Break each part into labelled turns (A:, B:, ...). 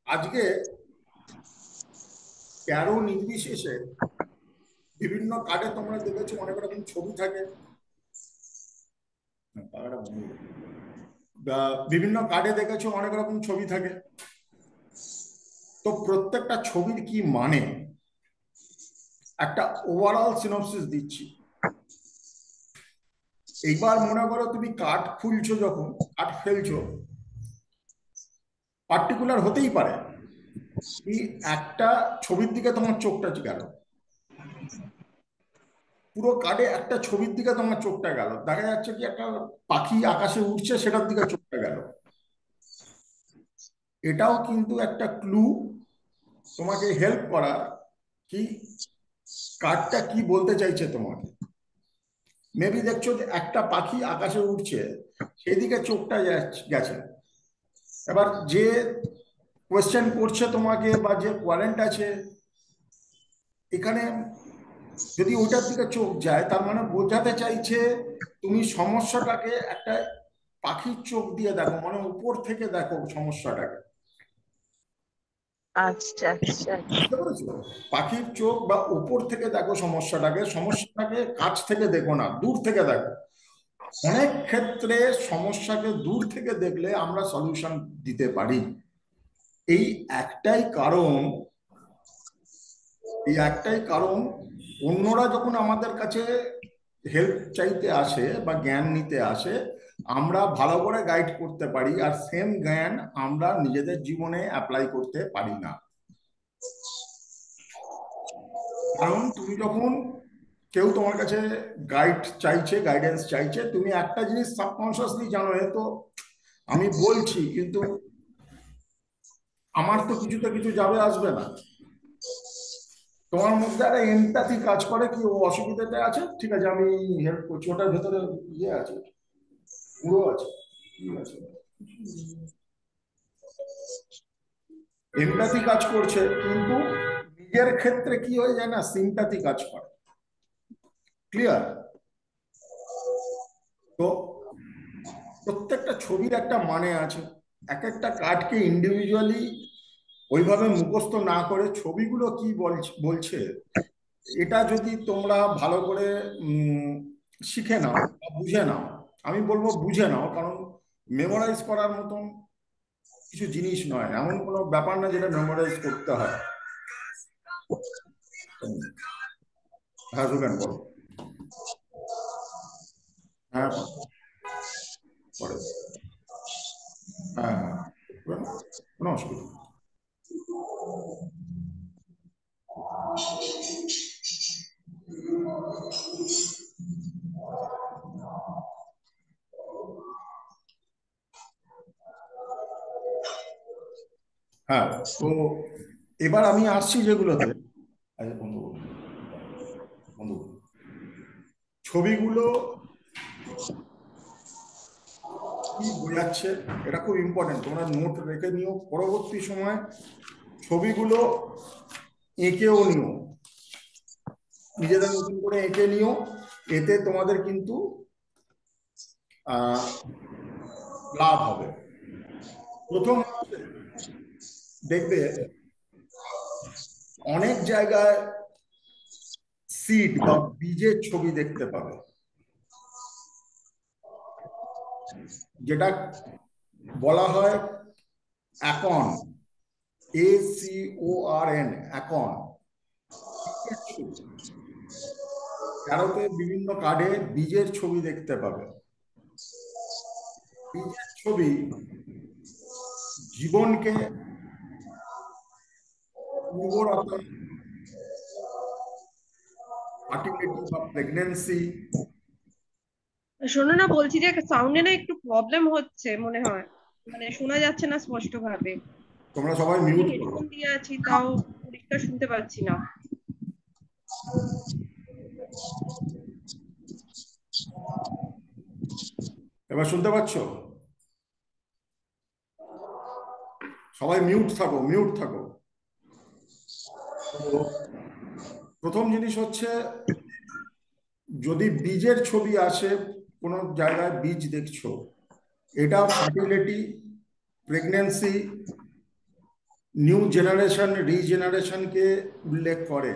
A: আজকে তেরো নির্বিশেষে বিভিন্ন কার্ডে তোমরা দেখেছো অনেক রকম ছবি থাকে। বিভিন্ন কার্ডে দেখেছো অনেক রকম ছবি থাকে। তো প্রত্যেকটা ছবির কি মানে, একটা ওভারঅল সিনপসিস দিচ্ছি। এইবার মনে করো তুমি কার্ড খুলছো, যখন কার্ড ফেলছো, পার্টিকুলার হতেই পারে এই একটা ছবির দিকে তোমার চোখটা গেল, পুরো কার্ডে একটা ছবির দিকে তোমার চোখটা গেল, দেখা যাচ্ছে কি একটা পাখি আকাশে উঠছে, সেটার দিকে চোখটা গেল। এটাও কিন্তু একটা ক্লু তোমাকে হেল্প করা, কি কার্ডটা কি বলতে চাইছে তোমাকে। মেবি দেখছো যে একটা পাখি আকাশে উঠছে, সেদিকে চোখটা গেছে। এবার যে কোয়েশ্চেন করছে তোমাকে বা যে কোয়ারেন্ট আছে এখানে, যদি ওইটার দিকে চোখ যায়, তার মানে বোঝাতে চাইছে তুমি সমস্যাটাকে একটা পাখির চোখ দিয়ে দেখো, মানে উপর থেকে দেখো সমস্যাটাকে।
B: আচ্ছা আচ্ছা।
A: বুঝতে পেরেছো? পাখির চোখ বা উপর থেকে দেখো সমস্যাটাকে, সমস্যাটাকে কাছ থেকে দেখো না, দূর থেকে দেখো। অনেক ক্ষেত্রে সমস্যাকে দূর থেকে দেখলে আমরা সলিউশন দিতে পারি। এই একটাই কারণ, এই একটাই কারণ অন্যরা যখন আমাদের কাছে হেল্প চাইতে আসে বা জ্ঞান নিতে আসে, আমরা ভালো করে গাইড করতে পারি, আর সেম জ্ঞান আমরা নিজেদের জীবনে অ্যাপ্লাই করতে পারি না। কারণ তুমি যখন, কেউ তোমার কাছে গাইড চাইছে, গাইডেন্স চাইছে, তুমি একটা জিনিস সাবকনসিয়াসলি জানো, এ তো আমি বলছি কিন্তু আমার তো কিছুতে কিছু যাবে আসবে না। তোমার মধ্যে একটা এমপ্যাথি কাজ করে, কি ও অসুবিধাতে আছে, ঠিক আছে আমি হেল্প করছি, ওটার ভেতরে ইয়ে আছে, পুরো আছে, কি আছে, এমপ্যাথি কাজ করছে। কিন্তু নিজের ক্ষেত্রে কি হয়ে যায় না, সিম্প্যাথি কাজ করে। ক্লিয়ার? তো প্রত্যেকটা ছবির একটা মানে আছে। এক একটা কার্ডকে ইন্ডিভিজুয়ালি ওইভাবে মুখস্থ না করে ছবিগুলো কি বলছে, এটা যদি তোমরা ভালো করে শিখে নাও বা বুঝে নাও, আমি বলবো বুঝে নাও, কারণ মেমোরাইজ করার মতন কিছু জিনিস নয়, এমন কোনো ব্যাপার না যেটা মেমোরাইজ করতে হয়। হ্যাঁ সুগান বলো। হ্যাঁ পরে, হ্যাঁ হ্যাঁ, কোনো অসুবিধা নেই। হ্যাঁ, তো এবার আমি আসছি যেগুলোতে। আচ্ছা বন্ধু, বন্ধু, ছবিগুলো কি বোঝাচ্ছে, এটা খুব ইম্পর্টেন্ট, তোমরা নোট রেখে নিও পরবর্তী সময়। ছবিগুলো এঁকেও নিও, নিজেদের নতুন করে এঁকে নিও। এতে তোমাদের কিন্তু আহ লাভ হবে। প্রথম হচ্ছে, দেখবে অনেক জায়গায় সিড বা বীজের ছবি দেখতে পাবে, যেটা বলা হয় অ্যাকন, ACORN, অ্যাকন। তেরোতে বিভিন্ন কার্ডে বীজের ছবি দেখতে পাবে। বীজের ছবি জীবনকে, উর্বরতা, ফার্টিলিটি বা প্রেগনেন্সি।
B: শোনো না, বলছি যে সাউন্ডে না একটু প্রবলেম হচ্ছে মনে হয়, মানে শোনা যাচ্ছে না স্পষ্ট ভাবে।
A: তোমরা সবাই
B: আমি
A: মিউট করো।
B: হেডফোন দিয়ে আছি, তাও পরিষ্কার শুনতে পাচ্ছি না।
A: এবার শুনতে পাচ্ছ? সবাই মিউট থাকো, মিউট থাকো। তো প্রথম জিনিস হচ্ছে, যদি বীজের ছবি আসে, কোনো জায়গায় বীজ দেখছো, এটা ফার্টিলিটি, প্রেগনেন্সি নিউ জেনারেশন রিজেনারেশনকে উল্লেখ করে।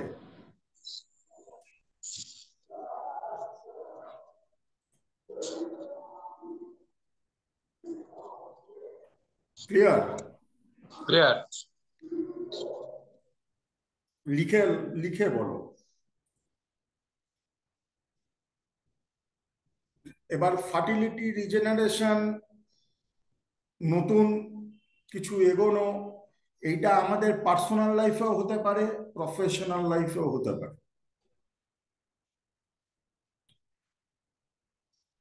A: ক্লিয়ার?
C: ক্লিয়ার।
A: লিখে লিখে বলো। এবার ফার্টিলিটি রিজেনারেশন, নতুন কিছু এগোনো, এইটা আমাদের পার্সোনাল লাইফেও হতে পারে, প্রফেশনাল লাইফেও হতে পারে।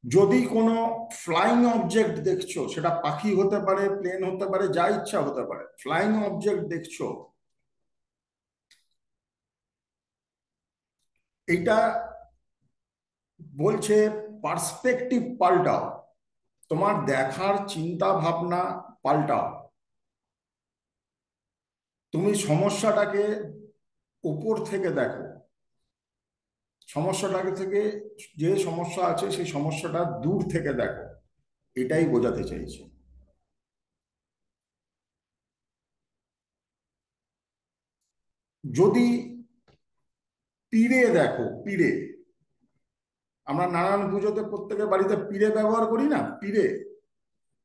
A: যদি কোনো ফ্লাইং অবজেক্ট দেখছো, সেটা পাখি হতে পারে, প্লেন হতে পারে, যা ইচ্ছা হতে পারে, ফ্লাইং অবজেক্ট দেখছো, এটা বলছে পার্সপেক্টিভ পাল্টাও, তোমার দেখার চিন্তা ভাবনা পাল্টাও। তুমি সমস্যাটাকে উপর থেকে দেখো, সমস্যাটাকে থেকে, যে সমস্যা আছে সেই সমস্যাটা দূর থেকে দেখো, এটাই বোঝাতে চাইছি। যদি পিঁড়ে দেখো, পিঁড়ে, আমরা নানান পুজোতে প্রত্যেকের বাড়িতে পিঁড়ে ব্যবহার করি না, পিঁড়ে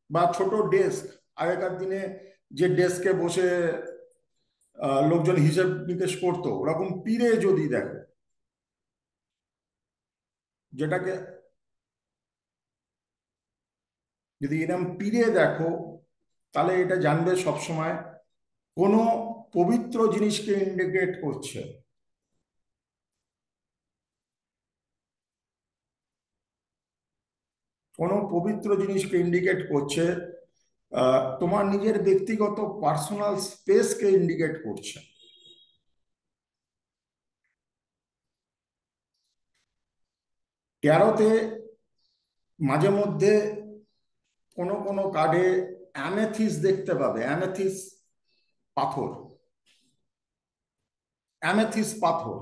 A: বা ছোট ডেস্ক, আগেকার দিনে যে ডেস্কে বসে লোকজন হিসেব নিকেশ করতো, ওরকম পিঁড়ে যদি দেখো, যেটাকে যদি এরকম পিঁড়ে দেখো, তাহলে এটা জানবে সবসময় কোনো পবিত্র জিনিসকে ইন্ডিকেট করছে। কোনো পবিত্র জিনিসকে ইন্ডিকেট করছে, তোমার নিজের ব্যক্তিগত পার্সোনাল স্পেসকে ইন্ডিকেট করছে। ট্যারোতে মাঝে মধ্যে কোনো কোনো কার্ডে অ্যামেথিস দেখতে পাবে, অ্যামেথিস পাথর, অ্যামেথিস পাথর।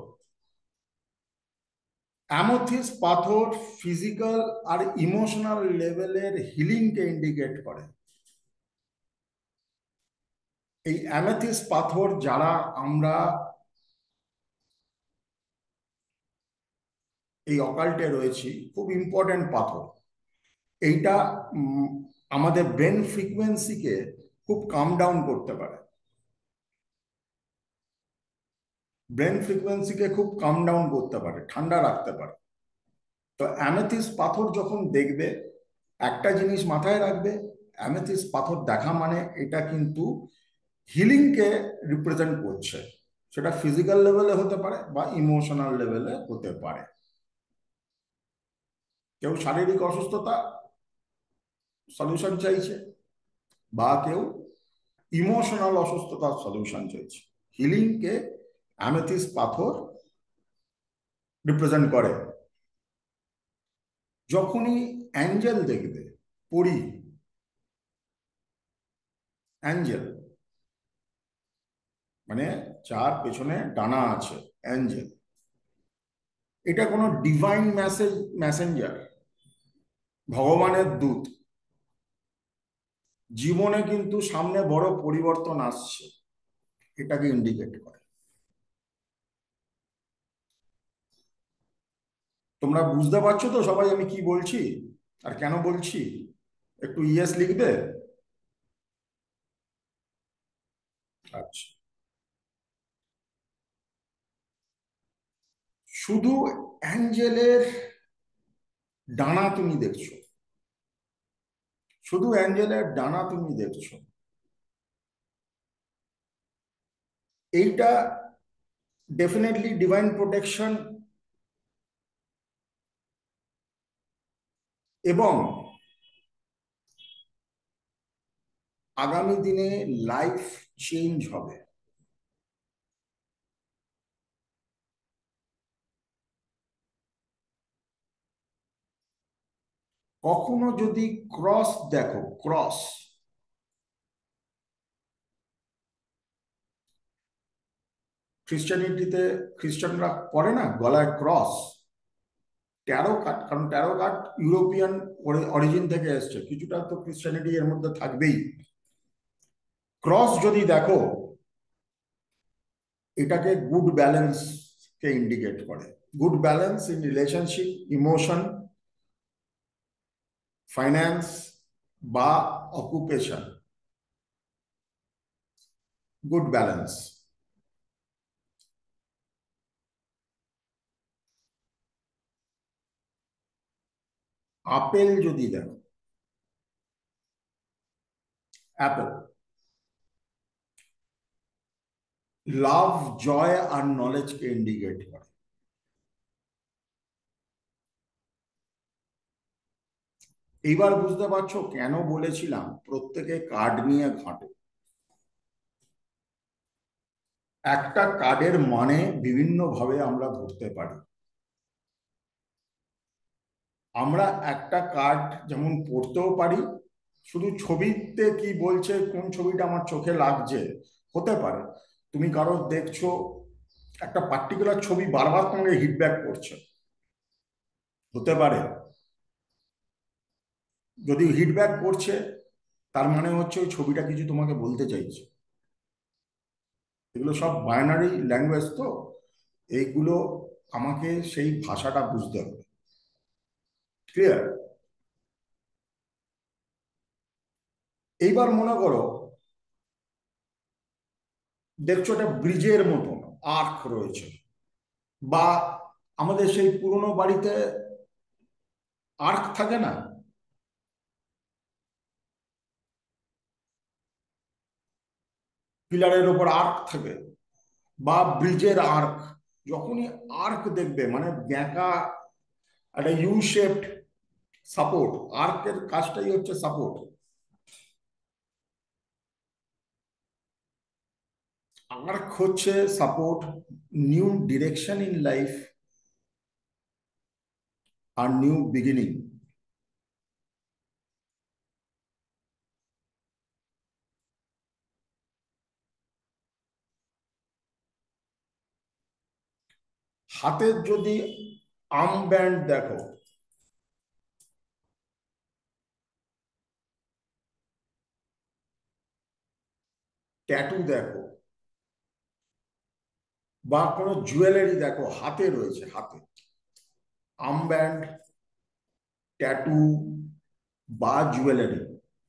A: অ্যামেথিস পাথর ফিজিক্যাল আর ইমোশনাল লেভেলের হিলিংকে ইন্ডিকেট করে। এই অ্যামেথিস পাথর যারা আমরা এই অকাল্টে রয়েছি, খুব ইম্পর্টেন্ট পাথর। এইটা আমাদের ব্রেন ফ্রিকোয়েন্সিকে খুব কাম ডাউন করতে পারে, ব্রেন ফ্রিকোয়েন্সিকে খুব কাম ডাউন করতে পারে, ঠান্ডা রাখতে পারে। তো অ্যামেথিস পাথর যখন দেখবে, একটা জিনিস মাথায় রাখবে, অ্যামেথিস পাথর দেখা মানে এটা কিন্তু হিলিংকে রিপ্রেজেন্ট করছে। সেটা ফিজিক্যাল লেভেলে হতে পারে বা ইমোশনাল লেভেলে হতে পারে। কেউ শারীরিক অসুস্থতা সলিউশন চাইছে, বা কেউ ইমোশনাল অসুস্থতার সলিউশন চাইছে, হিলিংকে অ্যামেথিস পাথর রিপ্রেজেন্ট করে। যখনই অ্যাঞ্জেল দেখবে, পরি, অ্যাঞ্জেল মানে যার পেছনে ডানা আছে, অ্যাঞ্জেল, এটা কোনো ডিভাইন মেসেঞ্জার, ভগবানের দূত। জীবনে কিন্তু সামনে বড় পরিবর্তন আসছে, এটাকে ইন্ডিকেট করে। তোমরা বুঝতে পারছো তো সবাই আমি কি বলছি আর কেন বলছি? একটু ইয়েস লিখবে। আচ্ছা, শুধু অ্যাঞ্জেলের ডানা তুমি দেখছো, শুধু অ্যাঞ্জেলের ডানা তুমি দেখছো, এইটা ডেফিনেটলি ডিভাইন প্রোটেকশন এবং আগামী দিনে লাইফ চেঞ্জ হবে। কখনো যদি ক্রস দেখো, ক্রস, খ্রিস্টানিটিতে খ্রিস্টানরা করে না গলায় ক্রস, ট্যারো কার্ড, কারণ ট্যারো কার্ড ইউরোপিয়ান অরিজিন থেকে এসছে, কিছুটা তো খ্রিস্টানিটি এর মধ্যে থাকবেই। ক্রস যদি দেখো, এটাকে গুড ব্যালেন্স কে ইন্ডিকেট করে। Good balance in relationship, emotion, finance বা অকুপেশন। Good balance. আপেল যদি দেখো, অ্যাপেল লাভ, জয় আর নলেজকে ইন্ডিকেট করে। এইবার বুঝতে পারছো কেন বলেছিলাম প্রত্যেকে কার্ড নিয়ে ঘাঁটো। একটা কার্ডের মানে বিভিন্ন ভাবে আমরা ধরতে পারি। আমরা একটা কার্ড যেমন পড়তেও পারি, শুধু ছবিতে কি বলছে, কোন ছবিটা আমার চোখে লাগছে হতে পারে। তুমি কারো দেখছো, একটা পার্টিকুলার ছবি বারবার তোমাকে হিটব্যাক করছে, হতে পারে। যদি হিটব্যাক করছে তার মানে হচ্ছে ওই ছবিটা কিছু তোমাকে বলতে চাইছে। এগুলো সব বাইনারি ল্যাঙ্গুয়েজ, তো এইগুলো আমাকে সেই ভাষাটা বুঝতে হবে। ক্লিয়ার? এইবার মনে করো দেখছো একটা ব্রিজের মতন আর্ক রয়েছে, বা আমাদের সেই পুরনো বাড়িতে আর্ক থাকে না, পিলারের ওপর আর্ক থাকে, বা ব্রিজের আর্ক। যখনই আর্ক দেখবে মানে ব্যাঁকা একটা ইউ শেপড সাপোর্ট, আর্কের কাজটাই হচ্ছে সাপোর্ট। আর্ক হচ্ছে support, new direction in life আর নিউ বিগিনিং। হাতের যদি আর্ম ব্যান্ড দেখো, ট্যাটু দেখো, বা কোনো জুয়েলারি দেখো হাতে রয়েছে, হাতে আর্ম ব্যান্ড, ট্যাটু বা জুয়েলারি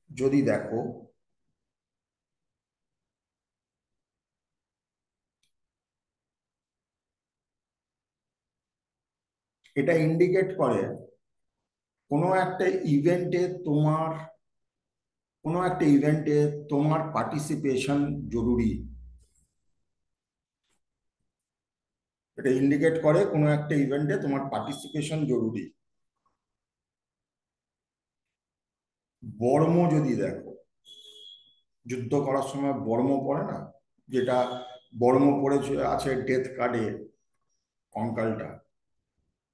A: যদি দেখো, এটা ইন্ডিকেট করে কোনো একটা ইভেন্টে তোমার, কোনো একটা ইভেন্টে তোমার পার্টিসিপেশন জরুরি। এটা ইন্ডিকেট করে কোনো একটা ইভেন্টে তোমার পার্টিসিপেশন জরুরি। বর্ম যদি দেখো, যুদ্ধ করার সময় বর্ম পড়ে না, যেটা বর্ম পড়ে আছে ডেথ কার্ডে, কঙ্কালটা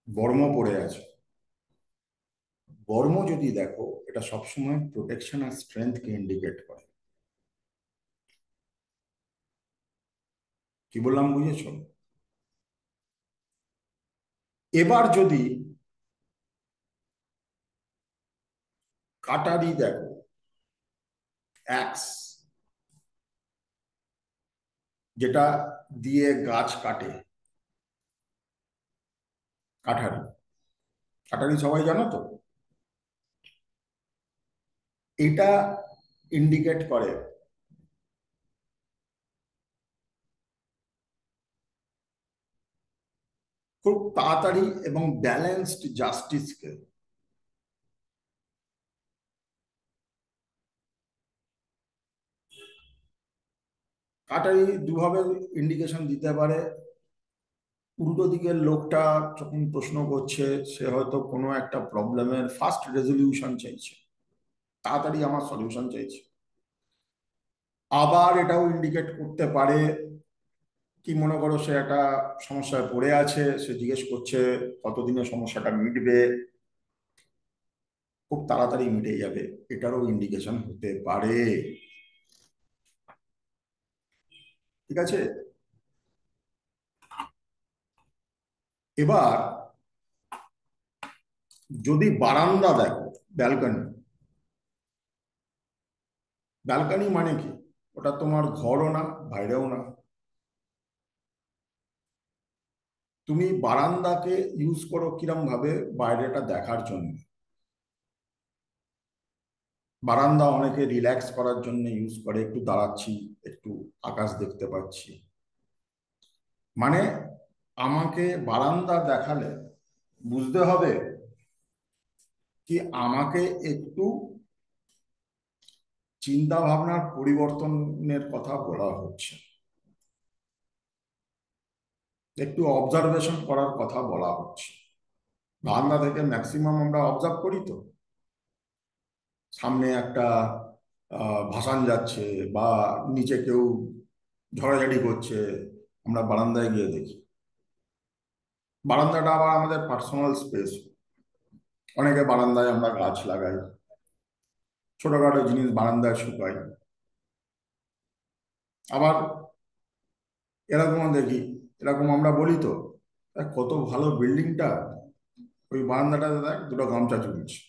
A: বর্ম পড়ে আছে। বর্ম যদি দেখো, এটা সবসময় প্রোটেকশন আর স্ট্রেংথকে ইন্ডিকেট করে। কি বললাম বুঝেছ? এবার যদি কাটারি দেখো, অ্যাক্স, যেটা দিয়ে গাছ কাটে, কাঠারি, কাটারি সবাই জানো তো। এটা ইন্ডিকেট করে খুব তাড়াতাড়ি এবং ব্যালেন্সড জাস্টিসকে। কাটারি দুভাবে ইন্ডিকেশন দিতে পারে। উল্টো দিকের লোকটা যখন প্রশ্ন করছে, সে হয়তো কোনো একটা প্রবলেমের ফাস্ট রেজলিউশন চাইছে, তাড়াতাড়ি আমার সলিউশন চাইছে। আবার এটাও ইন্ডিকেট করতে পারে কি, মনে করো সে একটা সমস্যায় পড়ে আছে, সে জিজ্ঞেস করছে কতদিনে সমস্যাটা মিটবে, খুব তাড়াতাড়ি মিটে যাবে, এটারও ইন্ডিকেশন হতে পারে। ঠিক আছে? এবার যদি বারান্দা দেখো, ব্যালকনি, ব্যালকনি মানে কি? ওটা তোমার ঘরও না, বাইরেও না, তুমি বারান্দাকে ইউজ করো কিরম ভাবে, বাইরেটা দেখার জন্য। বারান্দা অনেকে রিল্যাক্স করার জন্য ইউজ করে, একটু দাঁড়াচ্ছি, একটু আকাশ দেখতে পাচ্ছি। মানে আমাকে বারান্দা দেখালে বুঝতে হবে কি আমাকে একটু চিন্তা ভাবনার পরিবর্তনের কথা বলা হচ্ছে, একটু অবজারভেশন করার কথা বলা হচ্ছে। বারান্দা থেকে ম্যাক্সিমাম আমরা অবজার্ভ করি তো, সামনে একটা ভাসান যাচ্ছে বা নিচে কেউ ঝড়াঝাড়ি করছে, আমরা বারান্দায় গিয়ে দেখি। বারান্দাটা আবার আমাদের পার্সোনাল স্পেস। অনেকে বারান্দায় আমরা গাছ লাগাই, ছোটখাটো জিনিস বারান্দায় শুকাই। আবার এরকম দেখি, এরকম আমরা বলি তো, কত ভালো বিল্ডিংটা, ওই বারান্দাটা দেখ দুটো গামছা ঝুলছে।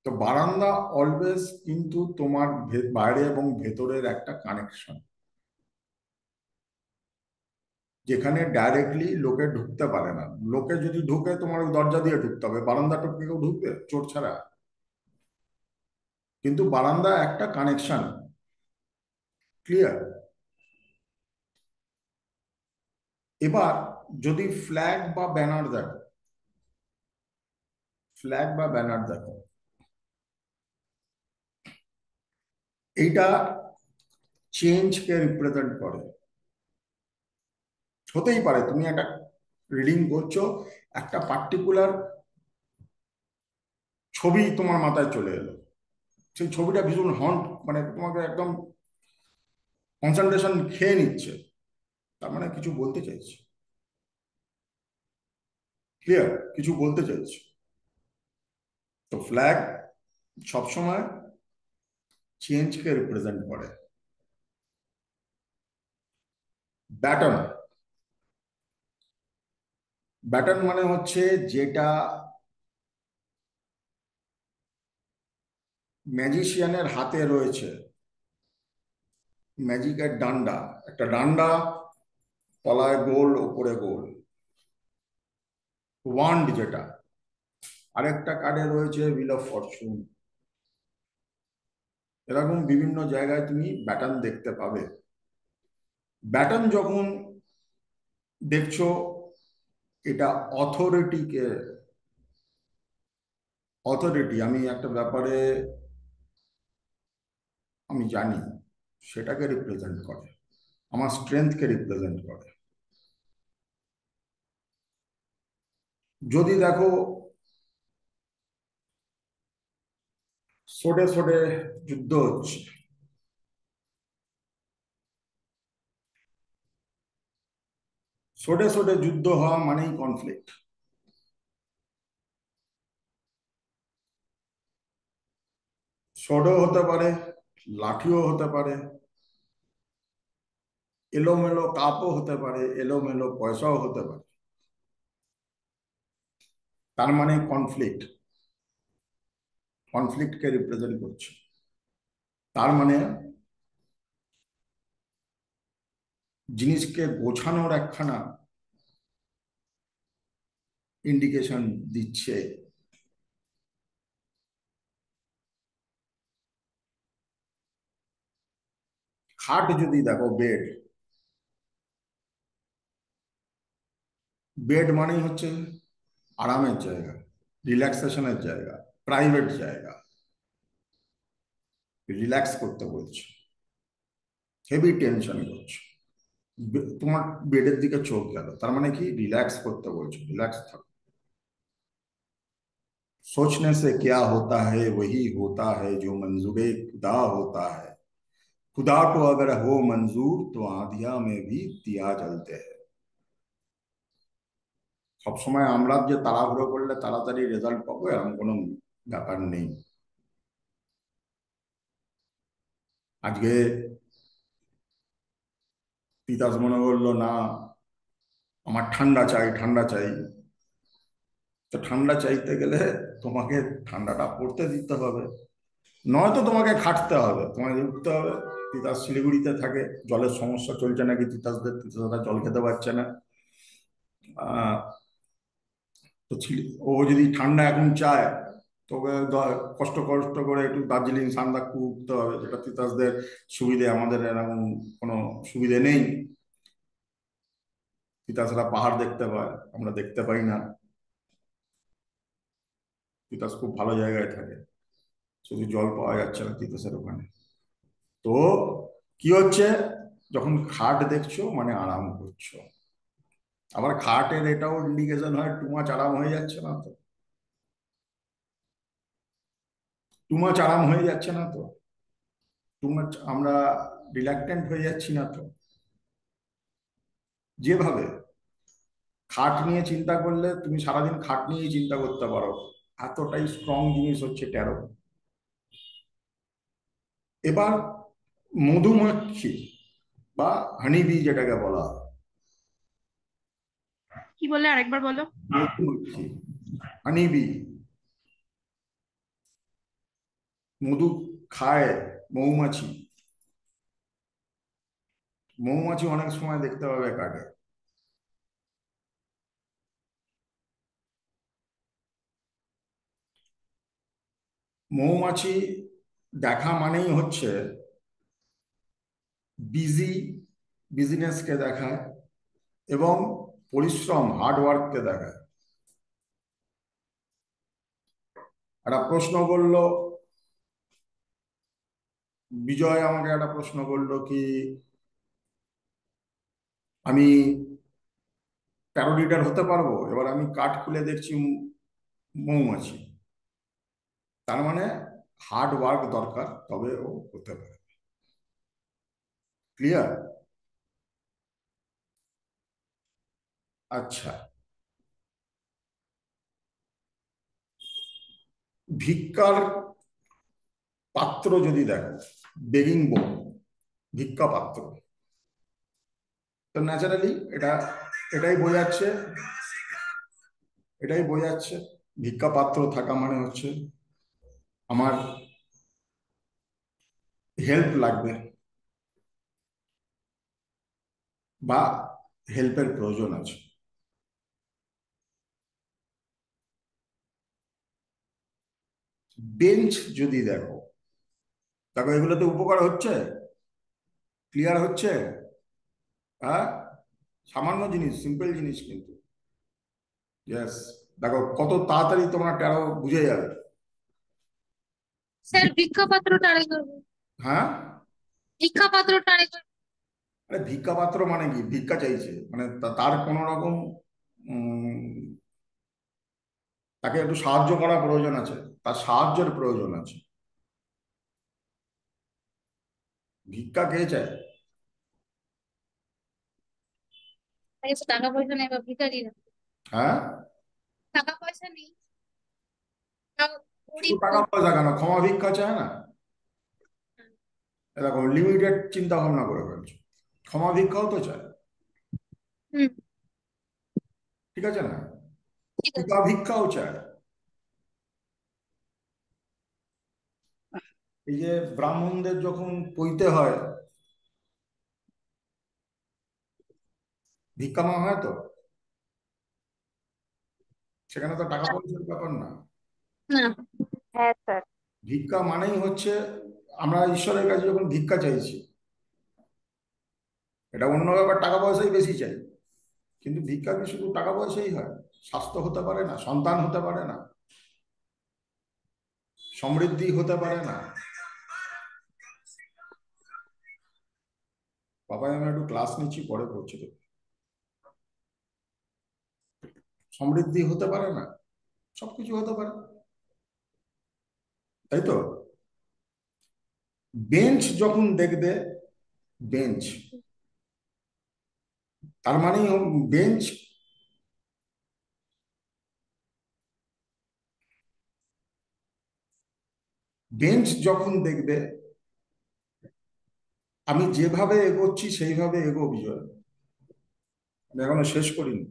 A: তো বারান্দা অলওয়েজ কিন্তু তোমার বাইরে এবং ভেতরের একটা কানেকশন, যেখানে ডাইরেক্টলি লোকে ঢুকতে পারে না। লোকে যদি ঢুকে তোমার ওই দরজা দিয়ে ঢুকতে হবে, বারান্দা টপকে কেউ ঢুকবে চোর ছাড়া? কিন্তু বারান্দা একটা কানেকশন। ক্লিয়ার? এবার যদি ফ্ল্যাগ বা ব্যানার দেখো, ফ্ল্যাগ বা ব্যানার দেখো, এইটা চেঞ্জকে রিপ্রেজেন্ট করে। হতেই পারে তুমি একটা রিডিং করছো, একটা পার্টিকুলার ছবি তোমার মাথায় চলে এলো, সেই ছবিটা ভীষণ হন্ট, মানে তোমাকে একদম কনসেন্ট্রেশন খেয়ে নিচ্ছে, তার মানে কিছু বলতে চাইছে। ক্লিয়ার? কিছু বলতে চাইছে। তো ফ্ল্যাগ সবসময় চেঞ্জকে রিপ্রেজেন্ট করে। ব্যাটন, ব্যাটন মানে হচ্ছে যেটা ম্যাজিশিয়ানের হাতে রয়েছে, ম্যাজিকের ডান্ডা, একটা ডান্ডা, তলায় গোল ওপরে গোল, ওয়ান্ড যেটা। আরেকটা কার্ডে রয়েছে হুইল অফ ফরচুন। এরকম বিভিন্ন জায়গায় তুমি ব্যাটন দেখতে পাবে। ব্যাটন যখন দেখছো, এটা অথরিটিকে, অথরিটি, আমি একটা ব্যাপারে আমি জানি, সেটাকে রিপ্রেজেন্ট করে, আমার স্ট্রেংথকে রিপ্রেজেন্ট করে। যদি দেখো সোডে সোডে যুদ্ধ হচ্ছে, সোডে সোডে যুদ্ধ হওয়া মানেই কনফ্লিক্ট। সোডও হতে পারে, লাঠিও হতে পারে, এলোমেলো কাপও হতে পারে, এলোমেলো পয়সাও হতে পারে। তার মানে কনফ্লিক্ট, কনফ্লিক্টকে রিপ্রেজেন্ট করছে। তার মানে জিনিসকে গোছানোর একখানা ইন্ডিকেশন দিচ্ছে। খাট যদি দেখো, বেড, বেড মানেই হচ্ছে আরামের জায়গা, রিল্যাক্সেশনের জায়গা, প্রাইভেট জায়গা। রিল্যাক্স করতে বলছে, হেভি টেনশন করছে, তোমার বেডের দিকে চোখ গেল, তার মানে কি রিল্যাক্স করতে বলছো, রিল্যাক্স থাকো। सोचने से क्या होता है वही होता है जो मंजूरे खुदा होता है, खुदा को अगर हो मंजूर तो आंधिया में भी दिया जलते हैं। সবসময় আমরা যে তাড়াহুড়ো করলে তাড়াতাড়ি রেজাল্ট পাবো এরকম কোনো ব্যাপার নেই। আজকে তিতাস মনে করলো না, আমার ঠান্ডা চাই, ঠান্ডা চাই। তো ঠান্ডা চাইতে গেলে তোমাকে ঠান্ডাটা পড়তে দিতে হবে। নয়তো তোমাকে খাটতে হবে, তোমাকে উঠতে হবে। তিতাস শিলিগুড়িতে থাকে, জলের সমস্যা চলছে নাকি তিতাসদের, তিতাসরা জল খেতে পারছে না। আহ, তো ও যদি ঠান্ডা এখন চায়, তোকে কষ্ট কষ্ট করে একটু দার্জিলিং সান্দাকফু উঠতে হবে, যেটা তিতাসদের সুবিধে, আমাদের এরকম কোনো সুবিধে নেই। তিতাসরা পাহাড় দেখতে পায়, আমরা দেখতে পাই না। তিতাস খুব ভালো জায়গায় থাকে, শুধু জল পাওয়া যাচ্ছে না তিতাসের ওখানে। তো কি হচ্ছে, যখন খাট দেখছো মানে আরাম করছো। আবার খাটের এটাও ইন্ডিকেশন হয় টু মাচ আরাম হয়ে যাচ্ছে না তো, টু মাচ আরাম হয়ে যাচ্ছে না তো, টু মাচ আমরা রিল্যাক্টেন্ট হয়ে যাচ্ছি না তো। যেভাবে খাট নিয়ে চিন্তা করলে তুমি সারাদিন খাট নিয়েই চিন্তা করতে পারো, এতটাই স্ট্রং জিনিস হচ্ছে ট্যারো। এবার মধুমাছি বা হানিবি যেটাকে বলা হয়,
B: কি বললে, আরেকবার বলো।
A: মধুমাছি, হানিবি, মধু খায় মৌমাছি। মৌমাছি অনেক সময় দেখতে পাবে কাটে। মৌমাছি দেখা মানেই হচ্ছে বিজি, বিজনেসকে দেখায় এবং পরিশ্রম হার্ডওয়ার্ককে দেখায়। একটা প্রশ্ন করলো, বিজয় আমাকে একটা প্রশ্ন করলো কি, আমি প্যারোডিটার হতে পারবো? এবার আমি কার্ড খুলে দেখছি মৌমাছি, তার মানে হার্ড ওয়ার্ক দরকার, তবে ও হতে পারে। ক্লিয়ার? আচ্ছা, ভিক্ষার পাত্র যদি দেখো, বেগিং বোল, ভিক্ষা পাত্র, তো ন্যাচারালি এটাই বোঝাচ্ছে, এটাই বোঝাচ্ছে ভিক্ষা পাত্র থাকা মানে হচ্ছে আমার হেল্প লাগবে বা হেল্পের প্রয়োজন আছে। বেঞ্চ যদি দেখো, দেখো এগুলোতে উপকার হচ্ছে, ক্লিয়ার হচ্ছে? হ্যাঁ, সামান্য জিনিস, সিম্পল জিনিস কিন্তু। ইয়েস, দেখো কত তাড়াতাড়ি তোমরা ট্যারো বুঝে যাবে।
C: স্যার ভিক্ষা পাত্রটা আরেকবার বলুন।
A: হ্যাঁ,
C: ভিক্ষা পাত্রটা আরেকবার।
A: আরে ভিক্ষা পাত্র মানে কি, ভিক্ষা চাইছে মানে তার কোন রকম তাকে একটু সাহায্য করা প্রয়োজন আছে, তার সাহায্যের প্রয়োজন আছে। ভিক্ষা কে চায়?
C: তার কাছে টাকা পয়সা নেই বা ভিখারি না।
A: হ্যাঁ,
C: টাকা পয়সা নেই, তাও
A: শুধু
C: গরিব
A: টাকা
C: গরিব।
A: পয়সা কেন, ক্ষমা ভিক্ষা চায় না? এরকম লিমিটেড চিন্তা ভাবনা করে ফেলছো। ক্ষমা ভিক্ষাও তো চায়,
C: হুম।
A: ঠিক আছে না?
C: ঠিক আছে।
A: কৃপা ভিক্ষাও চায়। এই যে ব্রাহ্মণদের যখন পইতে হয়, ভিক্ষা নেওয়া হয় তো, সেখানে তো টাকা পয়সার ব্যাপার না।
C: না।
B: হ্যাঁ স্যার।
A: ভিক্ষা মানেই হচ্ছে আমরা ঈশ্বরের কাছে যখন ভিক্ষা চাইছি, এটা অন্য ব্যাপার, টাকা পয়সাই বেশি চাই, কিন্তু ভিক্ষা কি শুধু টাকা পয়সাই হয়? স্বাস্থ্য হতে পারে না, সন্তান হতে পারে না, সমৃদ্ধি হতে পারে না? বাবা আমি একটু ক্লাস নিচ্ছি, পরে পড়ছি তো। সমৃদ্ধি হতে পারে না, সবকিছু হতে পারে, তাই তো? বেঞ্চ যখন দেখবে, বেঞ্চ তার মানে বেঞ্চ, বেঞ্চ যখন দেখবে, আমি যেভাবে এগোচ্ছি সেইভাবে এগো বিজয়, আমি এখনো শেষ করিনি।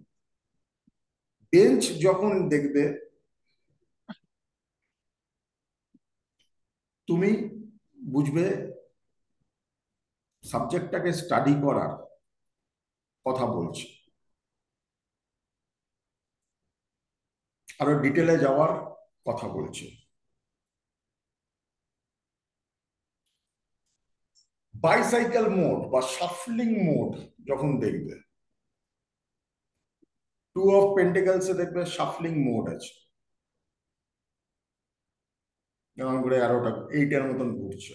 A: বেঞ্চ যখন দেখবে তুমি বুঝবে সাবজেক্টটাকে স্টাডি করার কথা বলছি, আরো ডিটেলে যাওয়ার কথা বলছি। বাইসাইকেল মোড বা শাফলিং মোড যখন দেখবে, টু অফ পেন্টিকলসে দেখবে শাফলিং মোড আছে, যেমন করে অ্যারোটা 8 এর মতন ঘুরছে,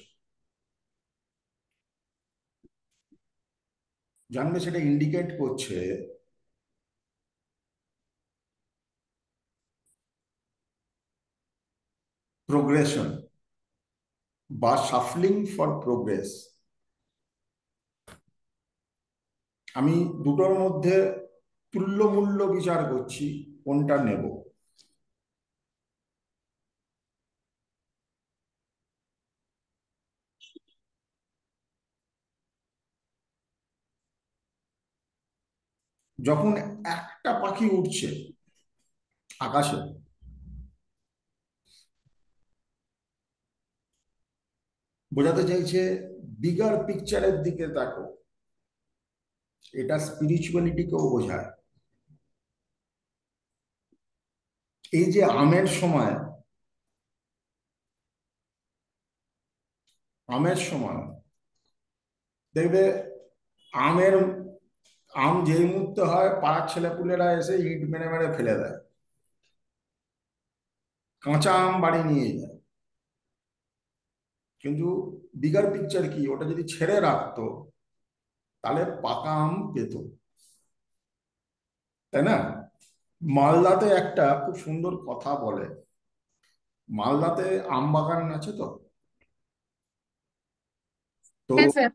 A: জানবে সেটা ইন্ডিকেট করছে প্রোগ্রেশন বা শাফলিং ফর প্রোগ্রেস। আমি দুটোর মধ্যে তুল্য মূল্য বিচার করছি কোনটা নেব। যখন একটা পাখি উঠছে আকাশে, বোঝাতে চাইছে বিগার পিকচারের দিকে দেখো, এটা স্পিরিচুয়ালিটিকেও বোঝায়। এই যে আমের সময়, আমের সময় দেখবে আমের আম যেই মুহূর্তে হয় পাড়ার ছেলেপুলেরা এসে ইট মেরে মেরে ফেলে দেয়, কাঁচা আম বাড়ি নিয়ে যায়। কিন্তু বিগার পিকচার কি, ওটা যদি ছেড়ে রাখতো তাহলে পাকা আম পেত, তাই না? মালদাতে একটা খুব সুন্দর কথা বলে, মালদাতে আম বাগান আছে তো, তো
C: হ্যাঁ স্যার।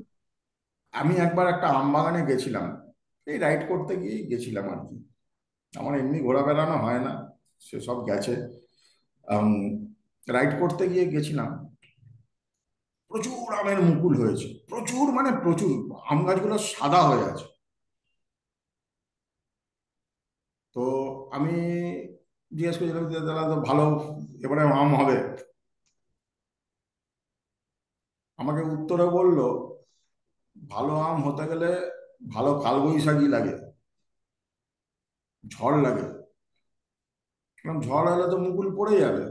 A: আমি একবার একটা আম বাগানে গেছিলাম, এই রাইড করতে গিয়ে গেছিলাম আর কি। আমার এমনি ঘোরা বেড়ানো হয় না, সেসব গেছে। রাইড করতে গিয়ে গেছিলাম, প্রচুর আমের মুকুল হয়েছে, প্রচুর মানে প্রচুর, আম গাছগুলো সাদা হয়ে আছে। তো আমি জিজ্ঞেস করেছিলাম যে দাদা তো ভালো, এবারে আম হবে? আমাকে উত্তরে বললো ভালো আম হতে গেলে ভালো কালবৈশাখী লাগে, ঝড় লাগে। কারণ ঝড় হলে তো মুকুল পড়ে যাবে।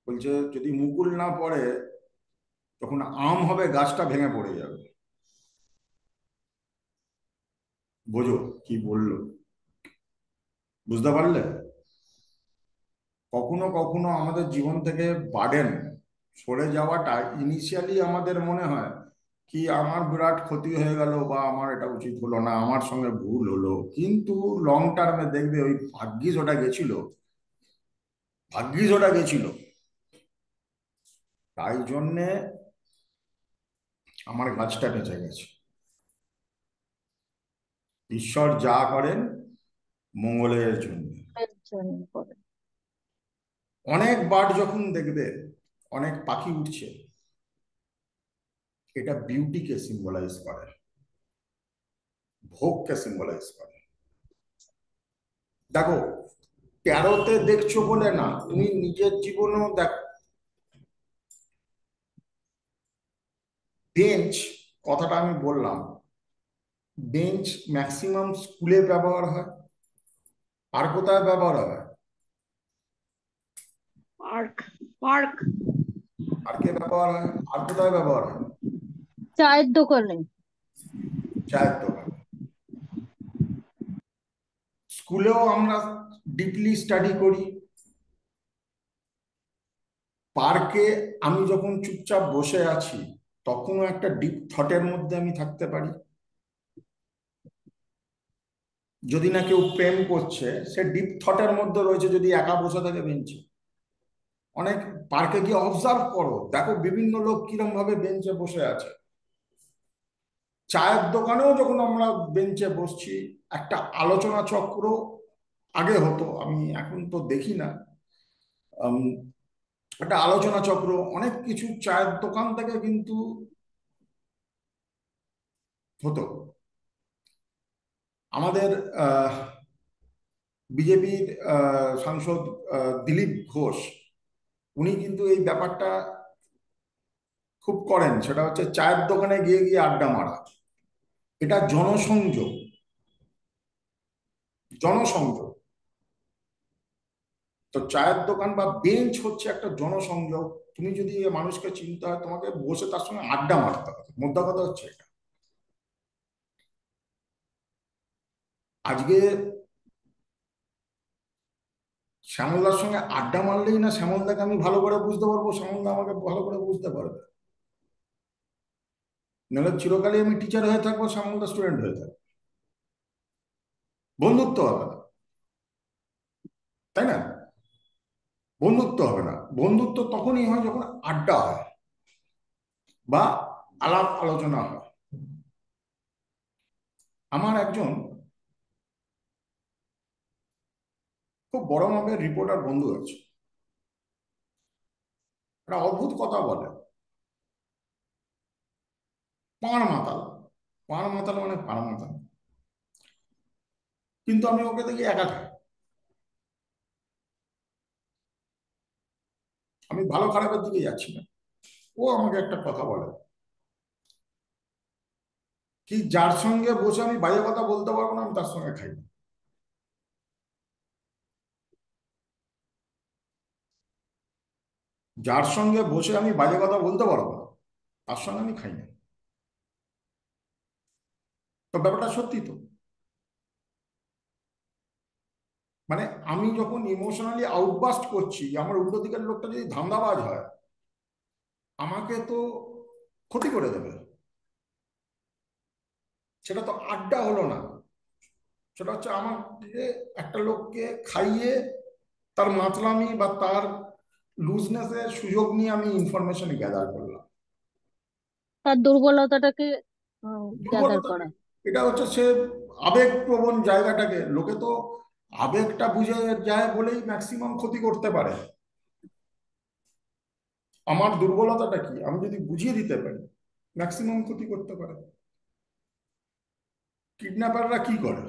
A: বলছে যদি মুকুল না পড়ে তখন আম হবে, গাছটা ভেঙে পড়ে যাবে। বোঝো কি বললো, বুঝতে পারলে? কখনো কখনো আমাদের জীবন থেকে বার্ডেন সরে যাওয়াটা ইনিশিয়ালি আমাদের মনে হয় কি আমার বিরাট ক্ষতি হয়ে গেল, বা আমার এটা উচিত হলো না, আমার সঙ্গে ভুল হলো, কিন্তু লং টার্মে দেখবে ওই ভাগ্যিস ওটা গেছিল, ভাগ্যিস ওটা গেছিল। তাই জন্যে আমার গাছটা বেঁচে গেছে। ঈশ্বর যা করেন মঙ্গলের জন্য। অনেক বার্ড যখন দেখবে, অনেক পাখি উঠছে, এটা বিউটিকে সিম্বলাইজ করে, ভোগকে সিম্বলাইজ করে। দেখো, তেরোতে দেখছো বলে না, তুমি নিজের জীবনেও দেখো। বেঞ্চ কথাটা আমি বললাম, বেঞ্চ ম্যাক্সিমাম স্কুলে ব্যবহার হয়, আর কোথায় ব্যবহার হয়?
B: Park, park.
A: পার্কে ব্যবহার হয়, আর কোথায় ব্যবহার হয়?
C: চায়ের দোকানে।
A: চায়ের দোকানে। স্কুলেও আমরা ডিপলি স্টাডি করি। পার্কে আমি যখন চুপচাপ বসে আছি তখনও একটা ডিপ থটের মধ্যে আমি থাকতে পারি। যদি না কেউ প্রেম করছে, সে ডিপ থটের মধ্যে রয়েছে, যদি একা বসে থাকে বেঞ্চে। অনেক পার্কে গিয়ে অবজার্ভ করো, দেখো বিভিন্ন লোক কিরম ভাবে বেঞ্চে বসে আছে। চায়ের দোকানেও যখন আমরা বেঞ্চে বসছি, একটা আলোচনা চক্র আগে হতো, আমি এখন তো দেখি না। আম, একটা আলোচনা চক্র, অনেক কিছু চায়ের দোকান থেকে কিন্তু হতো। আমাদের বিজেপির সাংসদ দিলীপ ঘোষ উনি কিন্তু এই ব্যাপারটা খুব করেন, সেটা হচ্ছে চায়ের দোকানে গিয়ে গিয়ে আড্ডা মারা। এটা জনসংযোগ, জনসংযোগ। তো চায়ের দোকান বা বেঞ্চ হচ্ছে একটা জনসংযোগ। তুমি যদি মানুষকে চিনতে হয়, তোমাকে বসে তার সঙ্গে আড্ডা মারতে হবে, মোদ্দা কথা হচ্ছে এটা। আজকে শ্যামলদার সঙ্গে আড্ডা মারলেই না শ্যামলদাকে আমি ভালো করে বুঝতে পারবো, শ্যামলদা আমাকে ভালো করে বুঝতে পারবে। নাহলে চিরকালই আমি টিচার হয়ে থাকবো, শ্যামলদা স্টুডেন্ট হয়ে থাকবো, বন্ধুত্ব হবে না, তাই না? বন্ধুত্ব হবে না। বন্ধুত্ব তখনই হয় যখন আড্ডা হয় বা আলাপ আলোচনা হয়। আমার একজন খুব বড় মাপের রিপোর্টার বন্ধু আছে, একটা অদ্ভুত কথা বলে, পাড় মাতাল। পাড় মাতাল মানে পাড় মাতাল। কিন্তু আমি ওকে দেখি একা থাকে। আমি ভালো খারাপের দিকে যাচ্ছি না। ও আমাকে একটা কথা বলে কি, যার সঙ্গে বসে আমি বাজে কথা বলতে পারবো না, আমি তার সঙ্গে খাই না। যার সঙ্গে বসে আমি বাজে কথা বলতে পারবো না, তার সঙ্গে আমি খাই না। তো ব্যাপারটা সত্যি তো। মানে আমি যখন ইমোশনালি আউটবাস্ট করছি, আমার উল্টো দিকের লোকটা যদি ধান্দাবাজ হয়, আমাকে তো ক্ষতি করে দেবে। সেটা তো আড্ডা হলো না, সেটা হচ্ছে আমাকে একটা লোককে খাইয়ে তার মাতলামি বা তার লুজনেসের সুযোগ নিয়ে আমি ইনফরমেশন গ্যাদার করলাম।
C: তার দুর্বলতাটাকে গ্যাদার
A: দুর্বলতা
C: করা।
A: এটা হচ্ছে সে আবেগপ্রবণ জায়গাটাকে, লোকে তো আবেগটা বুঝে যায় বলেই ম্যাক্সিমাম ক্ষতি করতে পারে। আমার দুর্বলতাটা কি আমি যদি বুঝিয়ে দিতে পারি, ম্যাক্সিমাম ক্ষতি করতে পারে। কিডন্যাপাররা কি করে?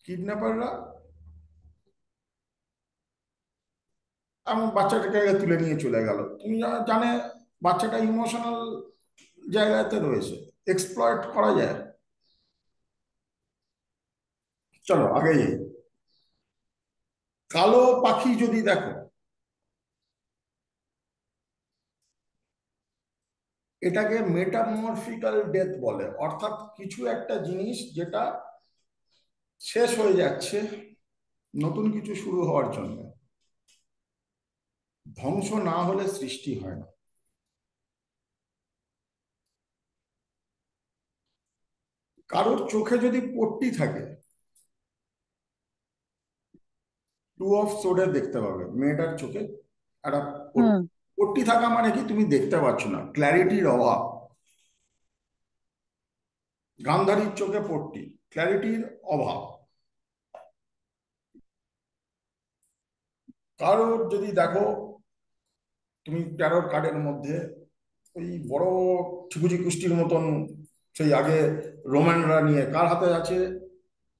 A: কিডন্যাপাররা এমন বাচ্চাটাকে তুলে নিয়ে চলে গেল, তুমি জানে বাচ্চাটা ইমোশনাল জায়গাতে রয়েছে, এক্সপ্লয়েট করা যায়। চলো আগে যাই। কালো পাখি যদি দেখো, এটাকে মেটামরফিক্যাল ডেথ বলে, অর্থাৎ কিছু একটা জিনিস যেটা শেষ হয়ে যাচ্ছে, নতুন কিছু শুরু হওয়ার জন্য। ধ্বংস না হলে সৃষ্টি হয় না। কারোর চোখে যদি পট্টি থাকে, টু অফ সোডে দেখতে পাবে মেয়েটার চোখে একটা
C: হুম।
A: পট্টি থাকা মানে কি, তুমি দেখতে পাচ্ছ না, ক্ল্যারিটির অভাব। গান্ধারীর চোখে পট্টি, ক্ল্যারিটির অভাব। কারোর যদি দেখো তুমি ট্যারোর কার্ডের মধ্যে ওই বড় ঠিকুজি কুষ্টির মতন, সেই আগে রোমানরা নিয়ে, কার হাতে আছে?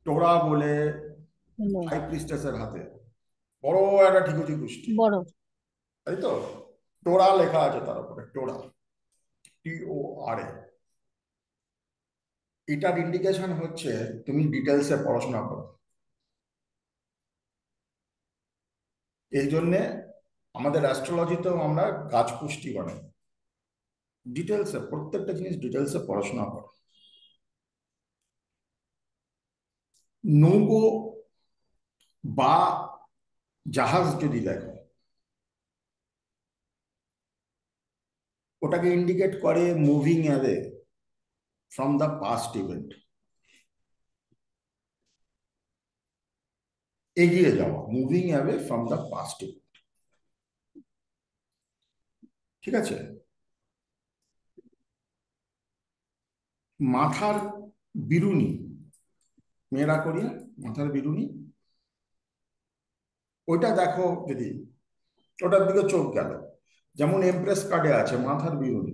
A: টোরা বলে
C: হুম,
A: হাই প্রিস্টেসের হাতে বড় একটা ঠিকুজি কুষ্টি,
C: বড়।
A: তাই তো? টোরা লেখা আছে তার উপরে, টোরা, TORA। এটার ইন্ডিকেশন হচ্ছে তুমি ডিটেলসে পড়াশোনা করো। এই জন্যে আমাদের অ্যাস্ট্রোলজিতেও আমরা গাছ পুষ্টি বানাই, ডিটেলসে প্রত্যেকটা জিনিস ডিটেলসে পড়াশোনা করো। নৌকো বা জাহাজ যদি দেখো, ওটাকে ইন্ডিকেট করে moving away from the past event, এগিয়ে যাওয়া, moving away from the past event. ঠিক আছে? মাথার বিরুনি, মেয়েরা করিয়া মাথার বিরুনি, ওইটা দেখো যদি, ওটার দিকে চোখ গেল, যেমন এমপ্রেস কার্ডে আছে মাথার বিরুনি,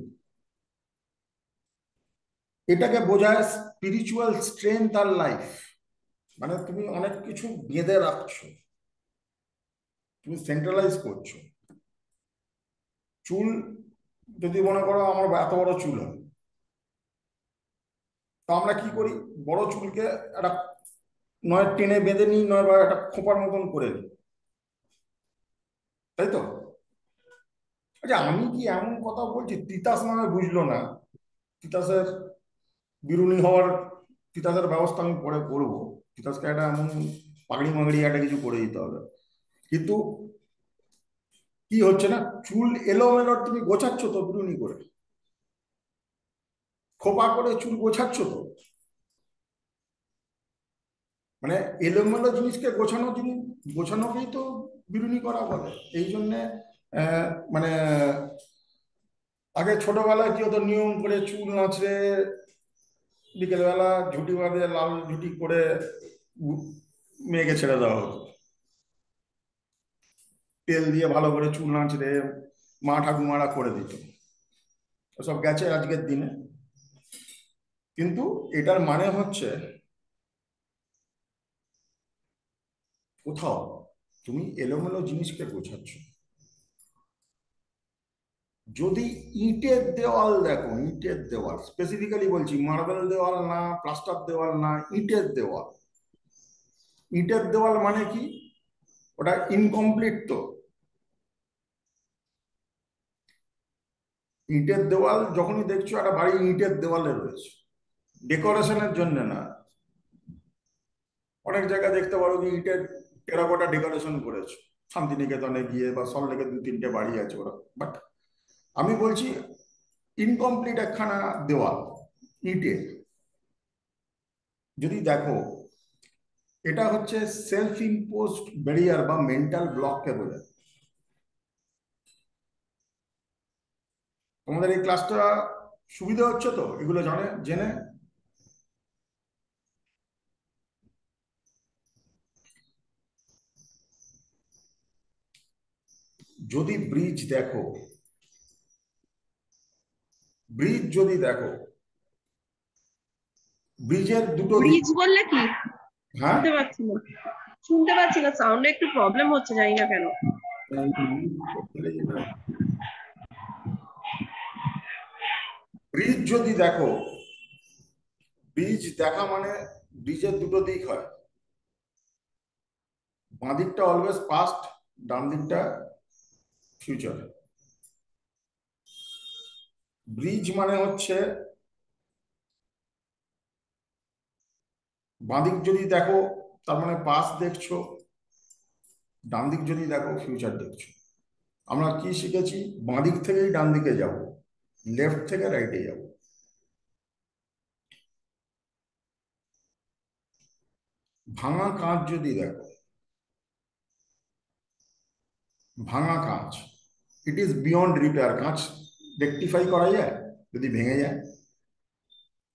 A: এটাকে বোঝায় স্পিরিচুয়াল স্ট্রেংথ আর লাইফ। মানে তুমি অনেক কিছু বেঁধে রাখছো, তুমি সেন্ট্রালাইজ করছো। চুল যদি মনে করো আমার এত বড় চুল হয়, তো আমরা কি করি, বড় চুলকে একটা নয় টেনে বেঁধে নিই, নয় বা একটা খোঁপার মতন করে নিই, তাই তো? আচ্ছা, আমি কি এমন কথা বলছি, তিতাস মানে বুঝলো না, তিতাসের বিরুনি হওয়ার, তিতাসের ব্যবস্থা আমি পরে করবো, তিতাসকে একটা এমন পাগড়ি মাগড়ি একটা কিছু করে দিতে হবে। কিন্তু কি হচ্ছে না, চুল এলোমেলো তুমি গোছাচ্ছ তো বিরুনি করে, খোপা করে চুল গোছাচ্ছ তো, মানে এলোমেলো জিনিসকে গোছানো জিনিস, গোছানোকেই তো বিরুনি করা বলে। এই জন্যে আহ, মানে আগে ছোটবেলায় কি হতো, নিয়ম করে চুল নাচড়ে বিকেলবেলা ঝুঁটি বাঁধে লাল ঝুঁটি করে মেয়েকে ছেড়ে দেওয়া হতো, তেল দিয়ে ভালো করে চুল নাচড়ে মা ঠাকুমারা করে দিত। সব গেছে আজকের দিনে। কিন্তু এটার মানে হচ্ছে কোথাও তুমি এলোমেলো জিনিসকে গোছাচ্ছ। যদি ইটের দেওয়াল দেখো, ইটের দেওয়াল স্পেসিফিক্যালি বলছি, মার্বেল দেওয়াল না, প্লাস্টার দেওয়াল না, ইটের দেওয়াল। ইটের দেওয়াল মানে কি, ওটা ইনকমপ্লিট তো। ইটের দেওয়াল যখনই দেখছো একটা বাড়ি ইটের দেওয়ালে রয়েছে, ডেকোরেশনের জন্য না। অনেক জায়গায় দেখতে পারো যে ইটের টেরাকোটা ডেকোরেশন করেছে, শান্তিনিকেতনে গিয়ে বা সল্টলেকে দু তিনটে বাড়ি আছে ওরা, বাট আমি বলছি ইনকমপ্লিট একখানা দেওয়াল ইটের, যদি দেখো, এটা হচ্ছে সেলফ ইম্পোজড ব্যারিয়ার বা মেন্টাল ব্লককে বোঝায়। তোমাদের এই ক্লাসটা সুবিধা হচ্ছে তো এগুলো জানে জেনে? যদি ব্রিজ দেখো, ব্রিজ যদি দেখো, ব্রিজের দুটো দিক।
B: ব্রিজ বললে কি?
A: হ্যাঁ,
B: শুনতে পাচ্ছি না, শুনতে পাচ্ছি না, সাউন্ডে একটু প্রবলেম হচ্ছে, জানি না কেন।
A: ব্রিজ যদি দেখো, ব্রিজ দেখা মানে ব্রিজের দুটো দিক হয়, বাঁ দিকটা অলওয়েজ পাস্ট, ডান দিকটা ফিউচার। ব্রিজ মানে হচ্ছে বাঁ দিক যদি দেখো তার মানে পাস্ট দেখছো, ডান দিক যদি দেখো ফিউচার দেখছো। আমরা কি শিখেছি, বাঁ দিক থেকেই ডান দিকে যাব, লেফট থেকে রাইটে যাব। ভাঙা কাঁচ যদি দেখো, ভাঙা কাঁচ, ইট ইজ বিয়ন্ড রিপেয়ার। কাঁচ রেকটিফাই করা যায় যদি ভেঙে যায়,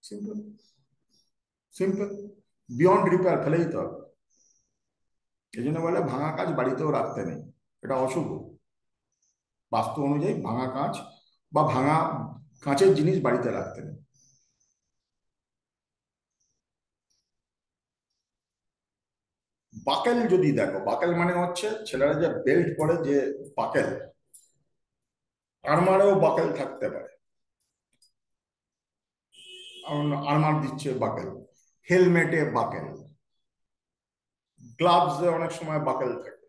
A: সিম্পল, সিম্পল, বিয়ন্ড রিপেয়ার, ফেলে দিতে হবে। এই জন্য বলে ভাঙা কাঁচ বাড়িতেও রাখতে নেই, এটা অশুভ। বাস্তু অনুযায়ী ভাঙা কাঁচ বা ভাঙা কাঁচের জিনিস বাড়িতে রাখতে নেই। বাকেল যদি দেখো, বাকেল মানে হচ্ছে ছেলেরা যে বেল্ট পরে যে বাকেল, আর্মারেও বাকেল থাকতে পারে, আর্মার দিচ্ছে বাকেল, হেলমেটে বাকেল, গ্লাভসে অনেক সময় বাকেল থাকে।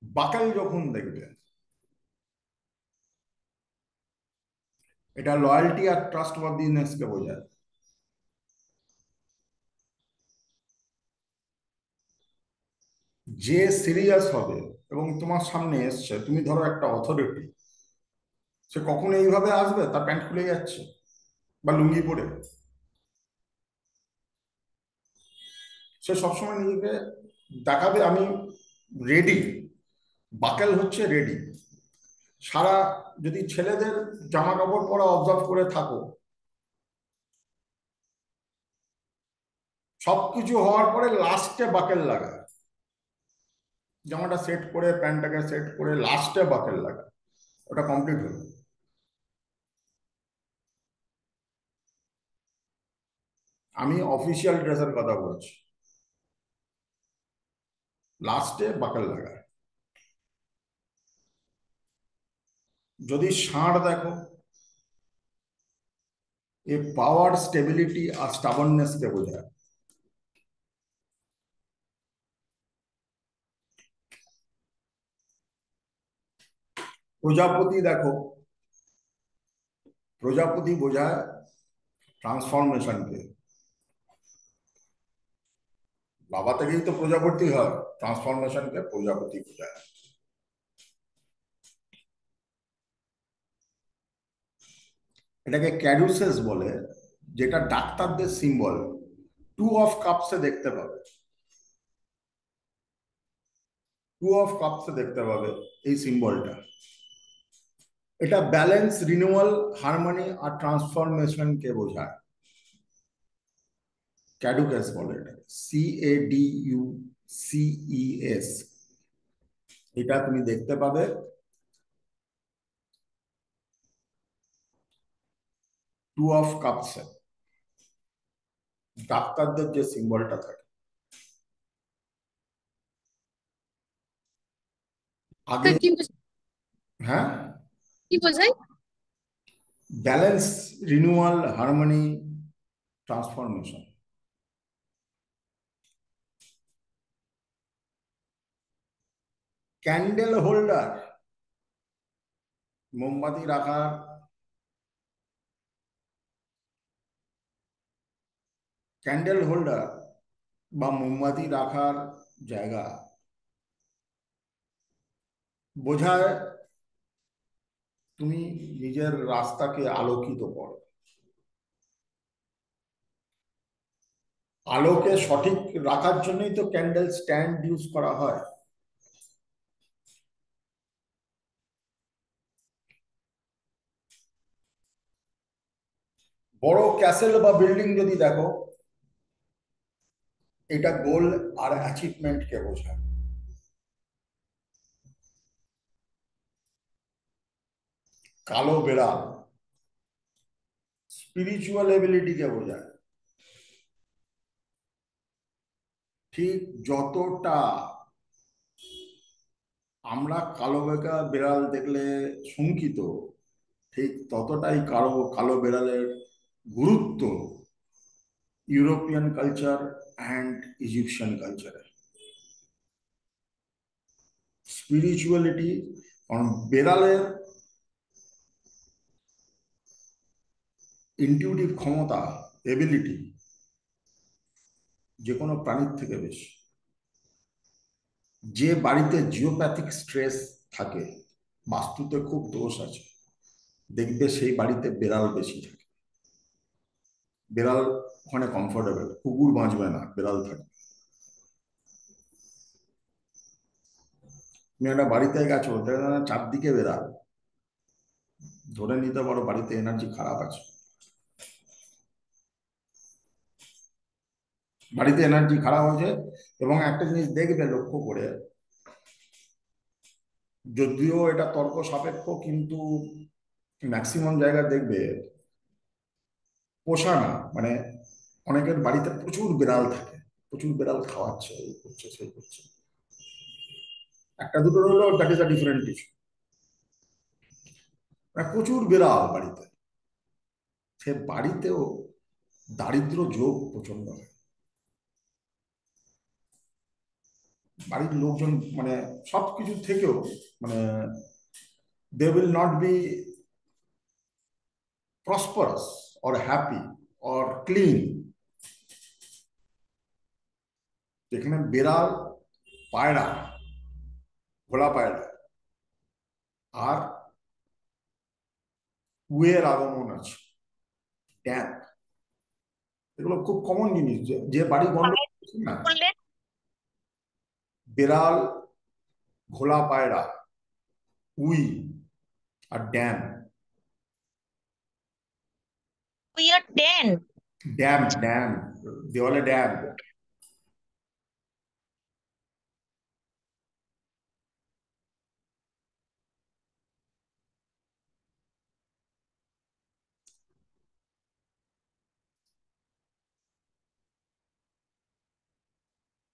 A: বাকেল যখন দেখবে, এটা লয়্যালটি আর ট্রাস্টওয়ার্দিনেস কে বোঝায়। যে সিরিয়াস হবে এবং তোমার সামনে এসছে, তুমি ধরো একটা অথরিটি, সে কখনো এইভাবে আসবে তার প্যান্ট খুলে যাচ্ছে বা লুঙ্গি পরে? সে সবসময় নিজেকে দেখাবে আমি রেডি। বাকেল হচ্ছে রেডি। সারা, যদি ছেলেদের জামা কাপড় পরা অবজার্ভ করে থাকো, সবকিছু হওয়ার পরে লাস্টে বাকেল লাগায়, জামাটা সেট করে প্যান্টটাকে সেট করে লাস্টে বাকেল লাগায়, ওটা কমপ্লিট হলো। আমি অফিসিয়াল ড্রেসের কথা বলছি, লাস্টে বাকেল লাগায়। যদি ষাঁড় দেখো, এ পাওয়ার, স্টেবিলিটি আর স্টাবননেস কে বোঝায়। প্রজাপতি দেখো, প্রজাপতি বোঝায় ট্রান্সফরমেশনকে। বাবা থেকেই তো প্রজাপতি হয়, ট্রান্সফরমেশনকে প্রজাপতি বোঝায়। এটাকে ক্যাডুসেস বলে, যেটা ডাক্তারদের সিম্বল। 2 অফ কাপসে দেখতে পাবে, 2 অফ কাপসে দেখতে পাবে এই সিম্বলটা। এটা ব্যালেন্স, রিনিউয়াল, হারমোনি আর ট্রান্সফরমেশন কে বোঝায়। ক্যাডুকেস বলে এটা, CADUCES। এটা তুমি দেখতে পাবে 2 অফ কাপসে, ডাক্তারদের যে সিম্বলটা থাকে। আগে,
C: কি
A: হ্যাঁ,
C: কি বোঝায়?
A: Balance, renewal, harmony, transformation. Candle holder, মোমবাতি রাখার, ক্যান্ডেল হোল্ডার বা মোমবাতি রাখার জায়গা বোঝায় তুমি নিজের রাস্তাকে আলোকিত করো। আলোকে সঠিক রাখার জন্যই তো ক্যান্ডেল স্ট্যান্ড ইউজ করা হয়। বড় ক্যাসেল বা বিল্ডিং যদি দেখো, এটা গোল আর অ্যাচিভমেন্ট কে বোঝায়। কালো বেড়াল স্পিরিচুয়াল এবিলিটি কে বোঝায়। ঠিক যতটা আমরা কালো বেড়াল দেখলে শঙ্কিত, ঠিক ততটাই কালো কালো বেড়ালের গুরুত্ব ইউরোপিয়ান কালচার অ্যান্ড ইজিপশিয়ান কালচারে। স্পিরিচুয়ালিটি, কারণ বেড়ালের ইনটিউটিভ ক্ষমতা, এবিলিটি যে কোনো প্রাণীর থেকে বেশি। যে বাড়িতে জিওপ্যাথিক স্ট্রেস থাকে, বাস্তুতে খুব দোষ আছে, দেখবে সেই বাড়িতে বেড়াল বেশি থাকে। বেড়াল ওখানে কমফোর্টেবল, কুকুর বাঁচবে না, বেড়াল থাকে। তুমি একটা বাড়িতে গেছো, দেখো না চারদিকে বেড়াল, ধরে নিতে পারো বাড়িতে এনার্জি খারাপ আছে। বাড়িতে এনার্জি খারাপ হয়েছে। এবং একটা জিনিস দেখবে লক্ষ্য করে, যদিও এটা তর্ক সাপেক্ষ, কিন্তু ম্যাক্সিমাম জায়গায় দেখবে পোষা না, মানে অনেকের বাড়িতে প্রচুর বিড়াল থাকে, প্রচুর বিড়াল খাওয়াচ্ছে, এই করছে সেই করছে। একটা দুটো হলো that is a different issue. প্রচুর বিড়াল বাড়িতে, সে বাড়িতেও দারিদ্র যোগ প্রচন্ড হয়। বাড়ির লোকজন মানে সবকিছু থেকেও মানে they will not be prosperous or happy or clean. যেখানে বিড়াল, পায়রা, ঘোলা পায়রা আর কুয়ের আগমন আছে, ট্যাপ, এগুলো খুব কমন জিনিস। যে বাড়ি গন্ড না,
C: বললেন
A: বিড়াল, ঘোলা পায়রা, উই আর ড্যাম।
C: উই আর 10।
A: ড্যাম ড্যাম, দেওয়ালে ড্যাম।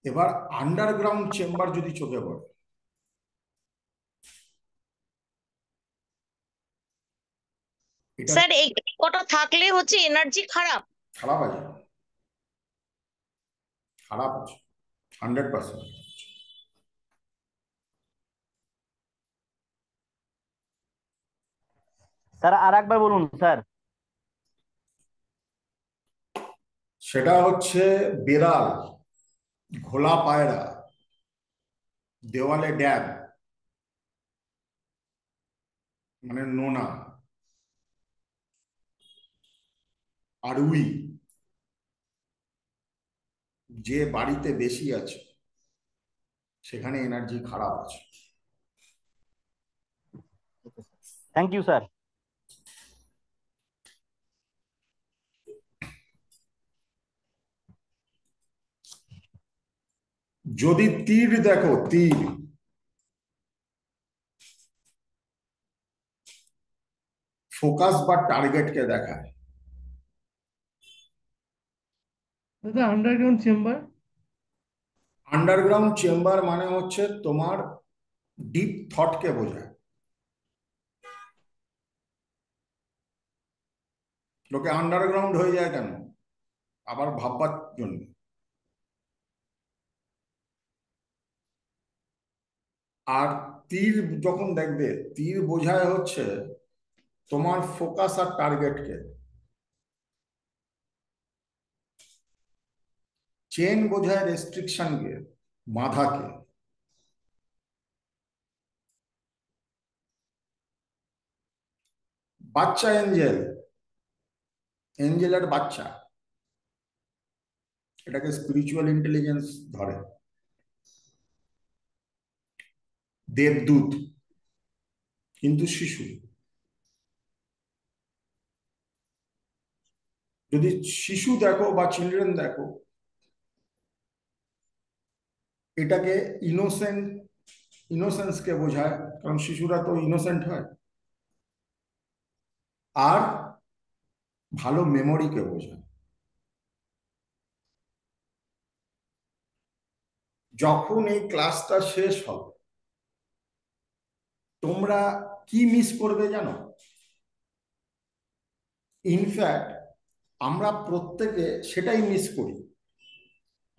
A: এবার আন্ডারগ্রাউন্ড চেম্বার যদি চোখে পড়ে, এটা
D: স্যার এই কটা থাকলে হচ্ছে এনার্জি খারাপ?
A: খারাপ আছে, খারাপ আছে, 100%।
E: স্যার আর একবার বলুন স্যার।
A: সেটা হচ্ছে বেড়াল, ঘোলা পায়রা, দেওয়ালে ড্যাব মানে নোনা, আড়ুই যে বাড়িতে বেশি আছে সেখানে এনার্জি খারাপ আছে।
E: Thank you sir.
A: যদি তীর দেখো, তীর ফোকাস বা টার্গেটকে দেখায়।
F: Underground chamber.
A: আন্ডারগ্রাউন্ড চেম্বার মানে হচ্ছে তোমার ডিপ থটকে বোঝায়। লোকে আন্ডারগ্রাউন্ড হয়ে যায় কেন? আবার ভাববার জন্য। আর তীর যখন দেখবে, তীর বোঝায় হচ্ছে তোমার ফোকাস আর টার্গেটকে। চেন বোঝায় রেস্ট্রিকশনকে, বাধাকে। বাচ্চা এঞ্জেল, এঞ্জেলের বাচ্চা, এটাকে স্পিরিচুয়াল ইন্টেলিজেন্স ধরে। দেবদূত কিন্তু শিশু। যদি শিশু দেখো বা চিলড্রেন দেখো, এটাকে ইনোসেন্ট, ইনোসেন্সকে বোঝায়, কারণ শিশুরা তো ইনোসেন্ট হয়। আর ভালো মেমোরিকে বোঝায়। যখন এই ক্লাসটা শেষ হবে তোমরা কি মিস করবে জানো? ইনফ্যাক্ট আমরা প্রত্যেকে সেটাই মিস করি,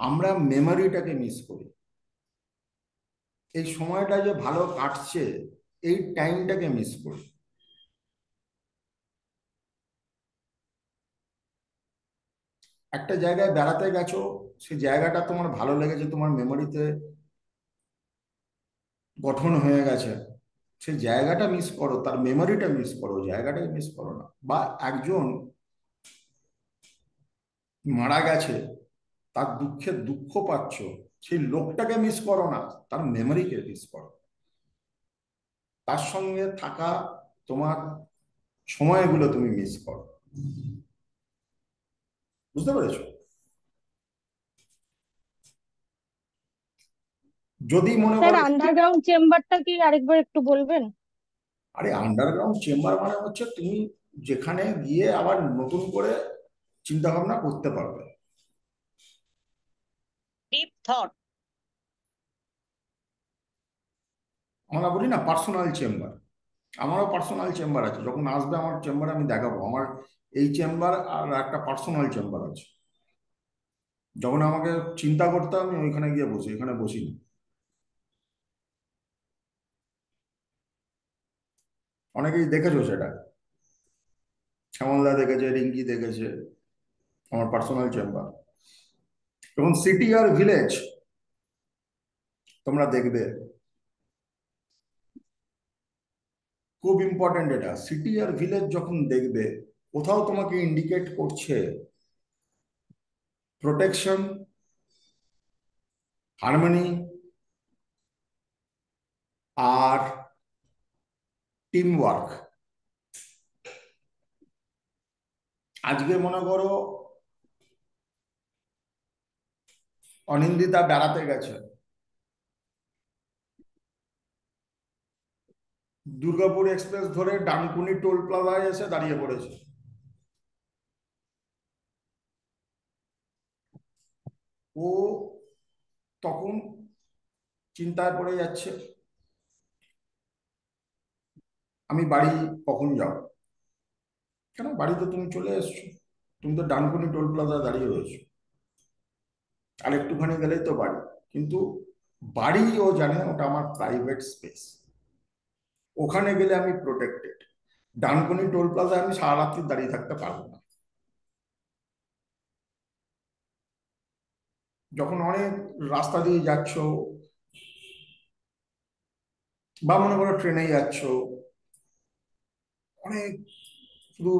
A: আমরা মেমোরিটাকে মিস করি। এই সময়টা যে ভালো কাটছে এই টাইমটাকে মিস করি। একটা জায়গায় বেড়াতে গেছো, সেই জায়গাটা তোমার ভালো লেগেছে, তোমার মেমোরিতে গঠন হয়ে গেছে, সেই জায়গাটা মিস করো, তার মেমোরিটা মিস করো, জায়গাটাই মিস করো না। বা একজন মারা গেছে, তার দুঃখে দুঃখ পাচ্ছ, সেই লোকটাকে মিস করো না, তার মেমোরিকে মিস করো। তার সঙ্গে থাকা তোমার সময়গুলো তুমি মিস করো। বুঝতে পেরেছো? যদি মনে
G: স্যার
A: করো,
G: আন্ডারগ্রাউন্ড চেম্বারটা কি আরেকবার একটু বলবেন?
A: আরে আন্ডারগ্রাউন্ড চেম্বার মানে হচ্ছে তুমি যেখানে গিয়ে আবার নতুন করে চিন্তা ভাবনা করতে পারবে।
D: Deep thought.
A: আমরা বলি না পার্সোনাল চেম্বার, আমারও পার্সোনাল চেম্বার আছে। যখন আসবে আমার চেম্বারে আমি দেখাবো আমার এই চেম্বার আর একটা পার্সোনাল চেম্বার আছে। যখন আমাকে চিন্তা করতে হবে আমি ওইখানে গিয়ে বসি, এখানে বসি না। অনেকেই দেখেছো সেটা, শ্যামলদা দেখেছে, রিঙ্কি দেখেছে আমার পার্সোনাল চেম্বার। এবং সিটি আর ভিলেজ তোমরা দেখবে, খুব ইম্পর্টেন্ট এটা। সিটি আর ভিলেজ যখন দেখবে কোথাও তোমাকে ইন্ডিকেট করছে প্রোটেকশন, হারমোনি আর টিম ওয়ার্ক। আজকে মনে করো অনিন্দিতা বেড়াতে গেছে, দুর্গাপুর এক্সপ্রেস ধরে ডানকুনি টোল প্লাজায় এসে দাঁড়িয়ে পড়েছে। ও তখন চিন্তায় পড়ে যাচ্ছে আমি বাড়ি কখন যাব। কেন বাড়িতে তুমি চলে এসছো, তুমি তো ডানকুনি টোল প্লাজা দাঁড়িয়ে রয়েছো, আর একটুখানি গেলেই তো বাড়ি। কিন্তু বাড়ি ও জানে ওটা আমার প্রাইভেট স্পেস, ওখানে গেলে আমি প্রোটেক্টেড। ডানকুনি টোল প্লাজা আমি সারা রাত্রি দাঁড়িয়ে থাকতে পারবো না। যখন অনেক রাস্তা দিয়ে যাচ্ছ, বা মনে করো ট্রেনে যাচ্ছ, অনেক শুধু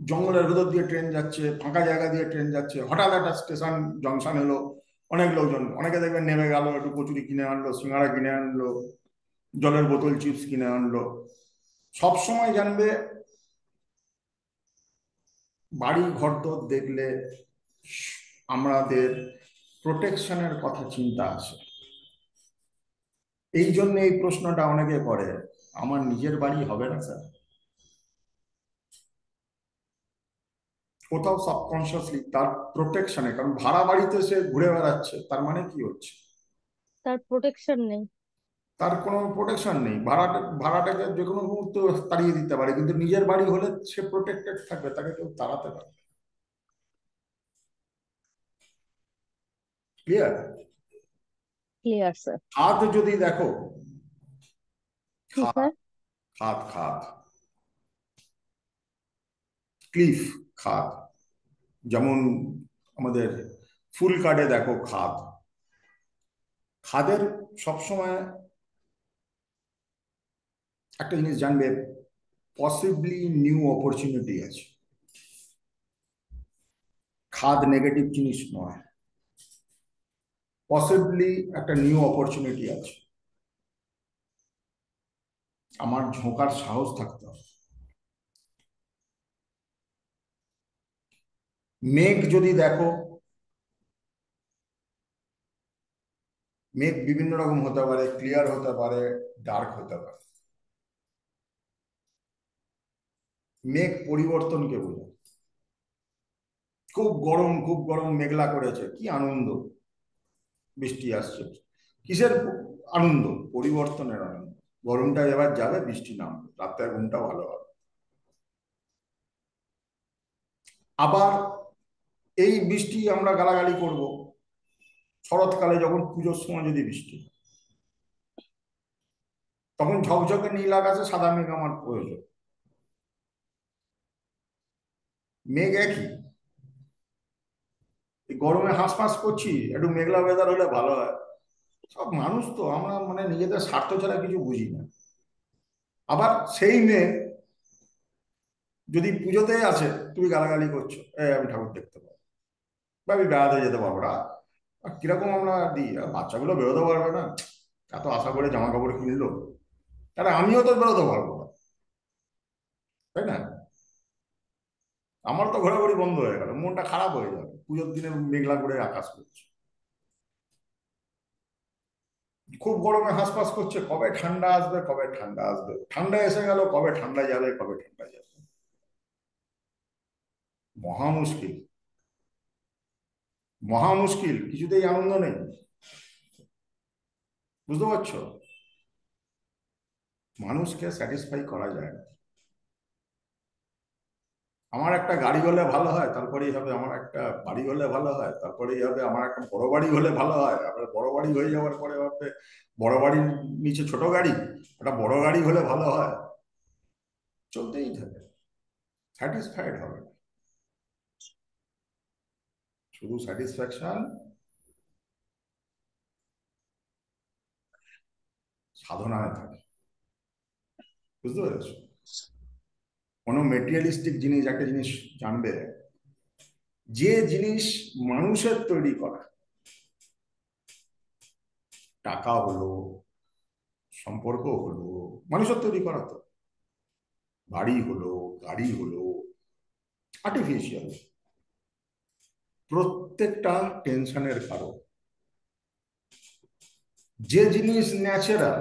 A: জঙ্গলের ভেতর দিয়ে ট্রেন যাচ্ছে, ফাঁকা জায়গা দিয়ে ট্রেন যাচ্ছে, হঠাৎ একটা স্টেশন জংশন এলো, অনেক লোকজন, অনেকে দেখবেন নেমে গেল, একটু কচুরি কিনে আনলো, সিঙ্গাড়া কিনে আনলো, জলের বোতল, চিপস কিনে আনলো। সব সময় জানবে বাড়ি ঘরদোর দেখলে আমাদের প্রোটেকশনের কথা চিন্তা আসে। এই জন্য এই প্রশ্নটা অনেকে করে, আমার নিজের বাড়ি হবে না স্যার? কোথাও সাবকনসিয়াসলি তার প্রোটেকশনে, কারণ ভাড়া বাড়িতে সে ঘুরে বেড়াচ্ছে, তার মানে কি হচ্ছে?
G: তার প্রোটেকশন নেই।
A: তার কোনো প্রোটেকশন নেই। ভাড়াটাকে যে কোনো মুহূর্তে তাড়িয়ে দিতে পারে, কিন্তু নিজের বাড়ি হলে সে প্রোটেক্টেড থাকবে, তাকে কেউ তাড়াতে পারবে। ক্লিয়ার?
G: Clear sir.
A: খাদ যদি দেখো,
G: কি
A: খাদ
G: স্যার?
A: খাদ খাদ ক্লিফ, খাদ, যেমন আমাদের ফুল কার্ডে দেখো খাদ। খাদের সবসময় একটা জিনিস জানবে, পসিবলি নিউ অপরচুনিটি আছে। খাদ নেগেটিভ জিনিস নয়, পসিবলি একটা নিউ অপরচুনিটি আছে। আমার ঝোঁকার সাহস থাকতে হবে। মেঘ যদি দেখো, মেঘ বিভিন্ন রকম হতে পারে, ক্লিয়ার হতে পারে, ডার্ক হতে পারে। মেঘ পরিবর্তনকে বোঝায়। খুব গরম মেঘলা করেছে, কি আনন্দ, বৃষ্টি আসছে, কিসের আনন্দ? পরিবর্তনের আনন্দ। গরমটা এবার যাবে, বৃষ্টি নামবে, রাতে ঘুমটা ভালো হবে। আবার এই বৃষ্টি আমরা গালাগালি করব শরৎকালে, যখন পুজোর সময় যদি বৃষ্টি, তখন ঝকঝকে নীল আকাশে সাদা মেঘ আমার প্রয়োজন। মেঘ একই, গরমে হাঁসফাঁস করছি, একটু মেঘলা ওয়েদার হলে ভালো হয়। সব মানুষ তো আমরা, মানে নিজেদের স্বার্থ ছাড়া কিছু বুঝি না। আবার সেই মেঘ যদি পুজোতে আছে, তুমি গালাগালি করছো, আমি ঠাকুর দেখতে পাবো, বা আমি বেড়াতে যেতে পারবো না। আর কিরকম আমরা দিই, আর বাচ্চাগুলো বেরোতে পারবে না, এত আশা করে জামা কাপড় কিনলো, তাহলে আমিও তো বেরোতে পারবো না, তাই না? আমার তো ঘোরাঘুরি বন্ধ হয়ে গেল, মনটা খারাপ হয়ে যাবে, পুজোর দিনে মেঘলা করে আকাশ করছে, খুব গরমে হাঁসফাঁস করছে, কবে ঠান্ডা আসবে, কবে ঠান্ডা আসবে, ঠান্ডা এসে গেল, কবে ঠান্ডা যাবে, কবে ঠান্ডা যাবে। মহা মুশকিল, মহা মুশকিল, কিছুতেই আনন্দ নেই। বুঝতে পারছো? মানুষকে স্যাটিসফাই করা যায় না। আমার একটা গাড়ি হলে ভালো হয়, তারপরেই হবে আমার একটা বাড়ি হলে ভালো হয়, তারপরেই হবে আমার একটা বড় বাড়ি হলে ভালো হয়, আবার বড় বাড়ি হয়ে যাওয়ার পরে হবে বড় বাড়ির নিচে ছোট গাড়ি, একটা বড় গাড়ি হলে ভালো হয়। চলতেই থাকে, স্যাটিসফাইড হবে না। শুধু স্যাটিসফ্যাকশন সাধনায় থাকে। বুঝতে পেরেছো? কোনো মেটেরিয়ালিস্টিক জিনিস, একটা জিনিস জানবে, যে জিনিস মানুষের তৈরি করা, টাকা হলো, সম্পর্ক হলো, মানুষের তৈরি করা, তো বাড়ি হলো, গাড়ি হলো, আর্টিফিশিয়াল, প্রত্যেকটা টেনশনের কারণ। যে জিনিস ন্যাচারাল,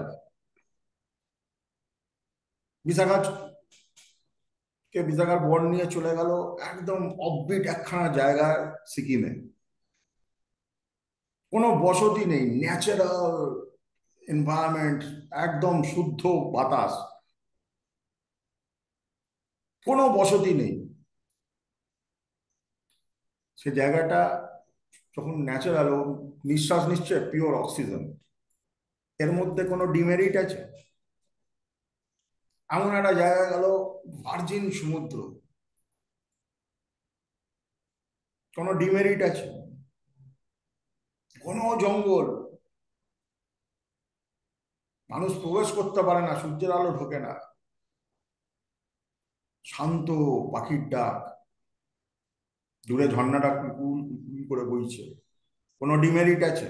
A: বিশাখার বন নিয়ে চলে গেল একদম অফবিট একখানা জায়গায় সিকিমে, কোনো বসতি নেই, ন্যাচারাল এনভায়রনমেন্ট, একদম শুদ্ধ বাতাস, কোনো বসতি নেই, সে জায়গাটা যখন ন্যাচারাল, ও নিঃশ্বাস নিচ্ছে পিওর অক্সিজেন, এর মধ্যে কোনো ডিমেরিট আছে? এমন একটা জায়গা গেল ভার্জিন সমুদ্র, কোনো ডিমেরিট আছে? ঘন জঙ্গল, মানুষ প্রবেশ করতে পারে না, সূর্যের আলো ঢোকে না, শান্ত পাখির ডাক, দূরে ঝর্ণাটা কুল কুল করে বইছে, কোনো ডিমেরিট আছে?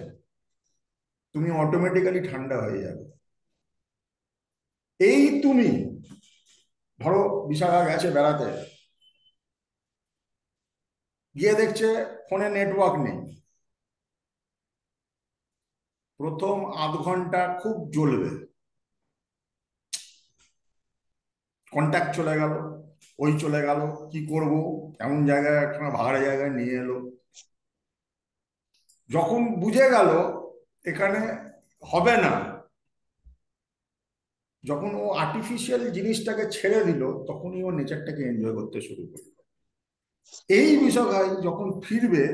A: তুমি অটোমেটিক্যালি ঠান্ডা হয়ে যাবে। এই তুমি ধরো বিশাখা গেছে বেড়াতে, গিয়ে দেখছে ফোনে নেটওয়ার্ক নেই, প্রথম আধ ঘন্টা খুব জ্বলবে, কন্ট্যাক্ট চলে গেল, ওই চলে গেল, কি করব, এমন জায়গায় একটা ভাড়া জায়গায় নিয়ে এলো। যখন বুঝে গেল এখানে হবে না, যখন ও আর্টিফিশিয়াল জিনিসটাকে ছেড়ে দিল, তখনই ও নেচারটাকে এনজয় করতে শুরু করলো। এই বিষয় যখন ফিরবে,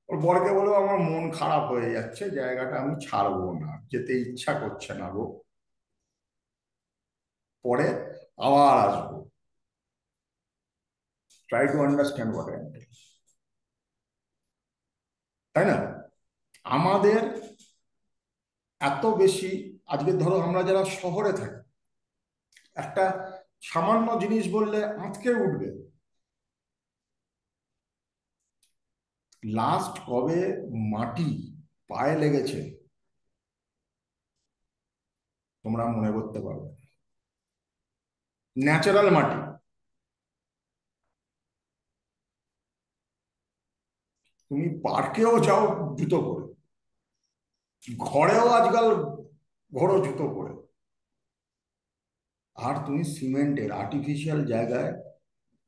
A: ওর বরকে বলে আমার মন খারাপ হয়ে যাচ্ছে, জায়গাটা আমি ছাড়বো না, যেতে ইচ্ছা করছে না গো, পরে আবার আসবো। Try to understand what I am telling, তাই না? আমাদের এত বেশি, আজকে ধরো আমরা যারা শহরে থাকি, একটা সামান্য জিনিস বললে আঁতকে উঠবে। লাস্ট কবে মাটি পায়ে লেগেছে তোমরা মনে করতে পারবে? ন্যাচারাল মাটি। তুমি পার্কেও যাও জুতো পরে, ঘরেও আজকাল ঘোরো জুতো পরে, আর তুমি সিমেন্টের আর্টিফিশিয়াল জায়গায়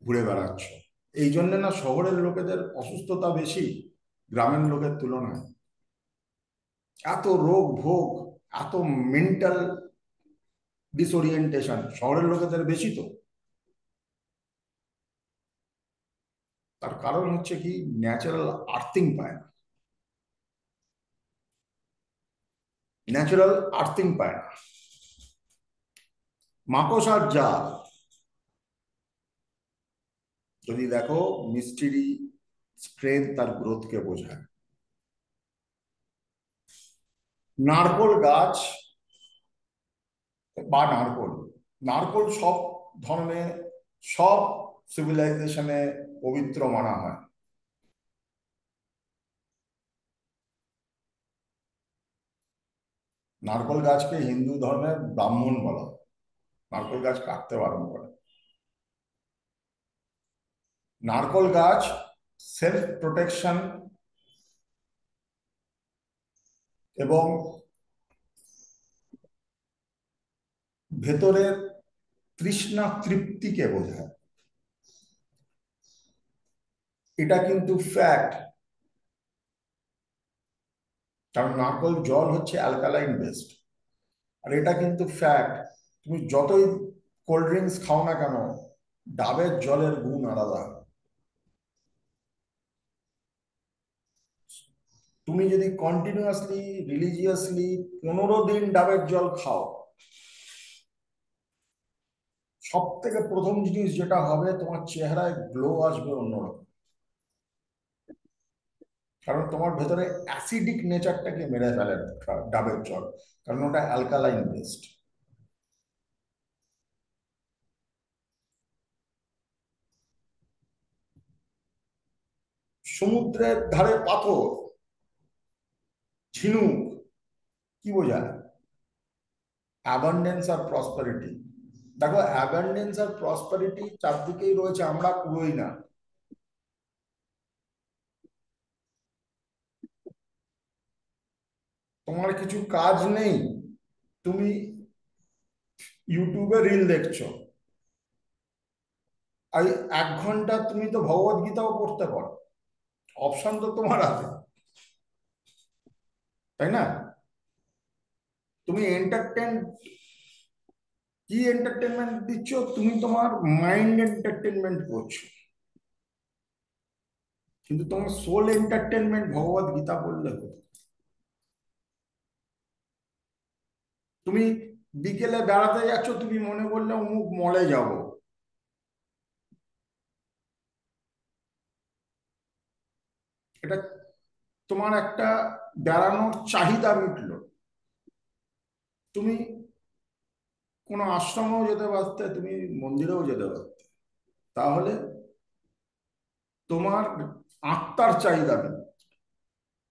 A: ঘুরে বেড়াচ্ছ। এই জন্য না শহরের লোকেদের অসুস্থতা বেশি গ্রামের লোকের তুলনায়। এত রোগ ভোগ, এত মেন্টাল ডিসওরিয়েন্টেশন শহরের লোকেদের বেশি। তো তার কারণ হচ্ছে কি, ন্যাচারাল আর্থিং পায় না, ন্যাচারাল আর্থিং পায় না। মাকড়সার জাল যদি দেখো, মিস্ট্রি স্ট্রেংথ তার গ্রোথকে বোঝায়। নারকোল গাছ বা নারকোল, নারকোল সব ধর্মে, সব সিভিলাইজেশনে পবিত্র মানা হয়। নারকোল গাছকে হিন্দু ধর্মে ব্রাহ্মণ বলা হয়, নারকোল গাছ কাটতে বারণ করে। নারকোল গাছ সেলফ প্রোটেকশন এবং ভেতরের তৃষ্ণা তৃপ্তিকে বোঝায়। এটা কিন্তু ফ্যাক্ট, কারণ নারকোল জল হচ্ছে অ্যালকালাইন বেসড। আর এটা কিন্তু ফ্যাক্ট, তুমি যতই কোল্ড ড্রিঙ্কস খাও না কেন, ডাবের জলের গুণ আলাদা। তুমি যদি কন্টিনিউয়াসলি রিলিজিয়াসলি 15 দিন ডাবের জল খাও, সব থেকে প্রথম জিনিস যেটা হবে, তোমার চেহারায় গ্লো আসবে অন্যরকম, কারণ তোমার ভেতরে অ্যাসিডিক নেচারটাকে মেরে ফেলে ডাবের জল, কারণ ওটা অ্যালকালাইন বেসড। সমুদ্রের ধারে পাথর, ঝিনুক, কি বোঝায়? অ্যাবান্ডেন্স আর প্রসপারিটি। দেখো, অ্যাবান্ডেন্স আর প্রসপারিটি চারদিকেই রয়েছে, আমরা পুরোই না। তোমার কিছু কাজ নেই, তুমি ইউটিউবে রিল দেখছো, এই 1 ঘন্টা তুমি তো ভগবত গীতাও পড়তে পারো, অপশন তো তোমার আছে, তাই না? তুমি এন্টারটেন, কি এন্টারটেনমেন্ট দিচ্ছ? তুমি তোমার মাইন্ড এন্টারটেনমেন্ট করছো। কিন্তু তোমার সোল এন্টারটেনমেন্ট ভগবত গীতা পড়লে হতো। তুমি বিকেলে বেড়াতে যাচ্ছ, তুমি মনে করলে অমুক মলে যাব, এটা তোমার একটা বেড়ানোর চাহিদা মিটলো। তুমি কোনো আশ্রমেও যেতে পারতে, তুমি মন্দিরেও যেতে পারতে, তাহলে তোমার আত্মার চাহিদা মেটে।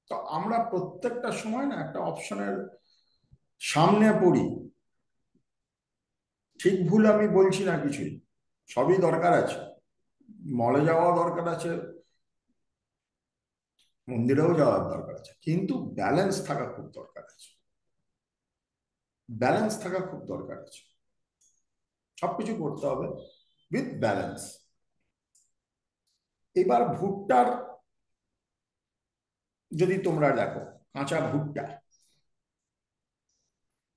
A: তো আমরা প্রত্যেকটা সময় না একটা অপশনের সামনে পড়ি। ঠিক ভুল আমি বলছি না কিছুই, সবই দরকার আছে, মলে যাওয়া দরকার আছে, মন্দিরেও যাওয়ার দরকার আছে, কিন্তু ব্যালেন্স থাকা খুব দরকার আছে। ব্যালেন্স থাকা খুব দরকার আছে, সবকিছু করতে হবে উইথ ব্যালেন্স। এবার ভুট্টার যদি তোমরা দেখো, কাঁচা ভুট্টা,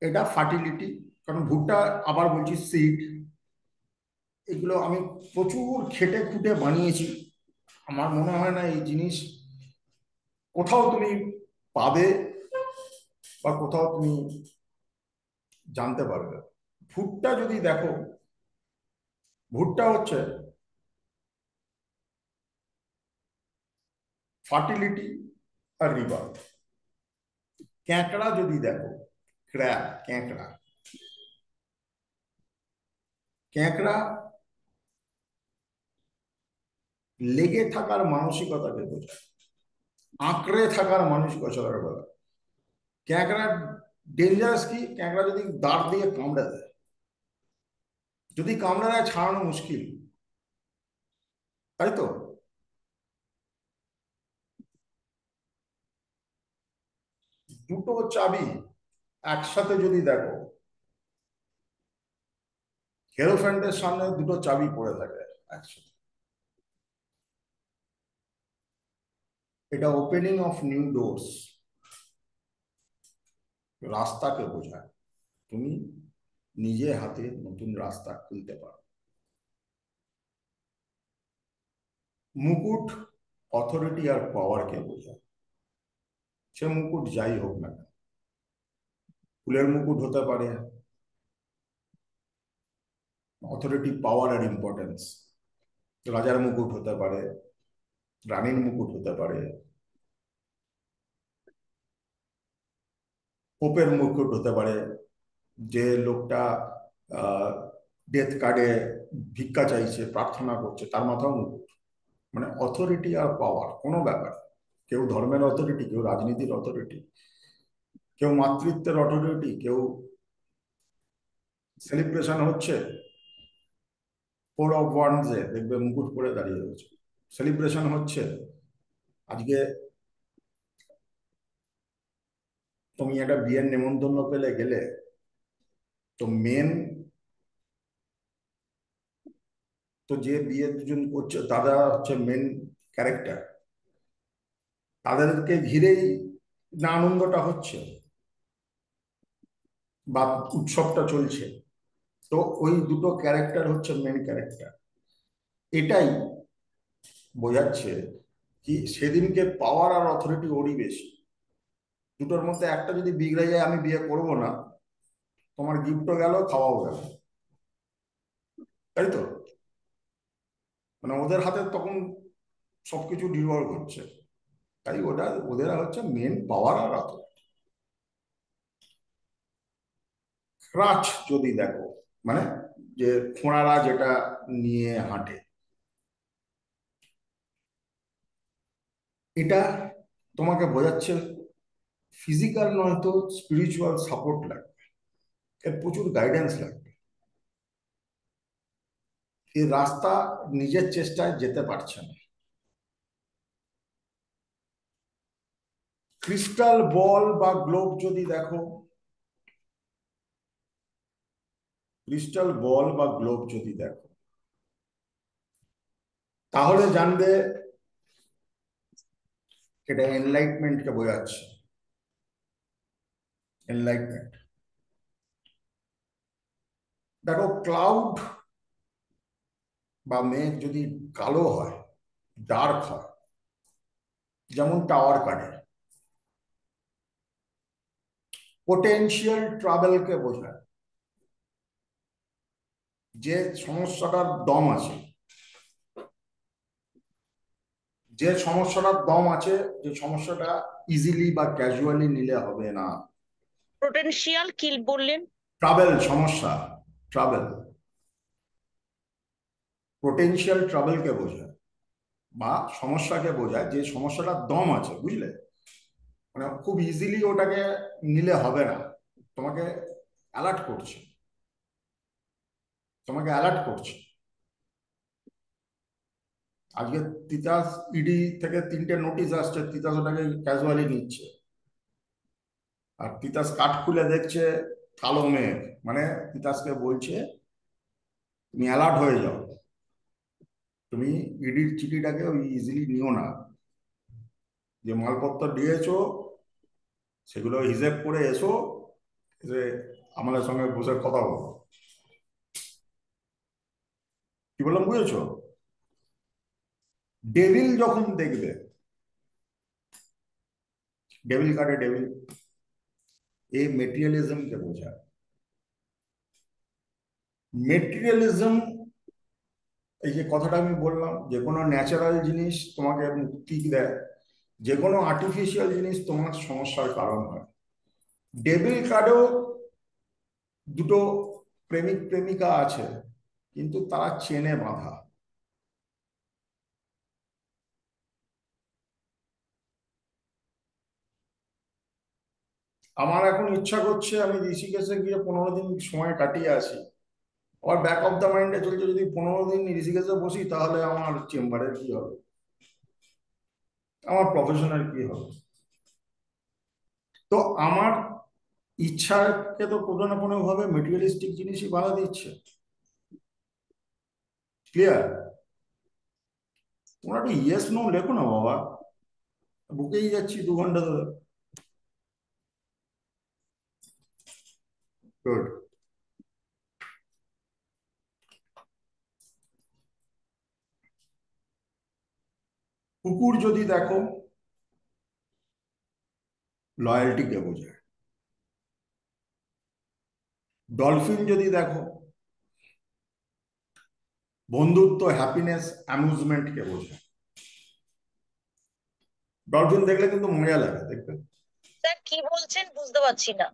A: এটা ফার্টিলিটি, কারণ ভুট্টা আবার বলছি সিড, এগুলো আমি প্রচুর খেটে খুঁটে বানিয়েছি। আমার মনে হয় না এই জিনিস কোথাও তুমি পাবে বা কোথাও তুমি জানতে পারবে। ভুট্টা যদি দেখো, ভুট্টা হচ্ছে ফার্টিলিটি আর রিভার। ক্যাঁকড়া যদি দেখো, ক্র্যাব, ক্যাঁকড়া, ক্যাঁকড়া লেগে থাকার মানসিকতাকে বোঝায়, আঁকড়ে থাকার মানসিকতাকে বোঝায়। ক্যাঁকড়া ডেঞ্জারাস কি, ক্যাঁকড়া যদি দাঁত দিয়ে কামড়ে দেয়, যদি কামড়ে দেয় ছাড়ানো মুশকিল, তাই তো? দুটো চাবি একসাথে যদি দেখো, হেরোফ্যান্টের সামনে দুটো চাবি পড়ে থাকে একসাথে, এটা ওপেনিং অফ নিউ ডোরস, রাস্তাকে বোঝায়। তুমি নিজে হাতে নতুন রাস্তা খুলতে পারো। মুকুট অথরিটি আর পাওয়ারকে বোঝায়, সে মুকুট যাই হোক না কেন, ফুলের মুকুট হতে পারে, অথরিটি, পাওয়ার আর ইম্পর্টেন্স, রাজার মুকুট হতে পারে, রানীর মুকুট হতে পারে, পোপের মুকুট হতে পারে, যে লোকটা ডেথ কার্ডে ভিক্ষা চাইছে, প্রার্থনা করছে, তার মাথাও মুকুট। মানে অথরিটি আর পাওয়ার কোনো ব্যাপার, কেউ ধর্মের অথরিটি, কেউ রাজনীতির অথরিটি, কেউ মাতৃত্বের অথরিটি, কেউ সেলিব্রেশন হচ্ছে, 4 of Wands-এ দেখবে মুকুট পরে দাঁড়িয়ে রয়েছে, সেলিব্রেশন হচ্ছে। আজকে তুমি একটা বিয়ের নেমন্তন্ন পেলে গেলে, তো মেন তো যে বিয়ে দুজন করছে তারা হচ্ছে মেন ক্যারেক্টার, তাদেরকে ঘিরেই না আনন্দটা হচ্ছে বা উৎসবটা চলছে। তো ওই দুটো ক্যারেক্টার হচ্ছে মেন ক্যারেক্টার। এটাই বোঝাচ্ছে কি সেদিনকে পাওয়ার আর অথরিটি ওরই বেশি। দুটোর মধ্যে একটা যদি বিগড়ে যায়, আমি বিয়ে করব না, তোমার গিফটও গেল, খাওয়াও গেল, তাই তো? মানে ওদের হাতে তখন সবকিছু নির্ভর করছে। তাই ওদের হচ্ছে মেন পাওয়ার আর অথরিটি। ক্রাচ যদি দেখো, মানে যে খোঁড়ারা যেটা নিয়ে হাঁটে, এটা তোমাকে বোঝাচ্ছে ফিজিক্যাল নয় তো স্পিরিচুয়াল সাপোর্ট লাগবে, এর প্রচুর গাইডেন্স লাগবে। এই রাস্তা নিজের চেষ্টায় যেতে পারছে না। ক্রিস্টাল বল বা গ্লোব যদি দেখো, ক্রিস্টাল বল বা গ্লোব যদি দেখো, তাহলে জানবে এটা এনলাইটমেন্টকে বোঝাচ্ছে। এনলাইটমেন্ট দেখো, ক্লাউড বা মেঘ যদি কালো হয়, ডার্ক হয়, যেমন টাওয়ার কাটে। পোটেনশিয়াল ট্রাভেলকে বোঝায়, যে সমস্যাটার দম আছে, যে সমস্যাটার দম আছে, যে সমস্যাটা ইজিলি বা ক্যাজুয়ালি নিলে হবে না।
D: পোটেনশিয়াল কি বললেন?
A: ট্রাভেল, সমস্যা, ট্রাভেল। পোটেনশিয়াল ট্রাভেলকে বোঝায় বা সমস্যাকে বোঝায় যে সমস্যাটার দম আছে, বুঝলে? মানে খুব ইজিলি ওটাকে নিলে হবে না, তোমাকে অ্যালার্ট করছে, তোমাকে অ্যালার্ট করছে। আজকে তিতাস ইডি থেকে 3টে নোটিশ আসছে, তিতাস ওটাকে ক্যাজুয়ালি নিচ্ছে। আর তিতাস কাঠ খুলে দেখছে কালো মেঘ, মানে তিতাসকে বলছে তুমি অ্যালার্ট হয়ে যাও, তুমি ইডির চিঠিটাকে ওই ইজিলি নিও না, যে মালপত্র দিয়েছো সেগুলো হিসেব করে এসো, যে আমাদের সঙ্গে বসে কথা বলো। কি বললাম বুঝেছো? ডেভিল যখন দেখবে, ডেভিল কার্ডে ডেভিল, এই মেটেরিয়ালিজমকে বোঝায়। মেটেরিয়ালিজম, এই যে কথাটা আমি বললাম, যে কোনো ন্যাচারাল জিনিস তোমাকে মুক্তি দেয়, যে কোনো আর্টিফিশিয়াল জিনিস তোমার সমস্যার কারণ হয়। ডেভিল কার্ডেও দুটো প্রেমিক প্রেমিকা আছে, কিন্তু তারা চেনে বাঁধা। আমার এখন ইচ্ছা করছে আমি ঋষিকেশে গিয়ে 15 দিন সময় কাটিয়ে আসি। আবার ব্যাক অফ দ্য মাইন্ডে চলছে, যদি 15 দিন ঋষিকেশে বসি তাহলে আমার চেম্বারের কি হবে, আমার প্রফেশনের কি হবে। তো আমার ইচ্ছাকে তো কোনো না কোনো ভাবে মেটেরিয়ালিস্টিক জিনিসই বাধা দিচ্ছে। ক্লিয়ার? তোমরা একটু ইয়েস নো লেখো না বাবা, বুকেই যাচ্ছি 2 ঘন্টা ধরে। গুড। কুকুর যদি দেখো, লয়্যালটিকে বোঝায়। ডলফিন যদি দেখো, বন্ধুত্ব, হ্যাপিনেস, অ্যামিউজমেন্টকে বোঝায়। ডলফিন দেখলে কিন্তু মজা লাগে দেখবে।
D: স্যার কি বলছেন বুঝতে পারছি না।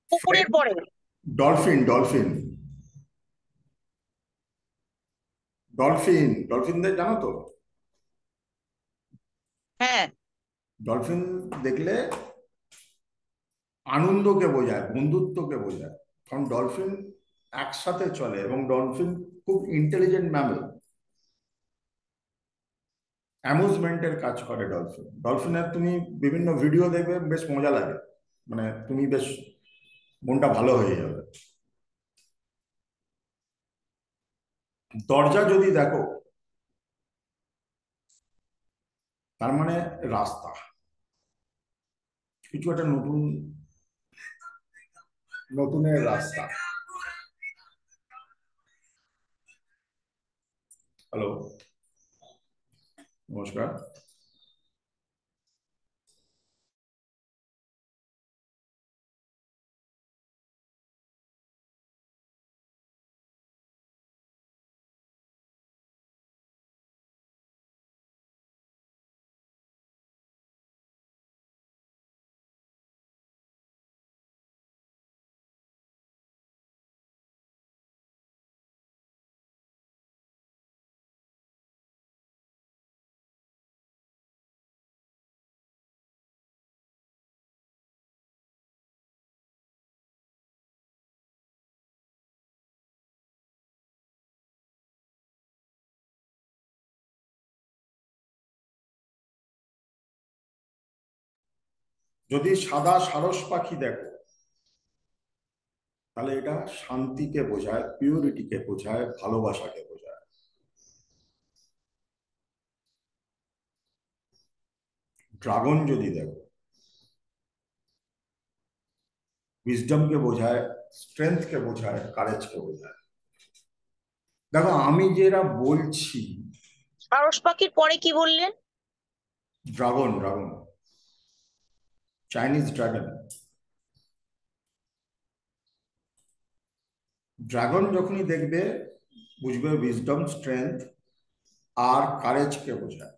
D: কুকুরের পরে?
A: ডলফিন, ডলফিন, ডলফিন, ডলফিনদের জানো তো?
D: হ্যাঁ।
A: ডলফিন দেখলে আনন্দকে বোঝায়, বন্ধুত্বকে বোঝায়, কারণ ডলফিন একসাথে চলে এবং ডলফিন খুব ইন্টেলিজেন্ট ম্যামল। অ্যামিউজমেন্টের কাজ করে ডলফিন। ডলফিনের তুমি বিভিন্ন ভিডিও দেখবে, বেশ মজা লাগে, মানে তুমি বেশ মনটা ভালো হয়ে যাবে। দরজা যদি দেখো, তার মানে রাস্তা, কিছু একটা নতুন, নতুনের রাস্তা। হ্যালো, নমস্কার। যদি সাদা সারস পাখি দেখো, তাহলে এটা শান্তিকে বোঝায়, পিউরিটিকে বোঝায়, ভালোবাসাকে বোঝায়। ড্রাগন যদি দেখো, উইজডমকে বোঝায়, স্ট্রেংথকে বোঝায়, কারেজকে বোঝায়। দেখো আমি যেটা বলছি,
D: সারস পাখির পরে কি বললেন?
A: Dragon, dragon, Chinese dragon. Dragon যখনই দেখবে বুঝবে উইজডম, স্ট্রেংথ আর কারেজকে বোঝায়।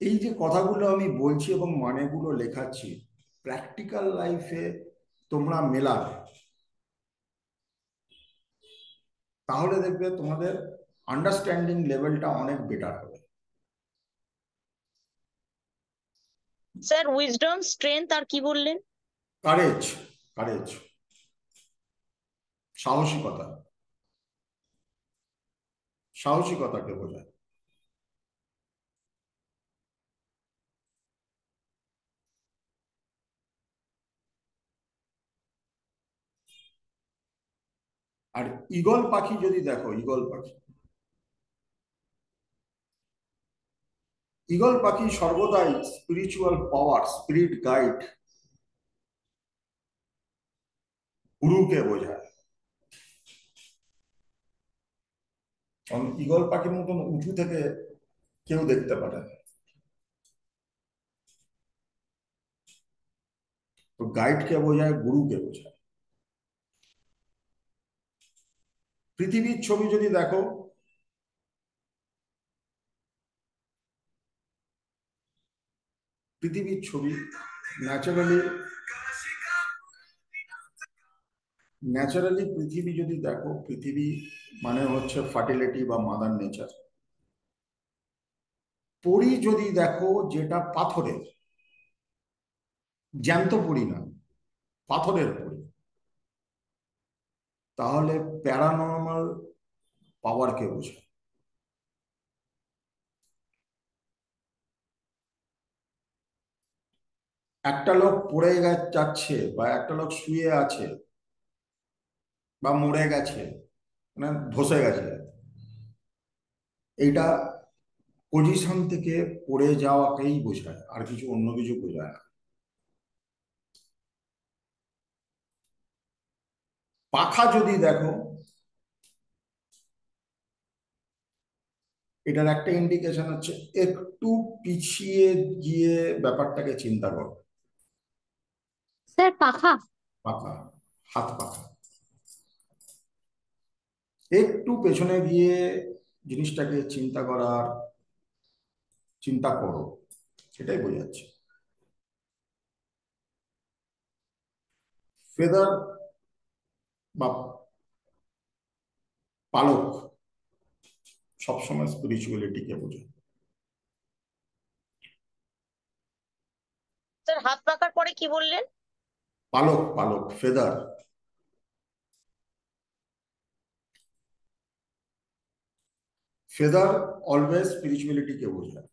A: এই যে কথাগুলো আমি বলছি এবং মানেগুলো লেখাচ্ছি, প্র্যাকটিক্যাল লাইফে তোমরা মেলাবে, তাহলে দেখবে তোমাদের আন্ডারস্ট্যান্ডিং লেভেলটা অনেক বেটার হবে।
D: স্যার উইজডম, স্ট্রেংথ আর কি বললেন?
A: কারেজ, কারেজ, সাহসিকতা, সাহসিকতাকে বোঝায়। আর ঈগল পাখি যদি দেখো, ঈগল পাখি, ঈগল পাখি সর্বদাই স্পিরিচুয়াল পাওয়ার, স্পিরিট গাইড, গুরুকে বোঝায়। কারণ ঈগল পাখির মতন উঁচু থেকে কেউ দেখতে পারে না। তো গাইডকে বোঝায়, গুরুকে বোঝায়। পৃথিবীর ছবি যদি দেখো, পৃথিবীর ছবি ন্যাচারালি, ন্যাচারালি পৃথিবী যদি দেখো, পৃথিবী মানে হচ্ছে ফার্টিলিটি বা মাদার নেচার। পরি যদি দেখো, যেটা পাথরের, জ্যান্ত পরি না, পাথরের পরি, তাহলে প্যারানর্মাল পাওয়ারকে বোঝায়। একটা লোক পড়ে যাচ্ছে বা একটা লোক শুয়ে আছে বা মরে গেছে, মানে ধসে গেছে, এইটা পজিশন থেকে পড়ে যাওয়াকেই বোঝায়, আর কিছু অন্য কিছু বোঝায় না। পাখা যদি দেখো, এটার একটা ইন্ডিকেশন হচ্ছে একটু পিছিয়ে গিয়ে ব্যাপারটাকে চিন্তা করো।
G: স্যার পাখা।
A: পাখা, হাত পাখা, একটু পেছনে গিয়ে জিনিসটাকে চিন্তা করার, চিন্তা করো, সেটাই বোঝাচ্ছে। ফেদার বা পালক সবসময় স্পিরিচুয়ালিটিকে বোঝায়।
D: স্যার হাত পাকার পরে কি বললেন?
A: পালক, পালক, ফেদার, ফেদার অলওয়েজ স্পিরিচুয়ালিটিকে বোঝায়।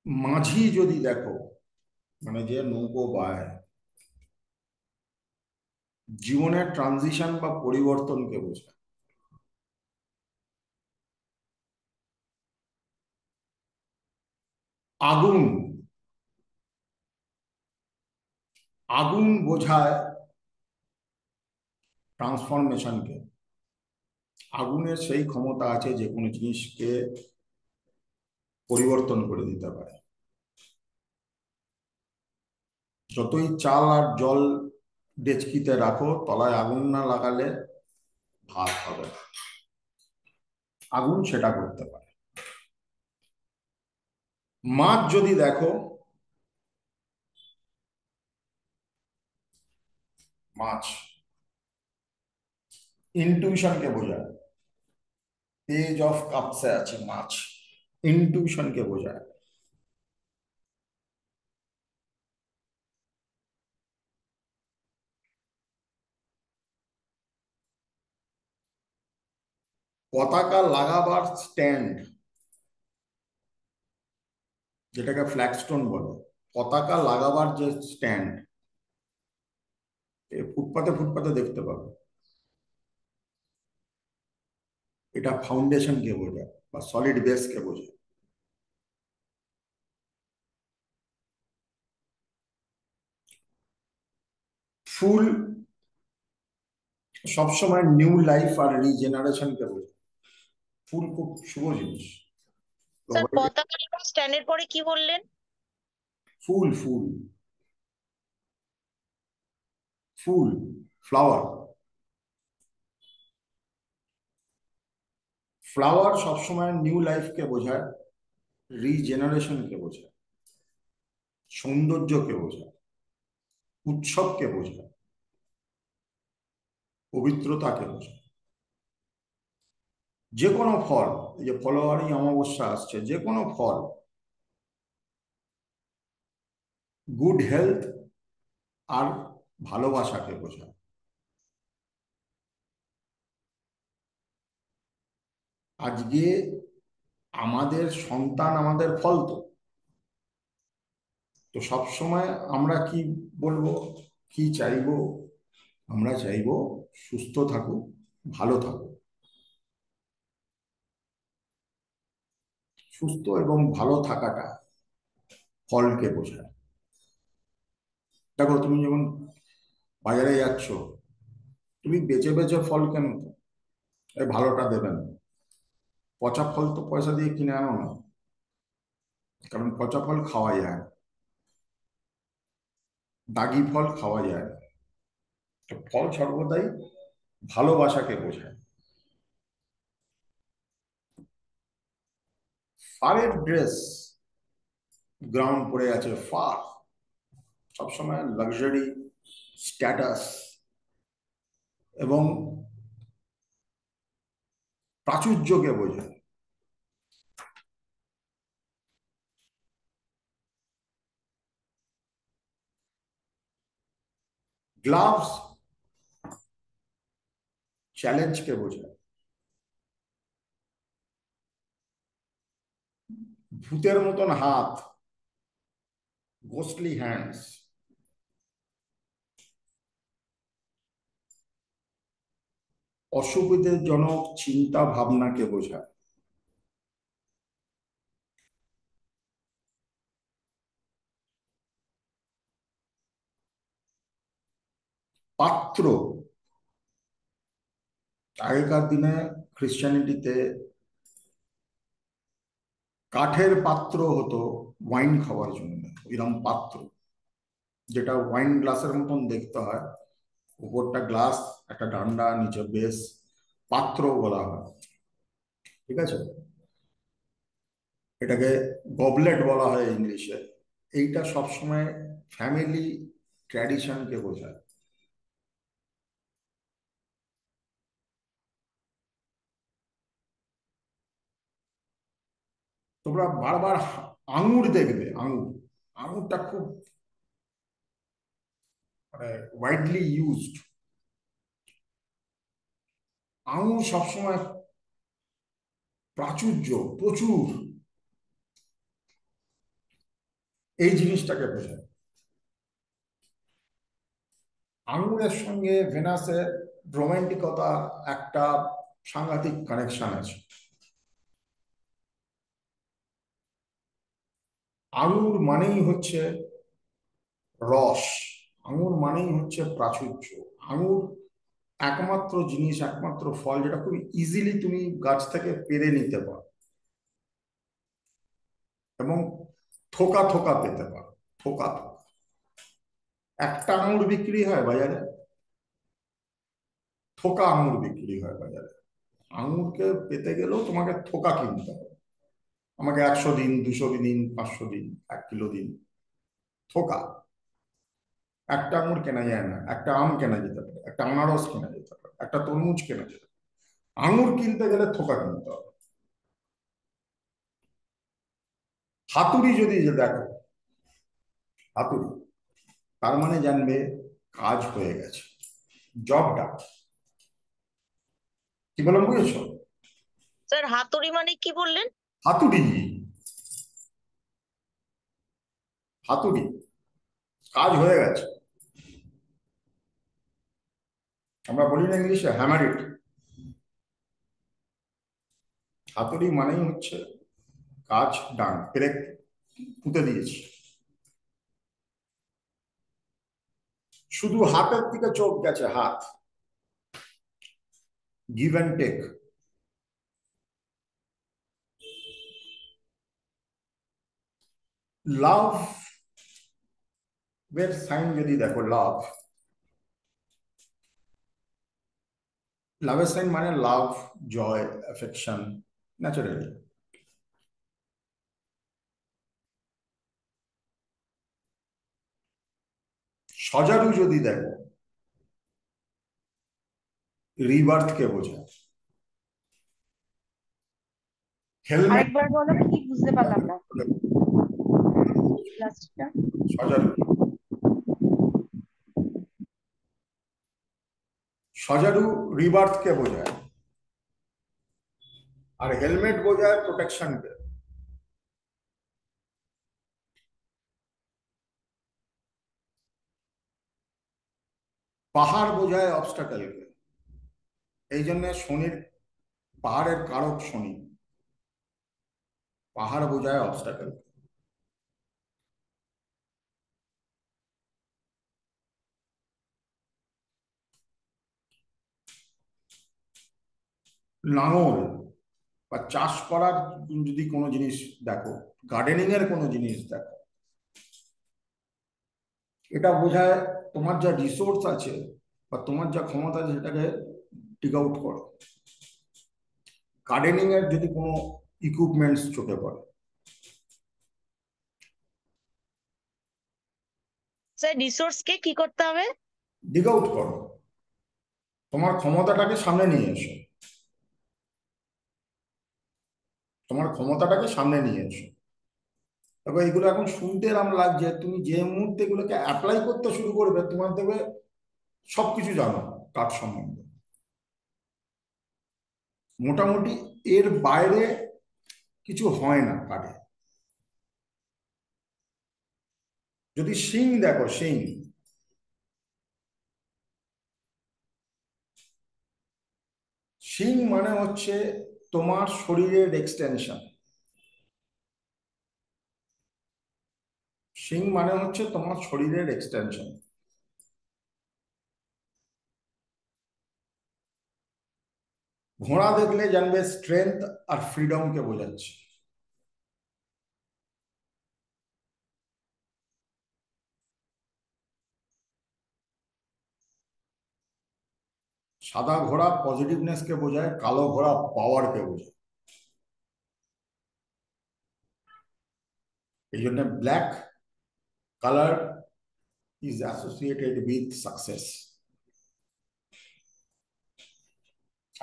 A: মাঝি যদি দেখো, মানে যে নৌকো বায়, জীবনের ট্রানজিশন বা পরিবর্তনকে বোঝায়। আগুন, আগুন বোঝায় ট্রান্সফরমেশনকে। আগুনের সেই ক্ষমতা আছে যে কোনো জিনিসকে পরিবর্তন করে দিতে পারে। যতই চাল আর জল ডেচকিতে রাখো, তলায় আগুন না লাগালে ভাত হবে না। আগুন সেটা করতে পারে। মাছ যদি দেখো, মাছ ইনটিউশনকে বোঝায়। পেজ অফ কাপসে আছে মাছ, ইনটিউশনকে বোঝায়। পতাকা লাগাবার স্ট্যান্ড, যেটাকে ফ্ল্যাগস্টোন বলে, পতাকা লাগাবার যে স্ট্যান্ড, ফুটপাতে ফুটপাতে দেখতে পাবে, এটা ফাউন্ডেশনকে বোঝায় বা সলিড বেসকে বোঝায়। ফুল সবসময় নিউ লাইফ আর রিজেনারেশনকে বোঝায়। ফুল খুব শুভ জিনিস।
D: স্যার পতাকা এবং স্ট্যান্ডের পরে কি বললেন?
A: ফুল ফুল ফুল, ফ্লাওয়ার। ফ্লাওয়ার সবসময় নিউ লাইফকে বোঝায়, রিজেনারেশনকে বোঝায়, সৌন্দর্যকে বোঝায়, উৎসবকে বোঝায়, পবিত্রতাকে বোঝায়। যে কোনো ফল, এই যে ফলোয়ারি অমাবস্যা আসছে, যে কোনো ফল গুড হেলথ আর ভালোবাসাকে বোঝায়। আজকে আমাদের সন্তান আমাদের ফল। তো তো সবসময় আমরা কি বলবো, কি চাইবো? আমরা চাইবো সুস্থ থাকুক, ভালো থাকুক। সুস্থ এবং ভালো থাকাটা ফলকে বোঝায়। দেখো, তুমি যখন বাজারে যাচ্ছ, তুমি বেছে বেছে ফল কেন? এই ভালোটা দেবেন। পচা ফল তো পয়সা দিয়ে কিনে আনো না, কারণ পচা ফল খাওয়া যায় না, দাগি ফল খাওয়া যায় না। তো ফল সর্বদাই ভালোবাসাকে বোঝায়। ফারের ড্রেস, গ্রাউন্ড পরে আছে ফার, সবসময় লাক্সারি, স্ট্যাটাস এবং প্রাচুর্যকে বোঝায়। গ্লাভস চ্যালেঞ্জকে বোঝায়। ভূতের মতন হাত, গোস্টলি হ্যান্ডস, অসুবিধাজনক চিন্তা ভাবনাকে বোঝায়। পাত্র, আগেকার দিনে খ্রিস্টানিটিতে কাঠের পাত্র হতো ওয়াইন খাওয়ার জন্য, এরকম পাত্র, যেটা ওয়াইন গ্লাসের মতন দেখতে হয়, উপরটা গ্লাস, একটা ডান্ডা, নিচে বেস, পাত্র বলা হয়। ঠিক আছে, এটাকে গবলেট বলা হয় ইংলিশে। এইটা সবসময় ফ্যামিলি ট্র্যাডিশনকে বোঝায়। তোমরা বারবার আঙুর দেখবে, আঙুর, আঙুরটা খুব মানে ওয়াইডলি ইউজড। আঙুর সবসময় প্রাচুর্য, প্রচুর, এই জিনিসটাকে বোঝায়। আঙুরের সঙ্গে ভেনাসের রোমান্টিকতা একটা সাংঘাতিক কানেকশন আছে। আঙুর মানেই হচ্ছে রস, আঙুর মানেই হচ্ছে প্রাচুর্য। আঙুর একমাত্র জিনিস, একমাত্র ফল যেটা খুব ইজিলি তুমি গাছ থেকে পেরে নিতে পারো এবং থোকা থোকা পেতে পারো, থোকা থোকা। একটা আঙুর বিক্রি হয় বাজারে, থোকা আঙুর বিক্রি হয় বাজারে। আঙুরকে পেতে গেলেও তোমাকে থোকা কিনতে হবে। আমাকে 100 দিন, 200 দিন, 500 দিন, 1 কিলো দিন, থোকা। একটা আঙুর কেনা যায় না, একটা আম কেনা যেতে পারে, একটা আনারস কেনা যেতে পারে, একটা তরমুজ কেনা যেতে পারে। আঙুর কিনতে গেলে থোকা কিনতে হবে। হাতুড়ি যদি দেখো, হাতুড়ি, তার মানে জানবে কাজ হয়ে গেছে, জব ডান। কি বললাম বুঝেছো?
D: স্যার হাতুড়ি মানে কি বললেন?
A: হাতুড়ি, হাতুড়ি, কাজ হয়ে গেছে। আমরা বলি না ইংলিশে হ্যামার ইট। হাতুড়ি মানেই হচ্ছে কাজ ডান, পেরে পুঁতে দিয়েছি। শুধু হাতের দিকে চোখ গেছে, হাত, give and take. লাভ এর সাইন যদি দেখো, লাভের সাইন মানে লাভ, জয়, অ্যাফেকশন, ন্যাচারালি। সজারু যদি দেখো, রিবার্থ কে বোঝায়। হেলমেট,
B: আরেকবার বলো, কি বুঝতে পারলাম না লাস্টটা।
A: সজারু, সজারু রিবার্থ কে বোঝায়, আর হেলমেট বোঝায় প্রোটেকশন কে। পাহাড় বোঝায় অবস্টাকেল কে। এই জন্য শনির, পাহাড়ের কারক শনি, পাহাড় বোঝায় অবস্টাকেল। লাঙল বা চাষ করার যদি কোনো জিনিস দেখো, গার্ডেনিং এর কোনো জিনিস দেখো, এটা বোঝায় তোমার যা রিসোর্স আছে বা তোমার যা ক্ষমতা আছে সেটাকে টিক আউট করো। গার্ডেনিং এর যদি কোনো ইকুইপমেন্টস চোখে পড়ে,
D: স্যার রিসোর্স কে কি করতে হবে?
A: ডিগ আউট করো, তোমার ক্ষমতাটাকে সামনে নিয়ে এসো, তোমার ক্ষমতাটাকে সামনে নিয়ে এসো। তবে এগুলো এখন শুনতে এরকম লাগছে, তুমি যে মুহূর্তে এগুলোকে অ্যাপ্লাই করতে শুরু করবে, তোমার দেখবে সবকিছু জানো কাঠ সম্বন্ধে। মোটামুটি এর বাইরে কিছু হয় না কাঠে। যদি শিং দেখো, শিং, শিং মানে হচ্ছে তোমার শরীরের এক্সটেনশন। শিং মানে হচ্ছে তোমার শরীরের এক্সটেনশন। ঘোড়া দেখলে জানবে স্ট্রেংথ আর ফ্রিডম কে বোঝাচ্ছে। সাদা ঘোড়া পজিটিভনেস কে বোঝায়, কালো ঘোড়া পাওয়ার কে বোঝায়। এই জন্য black colour is associated with success,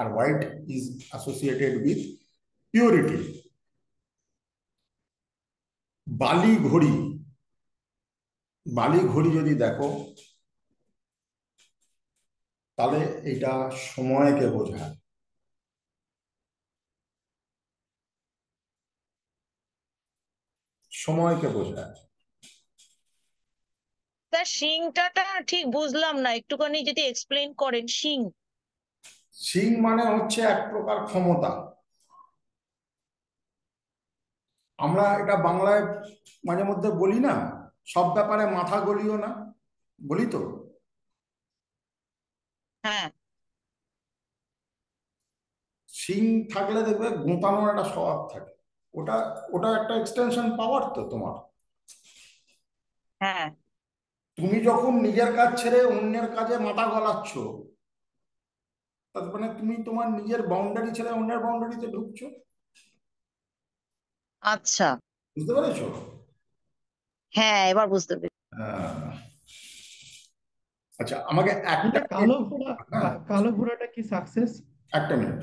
A: আর white is associated with purity. বালি ঘড়ি, বালি ঘড়ি যদি দেখো, তাহলে এটা সময়কে বোঝায়, সময়কে বোঝায়।
D: স্যার শিংটা ঠিক বুঝলাম না, একটুখানি যদি এক্সপ্লেন করেন। শিং,
A: সিং মানে হচ্ছে এক প্রকার ক্ষমতা। আমরা এটা বাংলায় মাঝে মধ্যে বলি না, সব ব্যাপারে মাথা গলিও না, বলি তো।
D: হ্যাঁ
A: সিং থাকলে দেখবে গোঁতানোর একটা স্বভাব থাকে। ওটা ওটা একটা এক্সটেনশন পাওয়ার তো তোমার।
D: হ্যাঁ
A: তুমি যখন নিজের কাজ ছেড়ে অন্যের কাজে মাথা গলাচ্ছ, তার মানে তুমি তোমার নিজের বাউন্ডারি ছেড়ে অন্যের বাউন্ডারিতে ঢুকছো।
D: আচ্ছা,
A: বুঝতে পেরেছো?
D: হ্যাঁ এবার বুঝতে পেরেছি।
A: আহ, আচ্ছা, আমাকে একটা
F: এটা কালো ঘোড়া,
A: হ্যাঁ,
F: কালো ঘোড়াটা কি সাকসেস?
A: একটা মিনিট।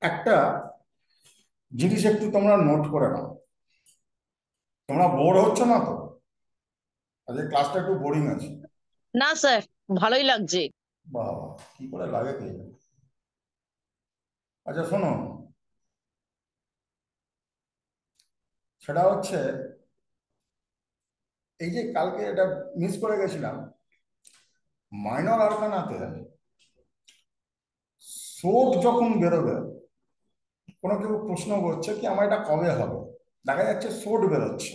A: একটা জিনিস একটু তোমরা নোট করে নাও, তোমরা বোর হচ্ছ না তো? আজকে ক্লাসটা একটু বোরিং আছে।
D: না স্যার, ভালোই লাগছে।
A: বাবা, কি করে লাগে কে জানে। আচ্ছা শোনো, সেটা হচ্ছে এই যে কালকে এটা মিস করে গেছিলাম, মাইনর আরকানাতে সোট যখন বেরোবে, কোনো কেউ প্রশ্ন করছে কি আমার এটা কবে হবে, দেখা যাচ্ছে সোট বেরোচ্ছে,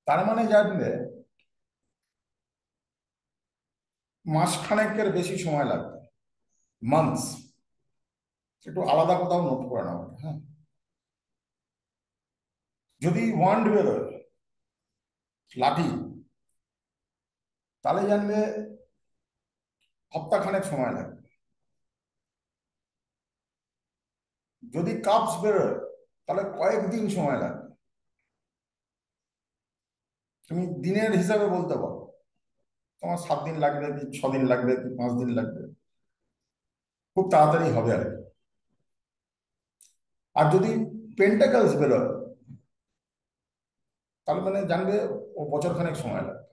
A: তার মানে জানবে মাসখানেকের বেশি সময় লাগবে, মান্থস। একটু আলাদা কোথাও নোট করে নাও, হ্যাঁ। যদি ওয়ান্ড বেরোয়, লাঠি, তাহলে জানবে সপ্তাহখানেক সময় লাগবে। যদি কাপস বেরোয় তাহলে কয়েকদিন সময় লাগবে। তুমি দিনের হিসাবে বলতে পারো তোমার 7 দিন লাগবে কি 6 দিন লাগবে কি 5 দিন লাগবে, খুব তাড়াতাড়ি হবে আর কি। আর যদি পেন্টাকলস বেরোয় তাহলে মানে জানবে ও বছরখানেক সময় লাগবে।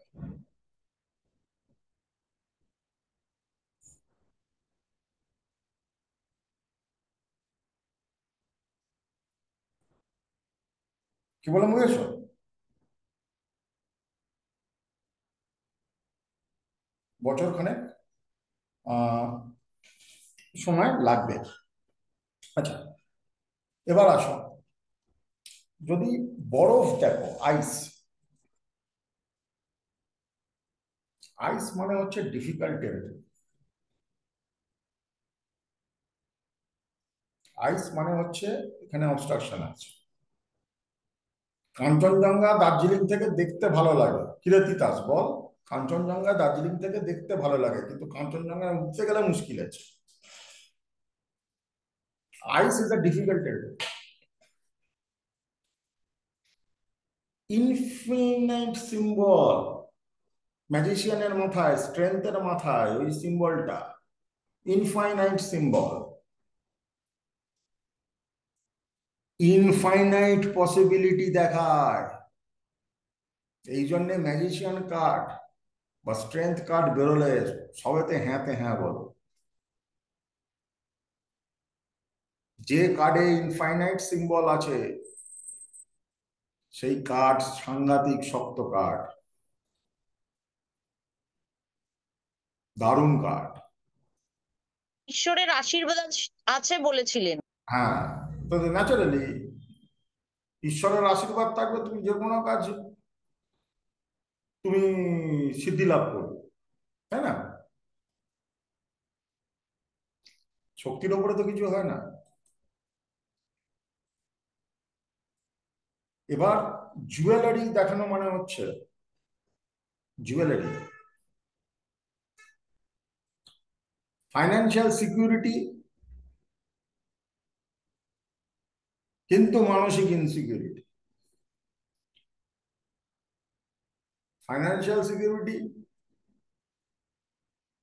A: কি বলে বুঝেছো? বছরখানেক সময় লাগবে। আচ্ছা, এবার আসো, যদি বরফ দেখো, আইস, আইস মানে হচ্ছে ডিফিকাল্ট টেরিটরি। আইস মানে হচ্ছে এখানে অবস্ট্রাকশন আছে। কাঞ্চনজঙ্ঘা দার্জিলিং থেকে দেখতে ভালো লাগে, কিরে তিতাস বল? কাঞ্চনজঙ্ঘা দার্জিলিং থেকে দেখতে ভালো লাগে, কিন্তু কাঞ্চনজঙ্ঘায় উঠতে গেলে মুশকিল আছে। Ice is a difficult territory. Infinite symbol, ম্যাজিশিয়ানের মাথায়, স্ট্রেংথের মাথায় ওই সিম্বলটা ইনফাইনাইট সিম্বল, ইনফাইনাইট পসিবিলিটি দেখায়। এই জন্য ম্যাজিশিয়ান কার্ড বা স্ট্রেংথ কার্ড বেরোলে সবেতে হ্যাঁতে হ্যাঁ বলো। যে কার্ডে ইনফাইনাইট সিম্বল আছে সেই কার্ড সাংঘাতিক শক্ত কার্ড, দারুণ কার্ড।
D: ঈশ্বরের আশীর্বাদ আছে বলেছিলেন।
A: হ্যাঁ, তো ন্যাচারালি ঈশ্বরের আশীর্বাদ থাকবে, তুমি যে কোনো কাজ তুমি সিদ্ধি লাভ করবে, তাই না? শক্তির ওপরে তো কিছু হয় না। এবার জুয়েলারি দেখানো মানে হচ্ছে জুয়েলারি, ফাইন্যান্সিয়াল সিকিউরিটি, কিন্তু মানসিক ইনসিকিউরিটি। ফাইন্যান্সিয়াল সিকিউরিটি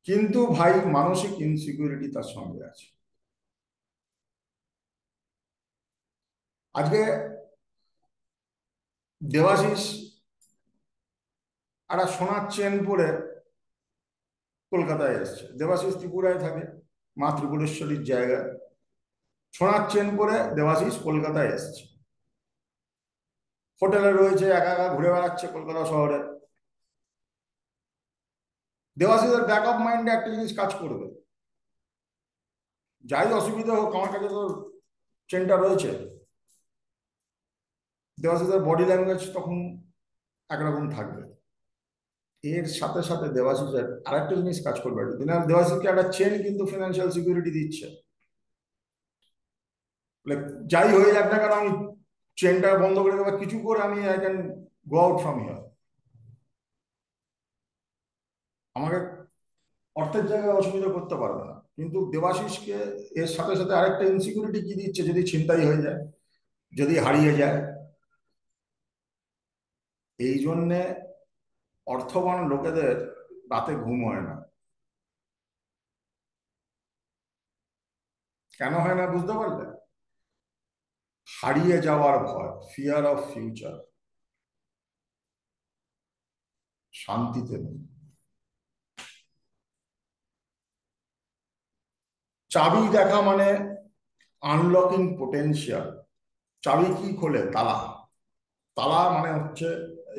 A: কিন্তু ভাই মানসিক ইনসিকিউরিটি তার সঙ্গে আছে। আজকে দেবাশিস একটা সোনার চেন পরে কলকাতায় এসছে। দেবাশিস ত্রিপুরায় থাকে, মা ত্রিপুরেশ্বরীর জায়গায়। সোনার চেন পরে দেবাশিস কলকাতায় এসছে, হোটেলে রয়েছে, একা একা ঘুরে বেড়াচ্ছে কলকাতা শহরে। দেবাশিসের ব্যাক অফ মাইন্ডে একটা জিনিস কাজ করবে, যাই অসুবিধা হোক আমার কাছে তো চেনটা রয়েছে। দেবাশিসের বডি ল্যাঙ্গুয়েজ তখন একরকম থাকবে। এর সাথে সাথে দেবাশিসের আরেকটা জিনিস কাজ করবে, দেবাশিসকে একটা চেন কিন্তু ফিনান্সিয়াল সিকিউরিটি দিচ্ছে। যাই হয়ে যাক না কেন, আমি চেনটা বন্ধ করে দেবো, কিছু করে আমি I can go out from here. আমাকে অর্থের জায়গায় অসুবিধা করতে পারবে না। কিন্তু দেবাশিসকে এর সাথে সাথে আরেকটা ইনসিকিউরিটি কি দিচ্ছে, যদি ছিনতাই হয়ে যায়, যদি হারিয়ে যায়। এই জন্যে অর্থবান লোকেদের রাতে ঘুম হয় না। কেন হয় না বুঝতে পারলে? হারিয়ে যাওয়ার ভয়, ফিয়ার অফ ফিউচার, শান্তিতে নেই। চাবি দেখা মানে আনলকিং পোটেনশিয়াল। চাবি কি খোলে? তালা। তালা মানে হচ্ছে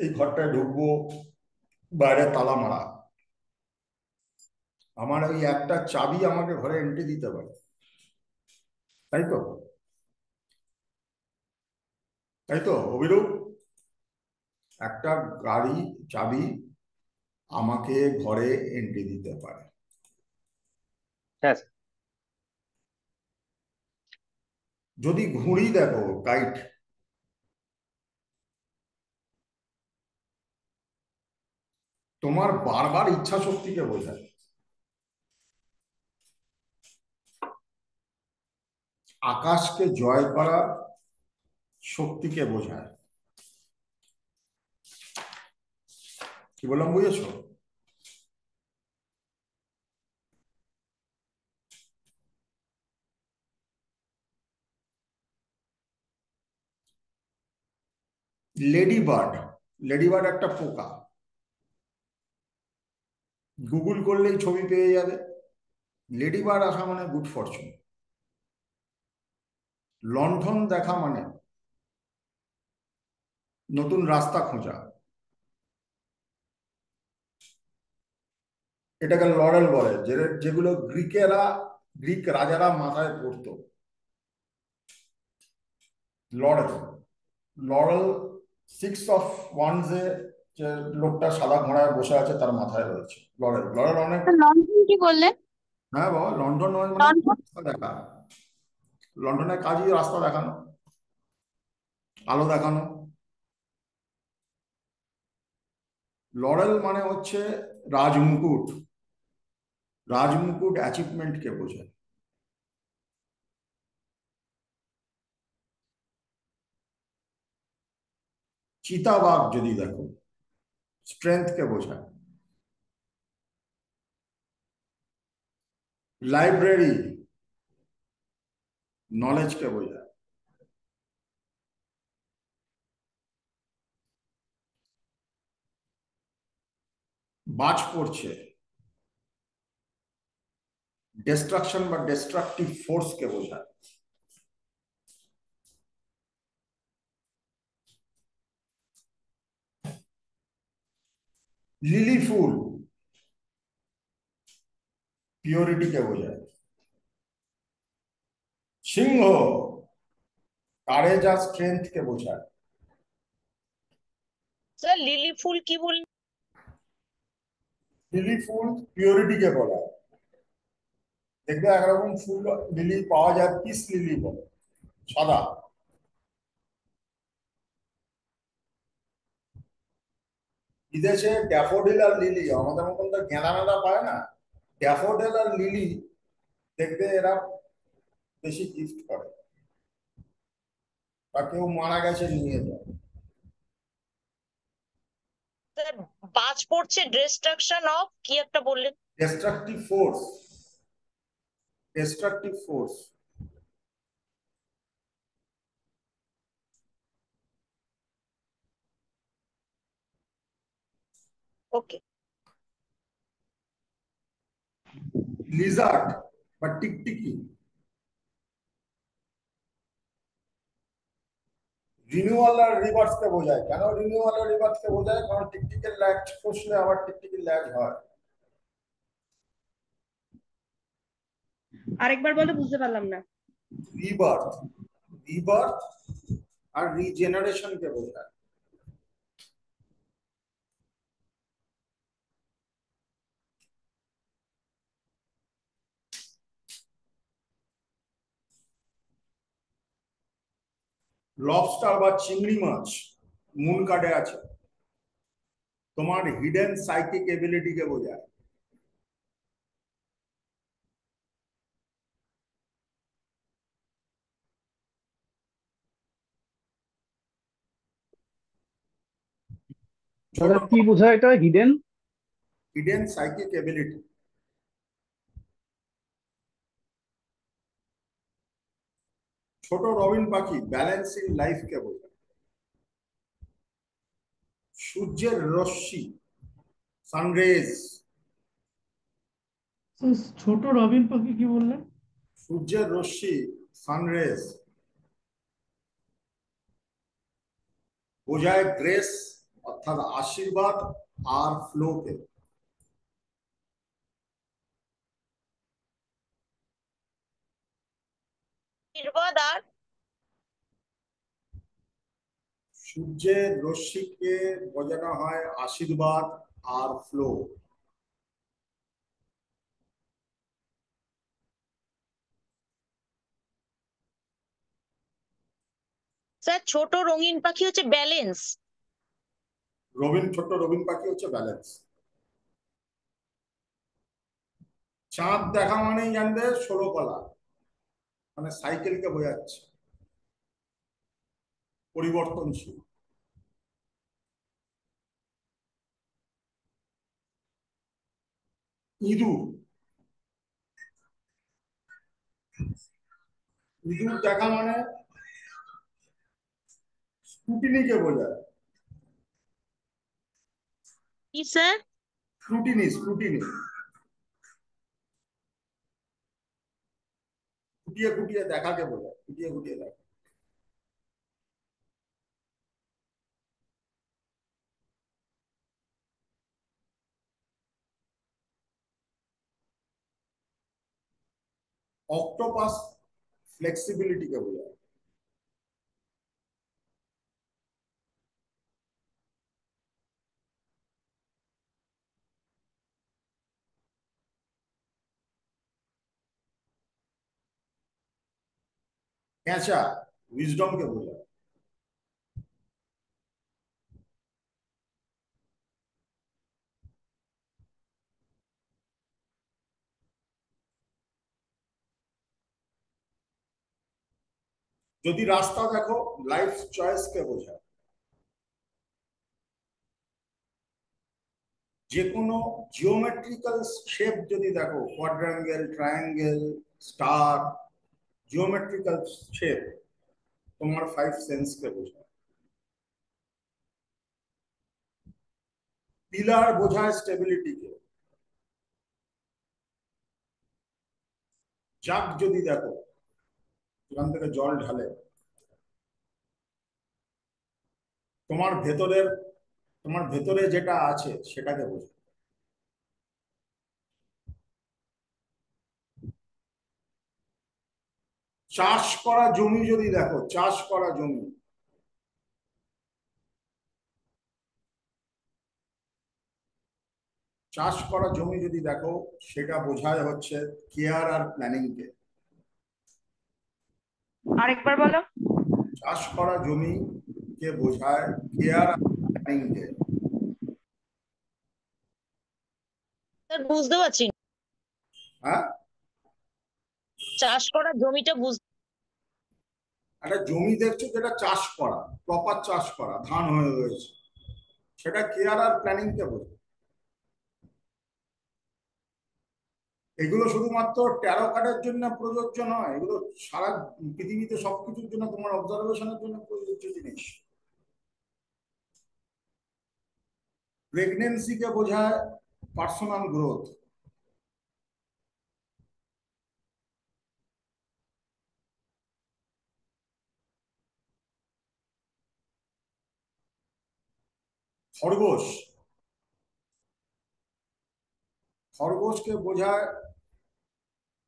A: এই ঘরটায় ঢুকবো, বাইরে তালা মারা। আমার ওই একটা চাবি আমাকে ঘরে এন্ট্রি দিতে পারে, তাই তো? তাই তো অভিরূপ? একটা গাড়ি চাবি আমাকে ঘরে এন্ট্রি দিতে পারে।
E: হ্যাঁ স্যার।
A: যদি ঘুড়ি দেখো, কাইট, তোমার বারবার ইচ্ছা শক্তিকে বোঝায়। আকাশকে জয় করার শক্তিকে বোঝায়। কি বললাম বুঝেছো? লেডি বার্ড, লেডি বার্ড একটা পোকা, গুগল করলেই ছবি পেয়ে যাবে। লেডি বার্ড আসা মানে গুড ফরচুন। লণ্ঠন দেখা মানে নতুন রাস্তা খোঁজা। এটাকে লরেল বলে, যেগুলো গ্রিক রাজারা মাথায় পড়তো। লরেল, লরেল 6 অফ ওয়ান্ডস এ যে লোকটা সাদা ঘোড়ায় বসে আছে তার মাথায় রয়েছে লরেল। লরেল অনেক।
G: লন্ডন কি বললেন?
A: হ্যাঁ বাবা, লন্ডন নয় মানে
G: লন্ডন।
A: রাস্তা দেখা। লন্ডনের কাজই রাস্তা দেখানো, আলো দেখানো। লরেল মানে হচ্ছে রাজমুকুট। রাজমুকুট অ্যাচিভমেন্টকে বোঝায়। চিতাবাঘ যদি দেখো, স্ট্রেংথকে বোঝায়। লাইব্রেরি নলেজকে বোঝায়। বাজ পড়ছে ডিস্ট্রাকশন বা ডিস্ট্রাকটিভ ফোর্সকে বোঝায়। লিলি ফুল পিওরিটিকে বোঝায়। সিংহ কারেজ আর স্ট্রেংথকে বোঝায়।
D: স্যার লিলি ফুল কি বললেন?
A: লিলি ফুল পিওরিটিকে বলা। দেখবে একরকম ফুল লিলি পাওয়া যায়, পিস লিলি বলে, সাদা। বিদেশে ড্যাফোডিল আর লিলি, আমাদের মতন তো গেঁদা মেদা পায় না। ড্যাফোডিল আর লিলি দেখবে এরা বেশি গিফট করে, বা কেউ মারা গেছে নিয়ে যায়।
D: স্যার বাজ পড়ছে ডিস্ট্রাকশন অফ কি একটা বললেন?
A: Destructive force, destructive force.
D: Okay.
A: Lizard বা টিকটিকি রিনিউয়াল আর রিভার্স কে বোঝায়। কেন রিনিউয়াল আর রিভার্স কে বোঝায়? কারণ টিকটিকের ল্যাগ খসলে আবার টিকটিকের ল্যাগ হয়।
B: আরেকবার বলে, বুঝতে পারলাম না।
A: রিবার্থ, রিবার্থ আর রিজেনারেশন কে বোঝায়। লবস্টার বা চিংড়ি মাছ মুন কার্ডে আছে, তোমার হিডেন সাইকিক এবিলিটি কে বোঝায়।
F: দাদা কি বোঝায় এটা হিডেন?
A: Hidden psychic ability. ছোট রবিন পাখি ব্যালেন্স ইন লাইফ কে বোঝায়। সূর্যের রশ্মি সানরেজ,
F: স্যার ছোট রবিন পাখি কি বললেন?
A: সূর্যের রশ্মি সানরেজ বোঝায় গ্রেস অর্থাৎ আশীর্বাদ আর ফ্লোকে।
D: আশীর্বাদ আর
A: সূর্যের রশ্মিকে বোঝানো হয় আশীর্বাদ আর ফ্লো।
D: স্যার ছোট রঙিন পাখি হচ্ছে ব্যালেন্স।
A: ছোট রবিন পাখি হচ্ছে ব্যালেন্স। চাঁদ দেখা মানেই জানবে 16 কলা, মানে সাইকেলকে বোঝাচ্ছে, পরিবর্তনশীল। ইঁদুর, ইঁদুর দেখা মানে স্ক্রুটিনিকে বোঝায়।
D: কি স্যার?
A: স্ক্রুটিনি, স্ক্রুটিনি, খুঁটিয়ে খুঁটিয়ে দেখাকে বোঝায়, খুঁটিয়ে খুঁটিয়ে দেখা। অক্টোপাস ফ্লেক্সিবিলিটিকে বোঝায়। পেঁচা উইজডমকে বোঝায়। যদি রাস্তা দেখো লাইফ চয়েসকে বোঝায়। যে কোনো জিওমেট্রিক্যাল শেপ যদি দেখো, কোয়াড্রাঙ্গেল, ট্রায়াঙ্গেল, স্টার, জিওমেট্রিক্যাল শেপ তোমার 5 সেন্সকে বোঝায়। পিলার বোঝায় স্টেবিলিটিকে। জাগ যদি দেখো, সেখান থেকে জল ঢালে, তোমার ভেতরের, তোমার ভেতরে যেটা আছে সেটাকে বোঝায়। চাষ করা জমি যদি দেখো, চাষ করা জমি, চাষ করা জমি যদি দেখো, সেটা বোঝায় হচ্ছে কেয়ার আর প্ল্যানিং কে।
B: আরেকবার বলো।
A: চাষ করা জমি কে বোঝায় care are planning K.
D: Sir বুঝতে পারছি না।
A: হ্যাঁ,
D: চাষ করা জমিটা
A: একটা জমি দেখছো যেটা চাষ করা, প্রপার চাষ করা, ধান হয়ে রয়েছে, সেটা কেয়ার আর প্ল্যানিং কে বোঝায়। এগুলো শুধুমাত্র ট্যারো কার্ডের জন্য প্রযোজ্য নয়, এগুলো সারা পৃথিবীতে সবকিছুর জন্য, তোমার অবজারভেশনের জন্য প্রযোজ্য জিনিস। প্রেগনেন্সিকে বোঝায় পার্সোনাল গ্রোথ। খরগোশ, খরগোশকে বোঝায়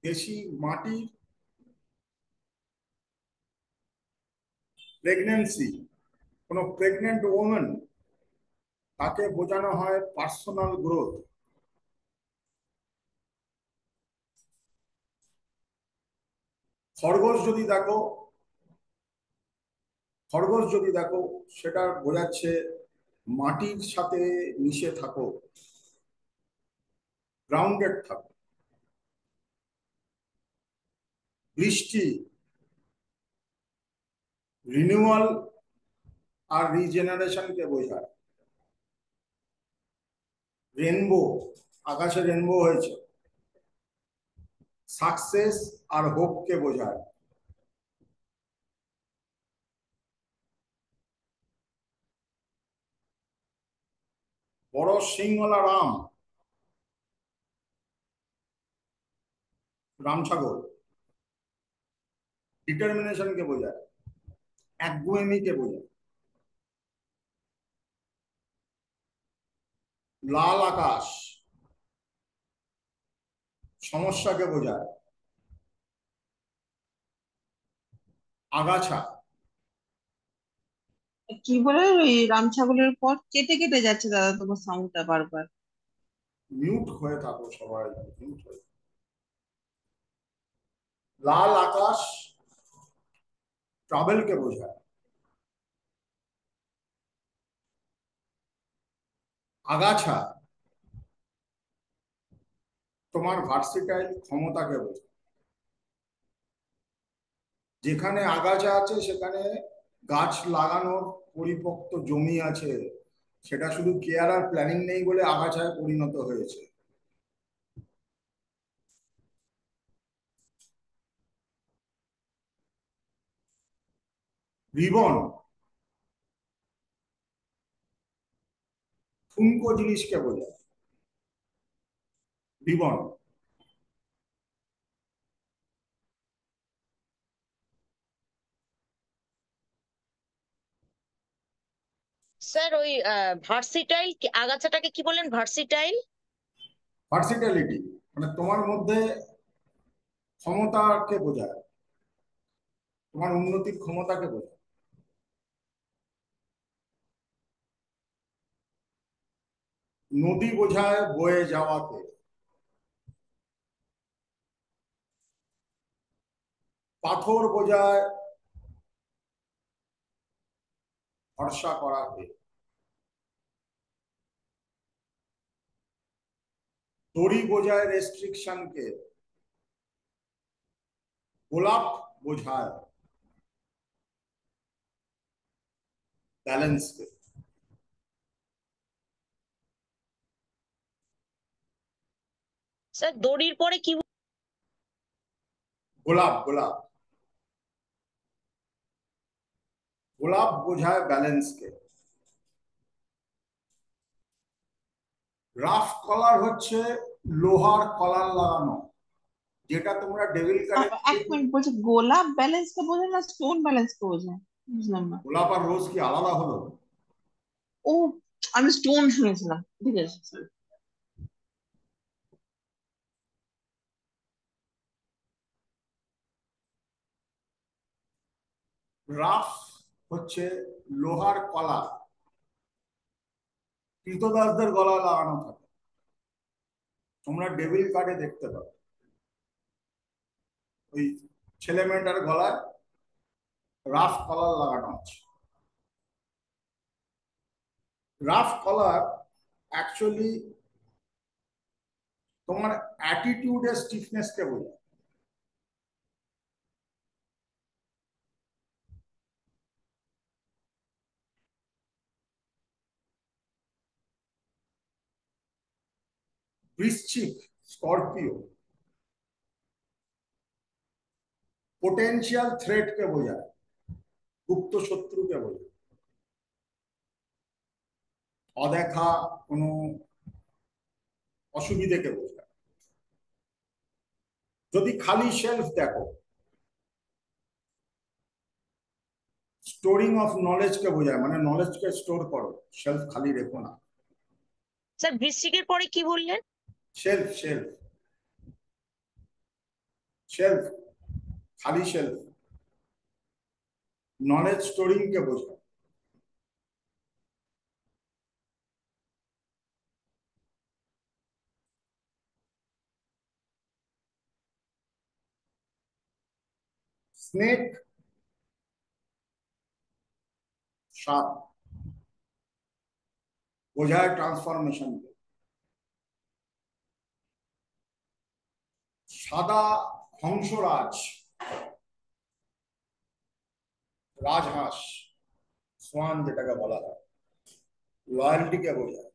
A: দেশি মাটির প্রেগনেন্সি। কোন প্রেগনেন্ট ওমেন, তাকে বোঝানো হয় পার্সোনাল গ্রোথ। খরগোশ যদি দেখো, খরগোশ যদি দেখো, সেটা বোঝাচ্ছে মাটির সাথে মিশে থাকো, গ্রাউন্ডেড থাকো। বৃষ্টি রিনিউয়াল আর রিজেনারেশনকে বোঝায়। রেনবো, আকাশে রেনবো হয়েছে, সাকসেস আর হোপকে বোঝায়। বড় সিংওয়ালা রাম, রাম ছাগল। ডিটারমিনেশনকে বোঝায়, একগুঁয়েমিকে বোঝায়। লাল আকাশ সমস্যাকে বোঝায়। আগাছা
H: কি বলে ওই রাম ছাগলের পর কেটে কেটে যাচ্ছে দাদা তোমার সাউন্ডটা বারবার।
A: মিউট হয়ে থাকো সবাই, মিউট হয়ে। লাল আকাশ ট্রাভেলকে বোঝায়। আগাছা তোমার ভার্সিটাইল ক্ষমতাকে বোঝায়। যেখানে আগাছা আছে সেখানে গাছ লাগানোর পরিপক্ত জমি আছে, সেটা শুধু কেয়ার আর প্ল্যানিং নেই বলে আগাছায় পরিণত হয়েছে। রিবন ঠুনকো জিনিসকে বোঝায়। রিবন
D: স্যার ওই ভার্সিটাইল, আগাছাটাকে কি বললেন? ভার্সিটাইল?
A: ভার্সিটালিটি মানে তোমার মধ্যে ক্ষমতাকে বোঝায়, তোমার উন্নতির ক্ষমতাকে বোঝায়। নদী বোঝায় বয়ে যাওয়াকে। পাথর বোঝায় ভরসা করাকে। দড়ি বোঝায় রেস্ট্রিকশনকে। গোলাপ বোঝায় ব্যালেন্সকে।
D: স্যার দড়ির পরে কি?
A: গোলাপ গোলাপ গোলাপ বোঝায় ব্যালেন্সকে। রাফ কলার হচ্ছে লোহার কলার লাগানো, যেটা তোমরা ডেভিল কার্ডে।
H: এক মিনিট, বলছে গোলাপ ব্যালেন্স কে বোঝায় না স্টোন ব্যালেন্স কে বোঝায়? বুঝলাম না।
A: গোলাপ আর রোজ কি আলাদা হলো?
H: ও, আমি স্টোন শুনেছিলাম, ঠিক আছে sorry।
A: রাফ হচ্ছে লোহার কলা, কৃতদাসদের গলায় লাগানো থাকে, তোমরা ডেভিল কার্ডে দেখতে পাবে। ওই ছেলে মেয়েটার গলায় রাফ কলার লাগানো আছে। রাফ কলার অ্যাকচুয়ালি তোমার অ্যাটিটিউডের স্টিফনেস কে বোঝায়। বৃশ্চিক স্করপিও পোটেনশিয়াল থ্রেট কে বোঝায়, গুপ্ত শত্রুকে বোঝায়। অদেখা কোনো অসুবিধেকে বোঝায়। যদি খালি শেলফ দেখো, স্টোরিং অফ নলেজ কে বোঝায়, মানে নলেজকে স্টোর করো, শেলফ খালি রেখো না।
D: স্যার বৃশ্চিকের পরে কি বললেন?
A: শেলফ শেলফ শেলফ খালি শেলফ নলেজ স্টোরিং কে বোঝায়। স্নেক সাপ বোঝায় ট্রান্সফরমেশন কে। সাদা হংসরাজ রাজহাঁস, সোয়ান যেটাকে বলা হয়, লয়্যালটিকে বোঝায়।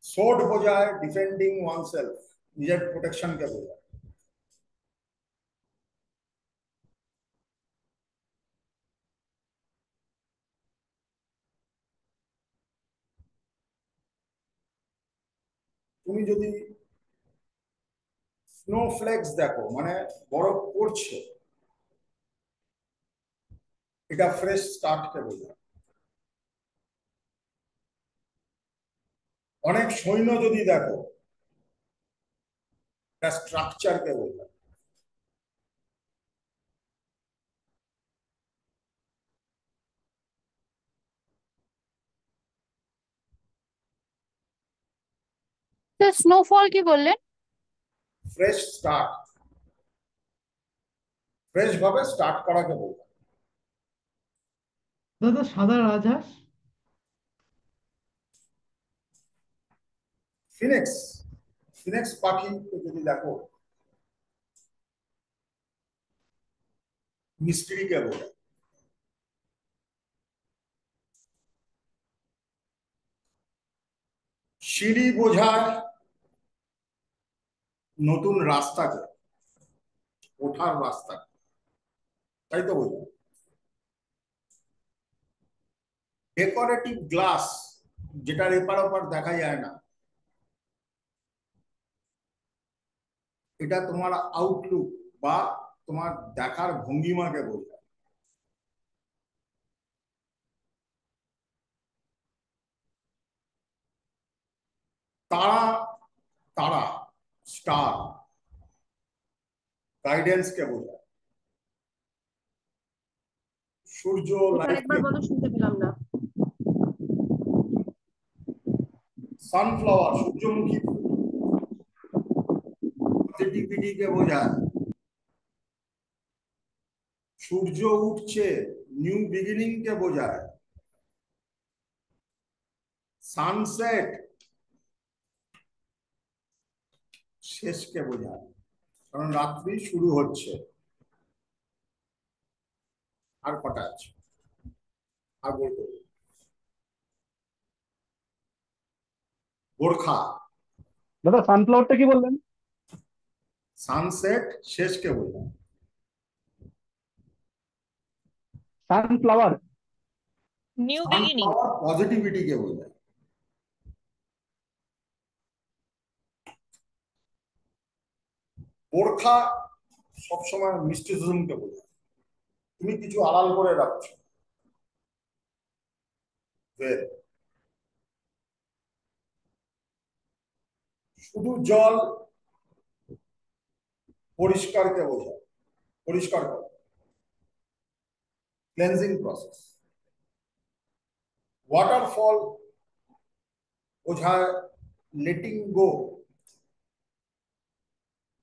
A: সোর্ড বোঝায় ডিফেন্ডিং ওয়ানসেলফ, নিজের প্রোটেকশনকে বোঝায়। তুমি যদি স্নোফ্লেক্স দেখো, মানে বরফ পড়ছে, এটা ফ্রেশ স্টার্ট কে বোঝায়। অনেক সৈন্য যদি দেখো, এটা স্ট্রাকচার কে বোঝায়।
G: স্যার স্নোফল কি বললেন?
A: ফ্রেশ স্টার্ট, ফ্রেশ ভাবে স্টার্ট করাকে বোঝায়।
F: দাদা সাদা রাজহাঁস।
A: ফিনিক্স, ফিনিক্স পাখি যদি দেখো, মিস্ত্রিকে বোঝায়। সিঁড়ি বোঝায় নতুন রাস্তাকে, ওঠার রাস্তা, তাই তো বোঝায়। ডেকোরেটিভ গ্লাস, যেটার এপার ওপার দেখা যায় না, এটা তোমার আউটলুক বা তোমার দেখার ভঙ্গিমাকে বোঝায়। তারা, তারা স্টার গাইডেন্স কে বোঝায়। সূর্য
B: স্যার
A: লাইফ
B: একবার
A: কে,
B: বলো, শুনতে পেলাম না।
A: সানফ্লাওয়ার সূর্যমুখী ফুল পজিটিভিটি কে বোঝায়। সূর্য উঠছে নিউ বিগিনিং কে বোঝায়। সানসেট শেষকে বোঝায়, কারণ রাত্রি শুরু হচ্ছে। আর কটা আছে, আর বলবো। গোর্খা,
E: দাদা সানফ্লাওয়ারটা কি বললেন?
A: সানসেট শেষকে বোঝায়।
E: Sunflower.
D: New beginning.
A: Sunflower positivity কে বোঝায়। গোর্খা সবসময় মিস্টিসিজমকে বোঝায়, তুমি কিছু আড়াল করে রাখছো। বের, শুধু জল পরিষ্কারকে বোঝায়, পরিষ্কার করে, ক্লেন্সিং প্রসেস। ওয়াটারফল বোঝায় লেটিং গো,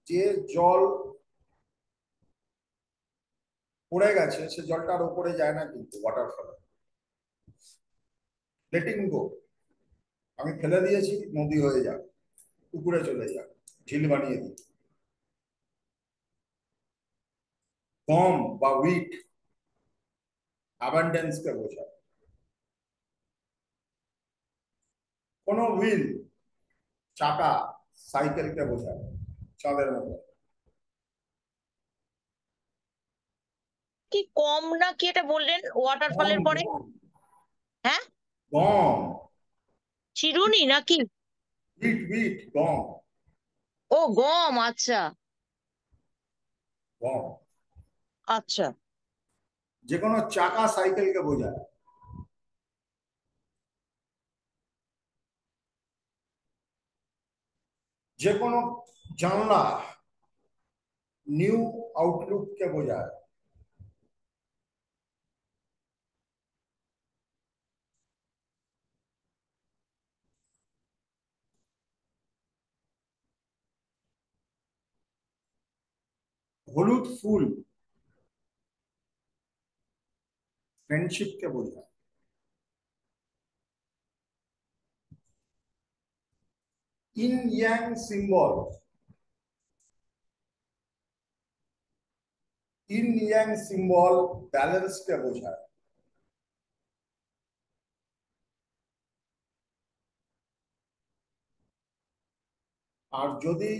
A: যে জল পড়ে গেছে সে জলটা আর উপরে যায় না, কিন্তু ওয়াটারফল লেটিং গো, আমি ফেলে দিয়েছি, নদী হয়ে যাক, পুকুরে চলে যাক, ঝিল বানিয়ে দিই। গম বা উইট অ্যাবান্ডেন্স কে বোঝায়। কোন হুইল, চাকা, সাইকেলকে বোঝায়, চাঁদের মতো।
D: কি কম না কি এটা বললেন ওয়াটারফলের
A: গম,
D: পরে? হ্যাঁ,
A: গম,
D: চিরুনি নাকি?
A: উইট, উইট, গম,
D: ও গম, আচ্ছা
A: গম।
D: আচ্ছা।
A: যে কোনো চাকা সাইকেলকে বোঝায়। যে কোনো জানলা নিউ আউটলুক কে বোঝায়। হলুদ ফুল ফ্রেন্ডশিপ কে বোঝায়। Yin yang symbol, yin yang symbol balance কে বোঝায়। আর যদি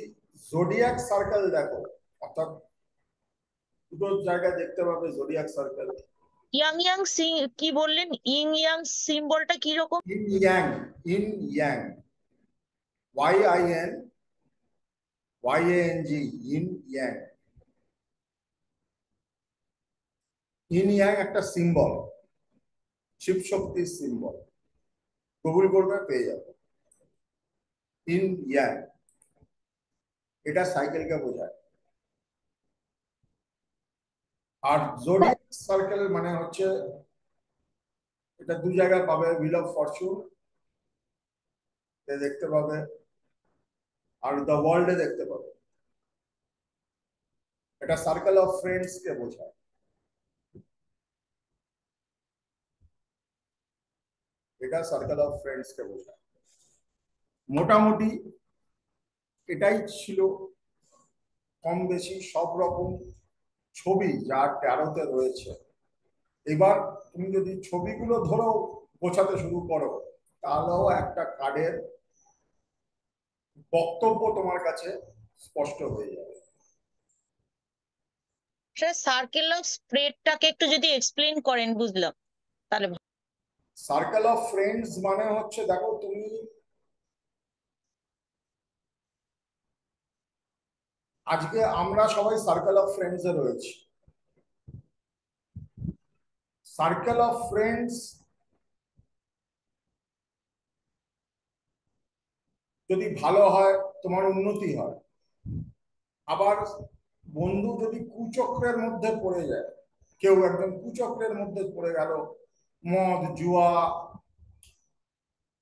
A: জোডিয়াক সার্কেল দেখো, অর্থাৎ দুটো জায়গায় দেখতে পাবে জোডিয়াক সার্কেল।
D: ইয়াং ইয়াং কি বললেন? ইং ইয়াং সিম্বলটা কি রকম?
A: In young, in young YINYANG, in young. In young একটা সিম্বল, শিব শক্তির সিম্বল, গুগল করবে পেয়ে যাবে। ইন ইয়াং, এটা সাইকেলকে বোঝায়। আর জোডিয়াক সার্কেল মানে হচ্ছে, এটা দু জায়গায় পাবে, হুইল অফ ফরচুন দেখতে পাবে, আর দ্য ওয়ার্ল্ডে দেখতে পাবে। এটা সার্কেল অফ ফ্রেন্ডস কে বোঝায়। এটা সার্কেল অফ ফ্রেন্ডস কে বোঝায়। মোটামুটি এটাই ছিল কম বেশি সব রকম ছবি যা 13তে রয়েছে। এবার তুমি যদি ছবিগুলো ধরো গোছাতে শুরু করো, তাহলেও একটা কার্ডের বক্তব্য তোমার কাছে স্পষ্ট হয়ে যাবে।
D: স্যার সার্কেল অফ স্প্রেডটাকে একটু যদি এক্সপ্লেন করেন বুঝলাম তাহলে
A: সার্কেল অফ ফ্রেন্ডস মানে হচ্ছে, দেখো তুমি আজকে আমরা সবাই সার্কেল অফ ফ্রেন্ডস এ রয়েছি। সার্কেল অফ ফ্রেন্ডস যদি ভালো হয়, তোমার উন্নতি হয়। আবার বন্ধু যদি কুচক্রের মধ্যে পড়ে যায়, কেউ একজন কুচক্রের মধ্যে পড়ে গেল, মদ জুয়া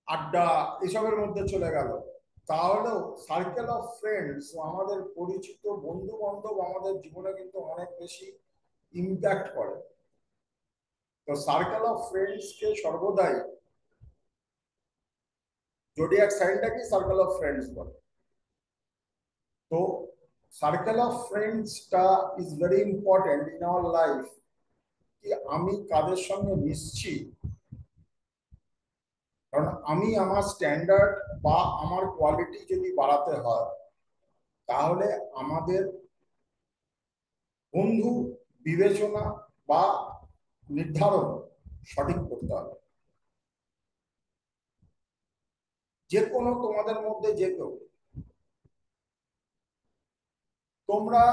A: আড্ডা এসবের মধ্যে চলে গেল, তাহলেও সার্কেল অফ ফ্রেন্ডস, আমাদের পরিচিত বন্ধু বান্ধব আমাদের জীবনে কিন্তু অনেক বেশি ইম্প্যাক্ট করে। তো সার্কেল অফ ফ্রেন্ডস কে সর্বদাই জোডিয়াক সাইনটাকে সার্কেল অফ ফ্রেন্ডস বলে। তো সার্কেল অফ ফ্রেন্ডসটা is very important in our life. কি আমি কাদের সঙ্গে মিশছি, কারণ আমি আমার স্ট্যান্ডার্ড বা আমার কোয়ালিটি যদি বাড়াতে হয়, তাহলে আমাদের বন্ধু বিবেচনা বা নির্ধারণ সঠিক করতে হবে। যে কোনো তোমাদের মধ্যে যে কেউ, তোমরা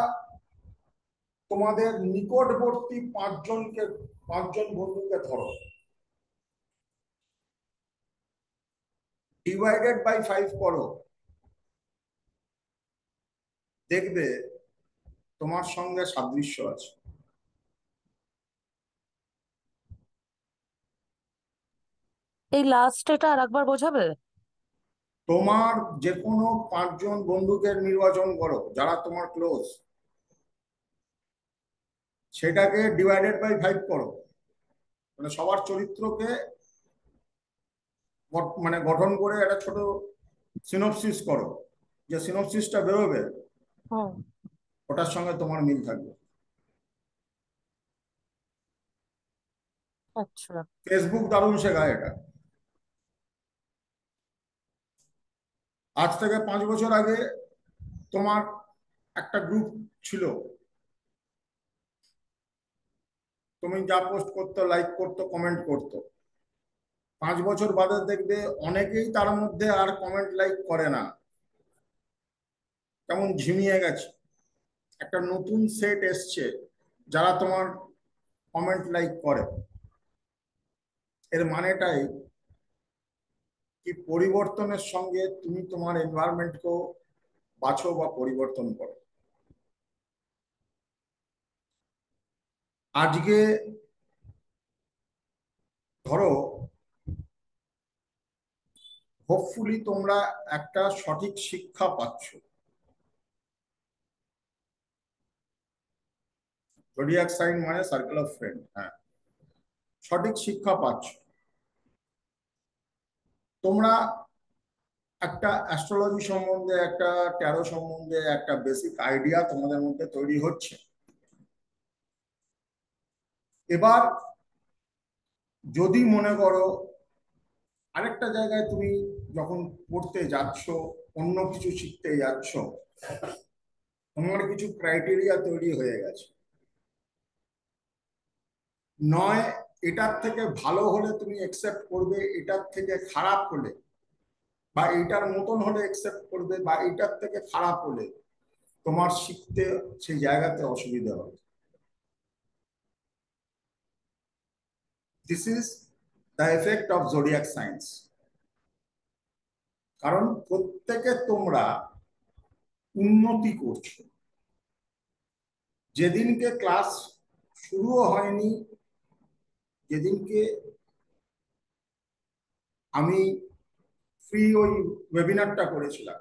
A: তোমাদের নিকটবর্তী পাঁচজন বন্ধুকে ধরো, ডিভাইডেড বাই 5 করো, দেখবে তোমার সঙ্গে সাদৃশ্য আছে।
D: এই লাস্ট এটা আরেকবার বোঝাবে?
A: তোমার যে কোনো 5জন বন্ধুকে নির্বাচন করো যারা তোমার ক্লোজ, সেটাকে ডিভাইডেড বাই 5 করো, মানে সবার চরিত্রকে মানে গঠন করে একটা ছোট সিনপসিস করো। যে সিনপসিসটা বেরোবে ওটার সঙ্গে তোমার মিল থাকবে।
D: আচ্ছা।
A: ফেসবুক দারুণ শেখায় এটা। আজ থেকে 5 বছর আগে তোমার একটা গ্রুপ ছিল, তুমি যা পোস্ট করতো, লাইক করতো, কমেন্ট করতো। 5 বছর বাদে দেখবে অনেকেই তার মধ্যে আর কমেন্ট লাইক করে না, কেমন ঝিমিয়ে গেছে। একটা নতুন সেট এসছে যারা তোমার কমেন্ট লাইক করে। এর মানেটাই কি, পরিবর্তনের সঙ্গে তুমি তোমার এনভায়রনমেন্টকেও বাছো বা পরিবর্তন করো। আজকে ধরো হোপফুলি তোমরা একটা সঠিক শিক্ষা পাচ্ছ। জোডিয়াক সাইন মানে সার্কেল অফ ফ্রেন্ড, হ্যাঁ, সঠিক শিক্ষা পাচ্ছ তোমরা। একটা অ্যাস্ট্রোলজি সম্বন্ধে, একটা ট্যারো সম্বন্ধে একটা বেসিক আইডিয়া তোমাদের মধ্যে তৈরি হচ্ছে। এবার যদি মনে করো আরেকটা জায়গায় তুমি যখন পড়তে যাচ্ছ, অন্য কিছু শিখতে যাচ্ছ, তোমার কিছু ক্রাইটেরিয়া তৈরি হয়ে গেছে। নয় এটার থেকে ভালো হলে তুমি অ্যাকসেপ্ট করবে, এটার থেকে খারাপ হলে বা এইটার মতন হলে একসেপ্ট করবে, বা এইটার থেকে খারাপ হলে তোমার শিখতে সেই জায়গাতে অসুবিধা হবে। This is the effect of zodiac science. কারণ প্রত্যেকে তোমরা উন্নতি করছো। যেদিনকে ক্লাস শুরুও হয়নি, যেদিনকে আমি ফ্রি ওই ওয়েবিনারটা করেছিলাম,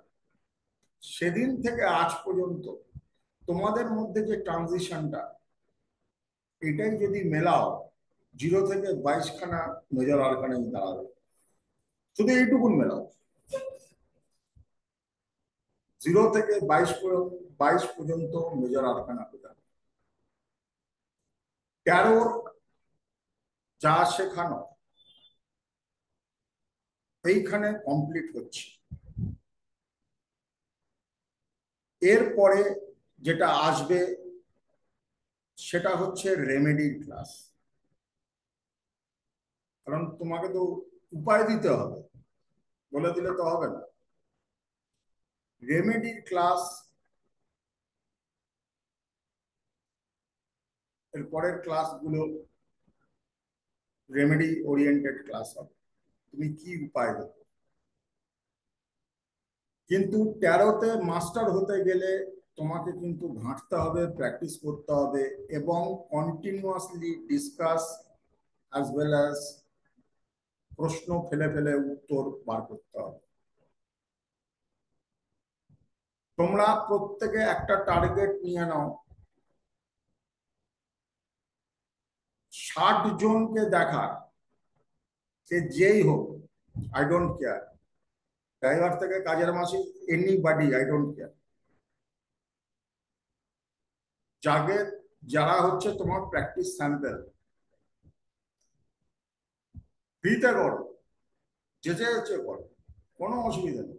A: সেদিন থেকে আজ পর্যন্ত তোমাদের মধ্যে যে ট্রানজিশনটা, এটাই যদি মেলাও, 0 থেকে 22 খানা মেজর আরকানাই দাঁড়াবে। শুধু এইটুকুন মেলাও, 0 থেকে 22 পর্যন্ত মেজর আরকানা পেতে হবে। 13 যা শেখানো এইখানে কমপ্লিট হচ্ছে। এরপরে যেটা আসবে সেটা হচ্ছে রেমেডির ক্লাস। কারণ তোমাকে তো উপায় দিতে হবে, বলে দিলে তো হবে না। রেমেডির ক্লাস এর পরের ক্লাসগুলো রেমেডি ওরিয়েন্টেড ক্লাস হবে, তুমি কি উপায় দেবে। কিন্তু 13তে মাস্টার হতে গেলে তোমাকে কিন্তু ঘাঁটতে হবে, প্র্যাকটিস করতে হবে এবং continuously discuss as well as প্রশ্ন ফেলে ফেলে উত্তর বার করতে হবে। তোমরা প্রত্যেকে একটা টার্গেট নিয়ে নাও, 60 জনকে দেখার, সে যেই হোক, আই ডোন্ট কেয়ার, ড্রাইভার থেকে কাজের মাসি, এনিবডি, আই ডোন্ট কেয়ার, যারা হচ্ছে তোমার প্র্যাকটিস স্যাম্পল, ফ্রিতে করো, যেচে করো, কোনো অসুবিধা নেই।